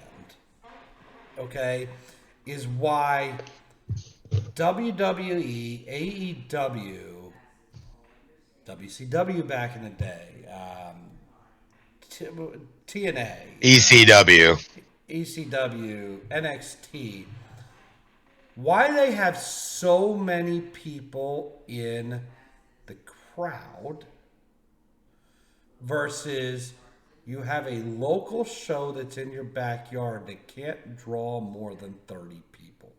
okay, is why WWE, AEW, WCW back in the day, TNA, ECW, NXT, why they have so many people in the crowd versus you have a local show that's in your backyard that can't draw more than 30 people.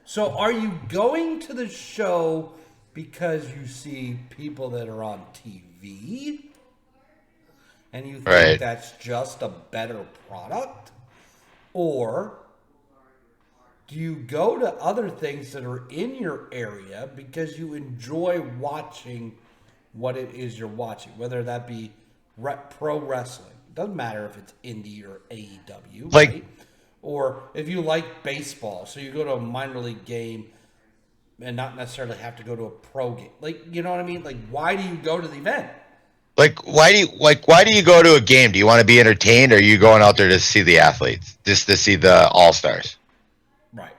So are you going to the show because you see people that are on TV? And you think that's just a better product? Or do you go to other things that are in your area because you enjoy watching what it is you're watching? Whether that be pro wrestling. It doesn't matter if it's indie or AEW, right? Or if you like baseball, so you go to a minor league game and not necessarily have to go to a pro game. Like, you know what I mean? Like, why do you go to the event? Why do you go to a game? Do you want to be entertained, or are you going out there to see the athletes, just to see the all-stars? Right.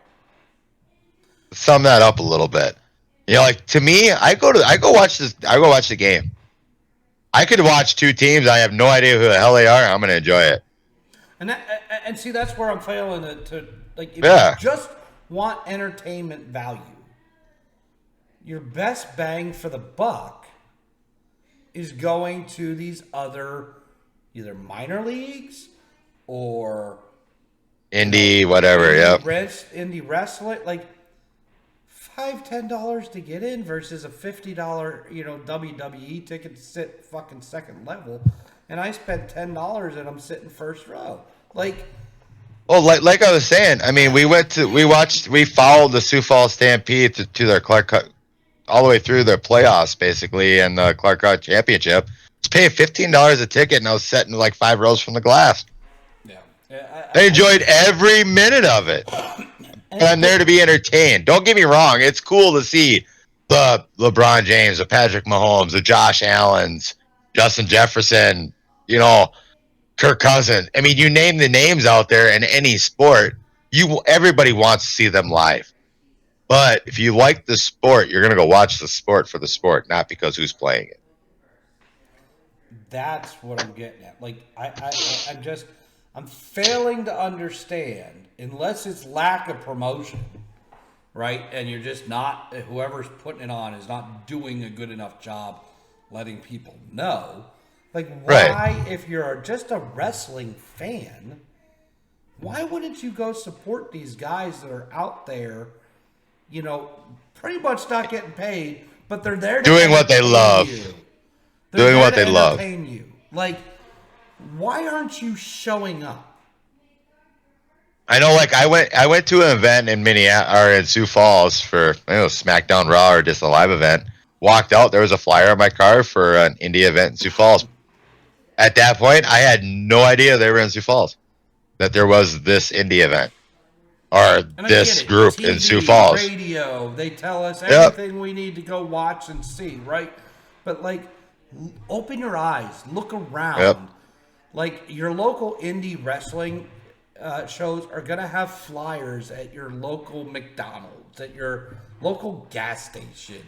Sum that up a little bit. Like, to me, I go watch the game. I could watch two teams. I have no idea who the hell they are. I'm going to enjoy it. And see, that's where I'm failing to like. If you just want entertainment value, your best bang for the buck is going to these other either minor leagues or indie, whatever. Yep. Indie wrestling, like $5-10 to get in versus a $50 WWE ticket to sit fucking second level, and I spent $10 and I'm sitting first row. Like, well, like I was saying, I mean, we followed the Sioux Falls Stampede to their Clark Cup, all the way through their playoffs, basically, and the Clark Cup Championship. I was paying $15 a ticket, and I was sitting like 5 rows from the glass. Yeah. I enjoyed every minute of it. And I'm there to be entertained. Don't get me wrong; it's cool to see the LeBron James, the Patrick Mahomes, the Josh Allens, Justin Jefferson, you know, Kirk Cousins. I mean, you name the names out there in any sport, everybody wants to see them live. But if you like the sport, you're going to go watch the sport for the sport, not because who's playing it. That's what I'm getting at. Like, I'm failing to understand, unless it's lack of promotion, right? And you're just not, whoever's putting it on is not doing a good enough job letting people know. Like, why, Right. if you're just a wrestling fan, why wouldn't you go support these guys that are out there, you know, pretty much not getting paid, but they're there to Doing what they entertain love. you. They're Doing there what to they love. entertain you. Like, why aren't you showing up? I know, like I went to an event in Minneapolis or in Sioux Falls for I think it was SmackDown Raw or just a live event. Walked out, there was a flyer on my car for an indie event in Sioux Falls. At that point, I had no idea they were in Sioux Falls, that there was this indie event or And I this get it. group TV, in Sioux Falls. radio, they tell us Yep. everything we need to go watch and see, right? But like, open your eyes, look around. Yep. Like, your local indie wrestling shows are gonna have flyers at your local McDonald's, at your local gas station,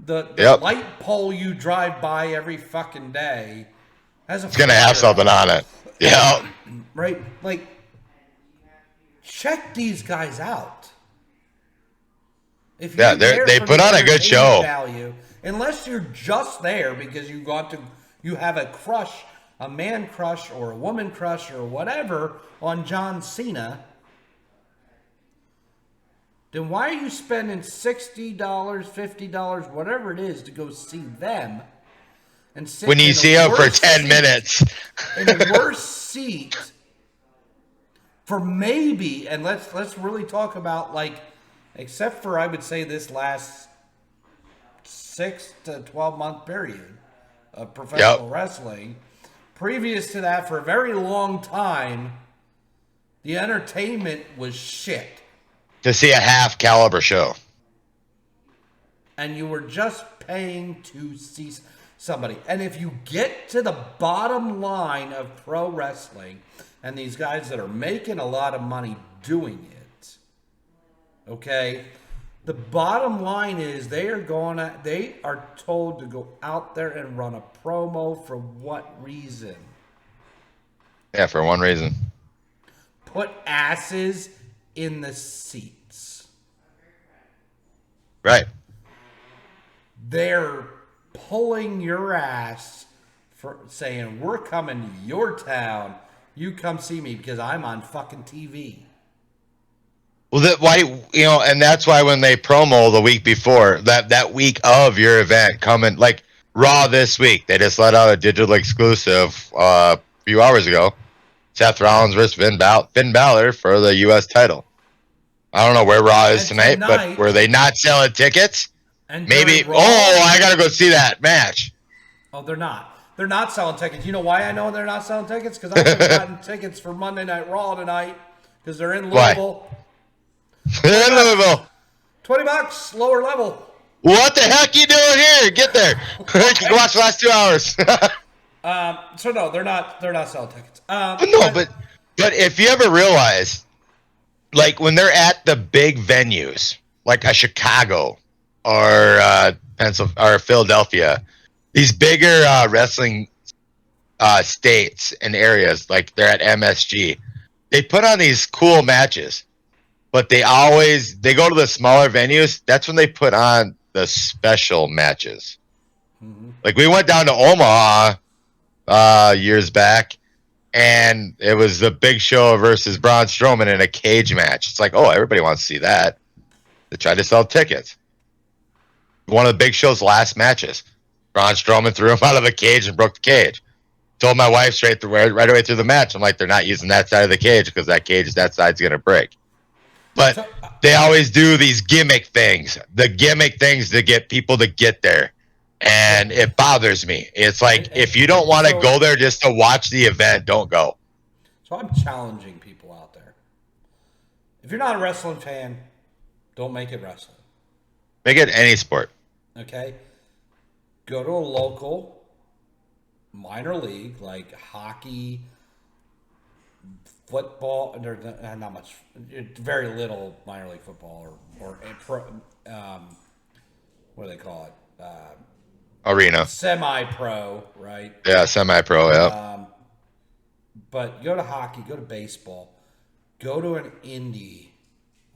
the Yep. light pole you drive by every fucking day has a It's gonna have something on it. Yeah. right? Like, check these guys out. If Yeah, you're there they for put the on a good entertainment show. value, unless you're just there because you have a crush, a man crush or a woman crush or whatever on John Cena, then why are you spending $60, $50, whatever it is to go see them and sit When you in see a them for worse 10 seat- minutes. in a worse seat for maybe, and let's really talk about, like, except for I would say this last 6 to 12 month period of professional wrestling. Previous to that, for a very long time, the entertainment was shit. To see a half caliber show. And you were just paying to see somebody. And if you get to the bottom line of pro wrestling and these guys that are making a lot of money doing it, okay, the bottom line is they are told to go out there and run a promo for what reason? Yeah, for one reason. Put asses in the seats. Right. They're pulling your ass for saying, we're coming to your town. You come see me because I'm on fucking TV. Well, and that's why when they promo the week before, that week of your event coming, like Raw this week, they just let out a digital exclusive a few hours ago. Seth Rollins versus Finn Balor for the U.S. title. I don't know where Raw is tonight, but were they not selling tickets? And Maybe. Raw, I gotta go see that match. Oh, they're not. They're not selling tickets. You know why I know they're not selling tickets? Because I haven't gotten tickets for Monday Night Raw tonight because they're in Louisville. They're in Louisville. $20, lower level. What the heck you doing here? Get there. You can watch the last 2 hours. So no, they're not selling tickets. But if you ever realize, like when they're at the big venues, like a Chicago or Pennsylvania or Philadelphia, these bigger wrestling states and areas, like they're at MSG, they put on these cool matches, but they go to the smaller venues. That's when they put on the special matches. Mm-hmm. Like we went down to Omaha years back, and it was the Big Show versus Braun Strowman in a cage match. It's like, oh, everybody wants to see that. They tried to sell tickets. One of the Big Show's last matches, Braun Strowman threw him out of the cage and broke the cage. Told my wife right away through the match, I'm like, they're not using that side of the cage because that side's going to break. But they always do these gimmick things, the gimmick things to get people to get there. And it bothers me. It's like, if you don't want to go there just to watch the event, don't go. So I'm challenging people out there. If you're not a wrestling fan, don't make it wrestling. Make it any sport. Okay? Go to a local minor league like hockey, football. There's not much, very little minor league football or what do they call it? Arena. Semi-pro, right? Yeah, semi-pro. Yeah. But go to hockey, go to baseball, go to an indie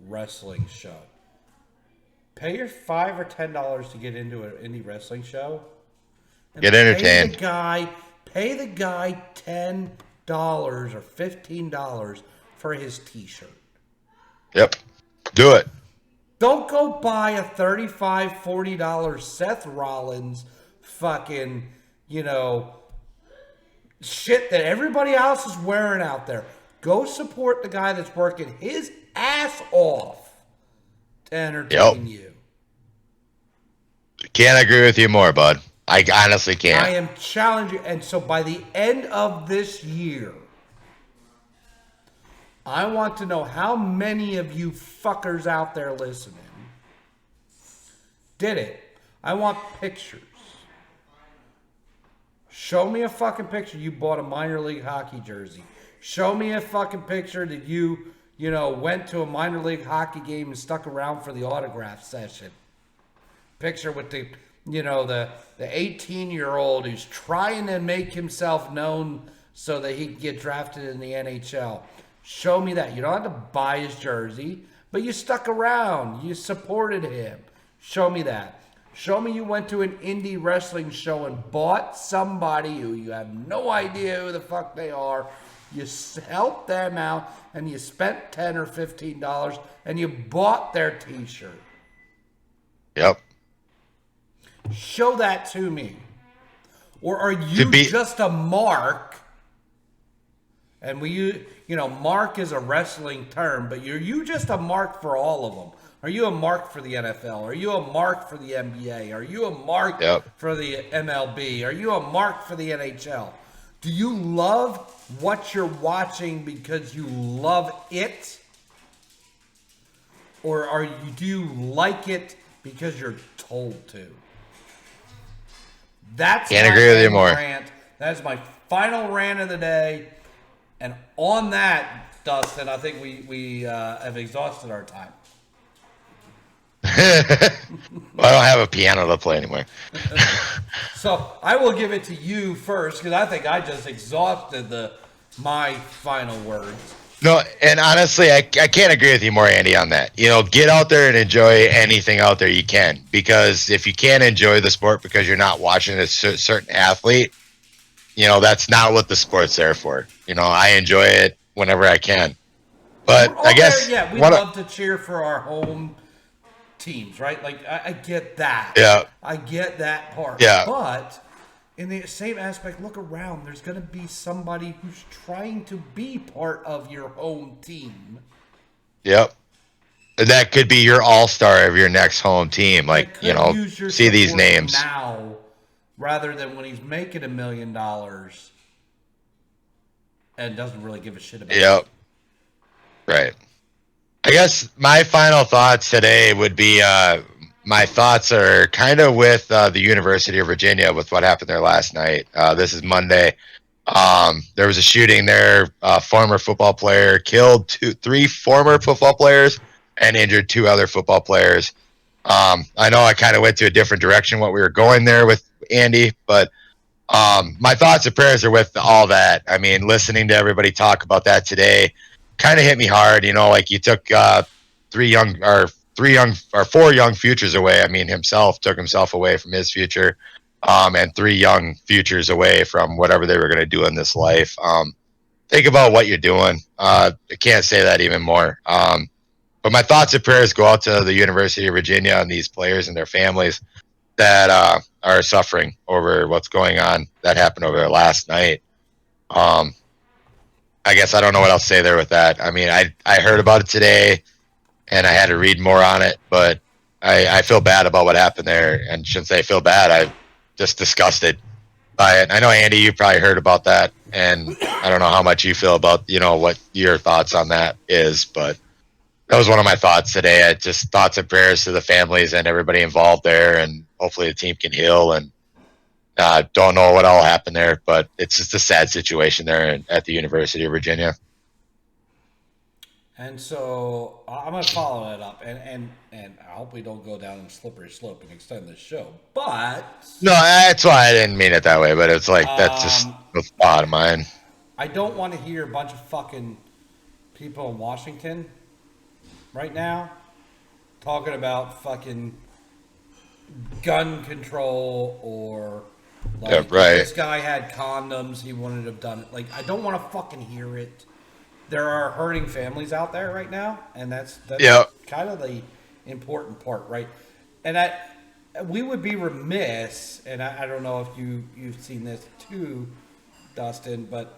wrestling show. Pay your $5 or $10 to get into an indie wrestling show. And Get entertained. Pay the guy $10 or $15 for his T-shirt. Yep. Do it. Don't go buy a $35, $40 Seth Rollins fucking, shit that everybody else is wearing out there. Go support the guy that's working his ass off to entertain you. Can't agree with you more, bud. I honestly can't. I am challenging. And so by the end of this year, I want to know how many of you fuckers out there listening did it. I want pictures. Show me a fucking picture you bought a minor league hockey jersey. Show me a fucking picture that you went to a minor league hockey game and stuck around for the autograph session. Picture with the 18-year-old who's trying to make himself known so that he can get drafted in the NHL. Show me that. You don't have to buy his jersey, but you stuck around. You supported him. Show me that. Show me you went to an indie wrestling show and bought somebody who you have no idea who the fuck they are. You helped them out and you spent $10 or $15 and you bought their T-shirt. Yep. Show that to me. Or are you just a mark? And mark is a wrestling term, but are you just a mark for all of them? Are you a mark for the NFL? Are you a mark for the NBA? Are you a mark for the MLB? Are you a mark for the NHL? Do you love what you're watching because you love it? Or do you like it because you're told to? Can't agree with you more. Rant. That's my final rant of the day. And on that, Dustin, I think we have exhausted our time. Well, I don't have a piano to play anymore. So I will give it to you first because I think I just exhausted my final words. No, and honestly, I can't agree with you more, Andy, on that. Get out there and enjoy anything out there you can. Because if you can't enjoy the sport because you're not watching a certain athlete, that's not what the sport's there for. I enjoy it whenever I can. But I guess... we love to cheer for our home teams, right? Like, I get that. Yeah. I get that part. Yeah. But in the same aspect, look around. There's going to be somebody who's trying to be part of your home team. Yep. That could be your all-star of your next home team. Like, see these names. Now, rather than when he's making $1 million and doesn't really give a shit about it. Yep. Right. I guess my final thoughts today would be my thoughts are kind of with the University of Virginia with what happened there last night. This is Monday. There was a shooting there. A former football player killed three former football players and injured two other football players. I know I kind of went to a different direction what we were going there with Andy, but my thoughts and prayers are with all that. I mean, listening to everybody talk about that today kind of hit me hard. Like you took four young futures away. I mean, himself took himself away from his future, and three young futures away from whatever they were going to do in this life. Think about what you're doing. I can't say that even more. But my thoughts and prayers go out to the University of Virginia and these players and their families that are suffering over what's going on that happened over there last night. I guess I don't know what else to say there with that. I mean, I heard about it today, and I had to read more on it, but I feel bad about what happened there, and shouldn't say I feel bad. I'm just disgusted by it. I know, Andy, you probably heard about that, and I don't know how much you feel about, what your thoughts on that is, but that was one of my thoughts today. I just thoughts and prayers to the families and everybody involved there, and hopefully the team can heal. And don't know what all happened there, but it's just a sad situation there at the University of Virginia. And so I'm going to follow that up, and I hope we don't go down a slippery slope and extend this show. But no, that's why I didn't mean it that way. But it's like that's just a thought of mine. I don't want to hear a bunch of fucking people in Washington right now talking about fucking gun control or like this guy had condoms, he wouldn't have done it. Like, I don't want to fucking hear it. There are hurting families out there right now, and that's kind of the important part, right? And we would be remiss, and I don't know if you've seen this too, Dustin, but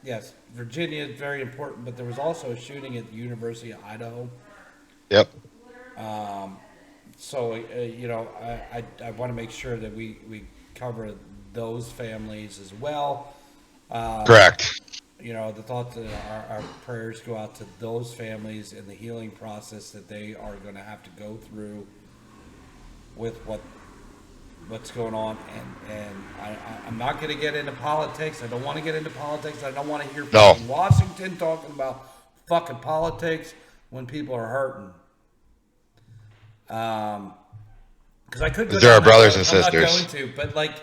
yes, Virginia is very important, but there was also a shooting at the University of Idaho. Yep. So, I want to make sure that we cover those families as well. Correct. The thought that our prayers go out to those families and the healing process that they are going to have to go through with what's going on. And I'm not going to get into politics. I don't want to get into politics. I don't want to hear fucking Washington talking about fucking politics when people are hurting. Because I could go there are brothers and I'm sisters. not going to, but like,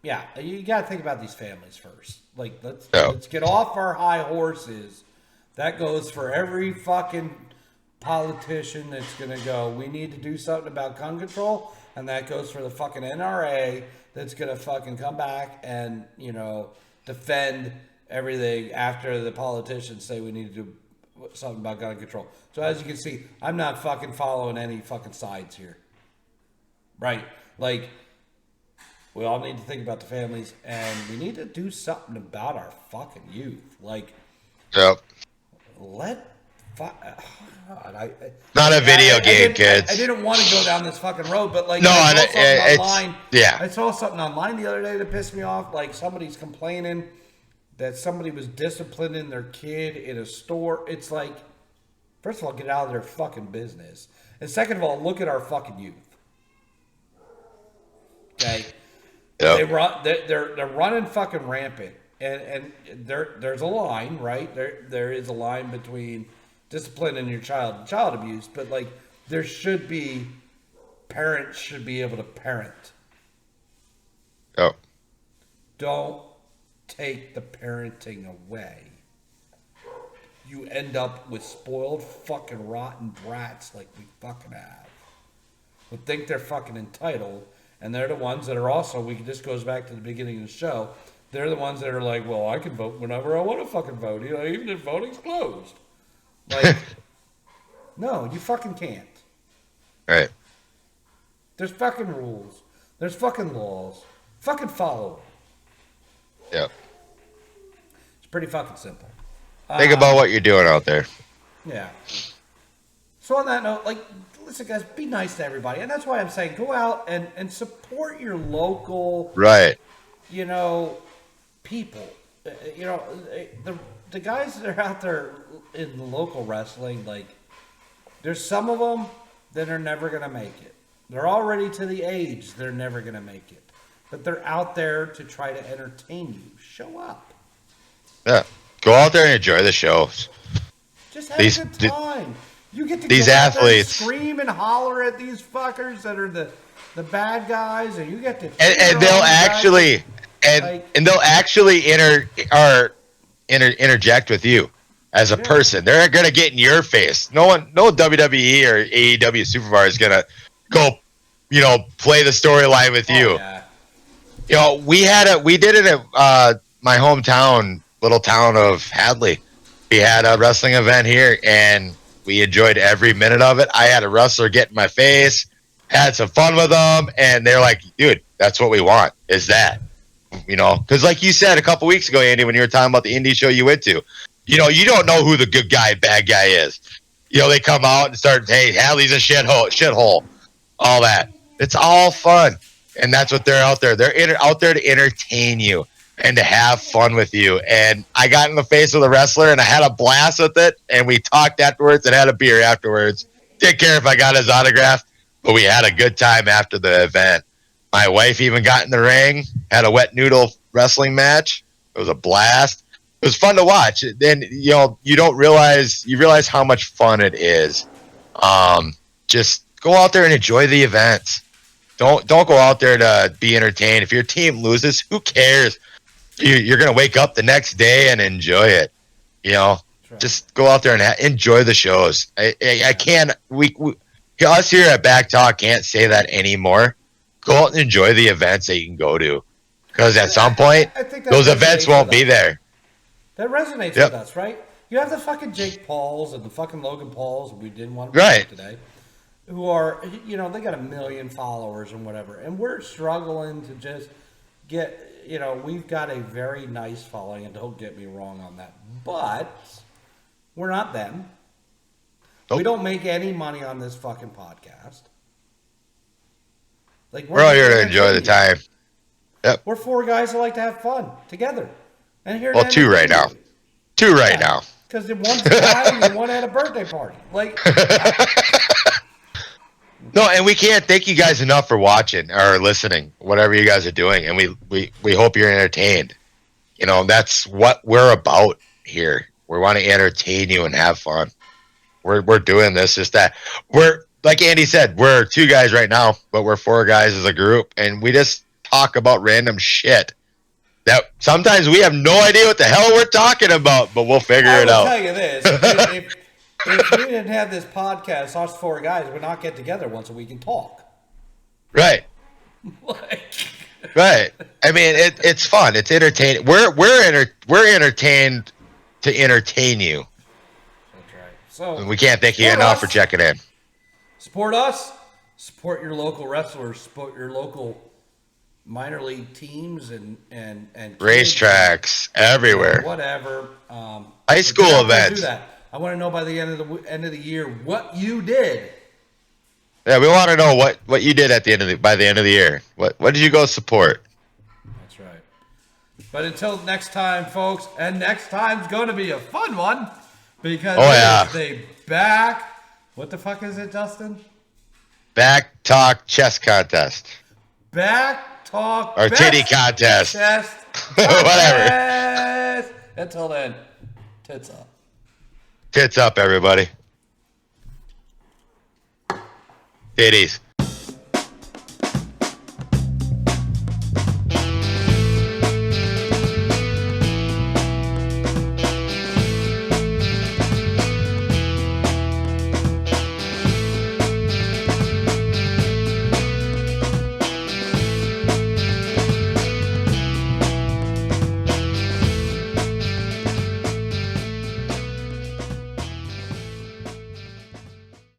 yeah, you got to think about these families first. Like, let's get off our high horses. That goes for every fucking politician that's going to go, we need to do something about gun control. And that goes for the fucking NRA that's going to fucking come back and, defend everything after the politicians say we need to do something about gun control. So as you can see, I'm not fucking following any fucking sides here. Right? Like, we all need to think about the families, and we need to do something about our fucking youth. Like, not a video game, kids. I didn't want to go down this fucking road, but like, I saw something online the other day that pissed me off. Like, somebody's complaining that somebody was disciplining their kid in a store. It's like, first of all, get out of their fucking business, and second of all, look at our fucking youth. Okay. Yep. They're running fucking rampant, and there's a line, right? There is a line between discipline and your child and child abuse, but like parents should be able to parent. Oh. Don't take the parenting away. You end up with spoiled fucking rotten brats like we fucking have, who think they're fucking entitled. And they're the ones that are also, this goes back to the beginning of the show, they're the ones that are like, well, I can vote whenever I want to fucking vote, even if voting's closed. Like, no, you fucking can't. Right. There's fucking rules. There's fucking laws. Fucking follow them. Yep. It's pretty fucking simple. Think about what you're doing out there. Yeah. So on that note, like, listen, guys, be nice to everybody. And that's why I'm saying go out and support your local, people. The guys that are out there in the local wrestling, like, there's some of them that are never going to make it. They're already to the age they're never going to make it. But they're out there to try to entertain you. Show up. Yeah. Go out there and enjoy the shows. Just have a good time. You get to these go athletes out there and scream and holler at these fuckers that are the bad guys, and you get to and they'll actually interject with you as a person. They're gonna get in your face. No WWE or AEW superstar is gonna go, play the storyline with you. Yeah. We did it at my hometown, little town of Hadley. We had a wrestling event here, and we enjoyed every minute of it. I had a wrestler get in my face, had some fun with them, and they're like, dude, that's what we want, is that. Because like you said a couple weeks ago, Andy, when you were talking about the indie show you went to, you don't know who the good guy, bad guy is. They come out and start, hey, Hallie's a shithole, all that. It's all fun. And that's what they're out there. They're out there to entertain you. and to have fun with you. And I got in the face with a wrestler, and I had a blast with it. And we talked afterwards and had a beer afterwards. Didn't care if I got his autograph, but we had a good time after the event. My wife even got in the ring, had a wet noodle wrestling match. It was a blast. It was fun to watch. Then you don't realize how much fun it is. Just go out there and enjoy the events. Don't go out there to be entertained. If your team loses, who cares? You're gonna wake up the next day and enjoy it. Right. Just go out there and enjoy the shows. I can't. We us here at Back Talk can't say that anymore. Go out and enjoy the events that you can go to, because at some point I think that those events won't be us. there. That resonates with us, right? You have the fucking Jake Pauls and the fucking Logan Pauls we didn't want to Right. today, who are they got 1 million followers and whatever, and we're struggling to just get. We've got a very nice following, and don't get me wrong on that, but we're not them. Nope. We don't make any money on this fucking podcast. Like We're all here to enjoy the time. Yep. We're 4 guys that like to have fun together, and here. Well, 2 right now. 2 right now. Because one's dying and one had a birthday party. Like. No, and we can't thank you guys enough for watching or listening, whatever you guys are doing, and we hope you're entertained. That's what we're about here. We want to entertain you and have fun. We're doing this just that we're like Andy said, we're 2 guys right now, but we're 4 guys as a group, and we just talk about random shit that sometimes we have no idea what the hell we're talking about, but we'll figure it out. I'll tell you this. If we didn't have this podcast, us 4 guys would not get together once a week and talk. Right. Right. I mean, it's fun. It's entertaining. We're entertained to entertain you. That's right. So we can't thank you enough for checking in. Support us. Support your local wrestlers. Support your local minor league teams and racetracks everywhere. Whatever. High school events. Do that. I want to know by the end of the year what you did. Yeah, we want to know what you did by the end of the year. What did you go support? That's right. But until next time, folks, and next time's going to be a fun one because they back. What the fuck is it, Justin? Back Talk Chess Contest. Back Talk or titty contest. Whatever. Until then, tits up. Tits up, everybody. Titties.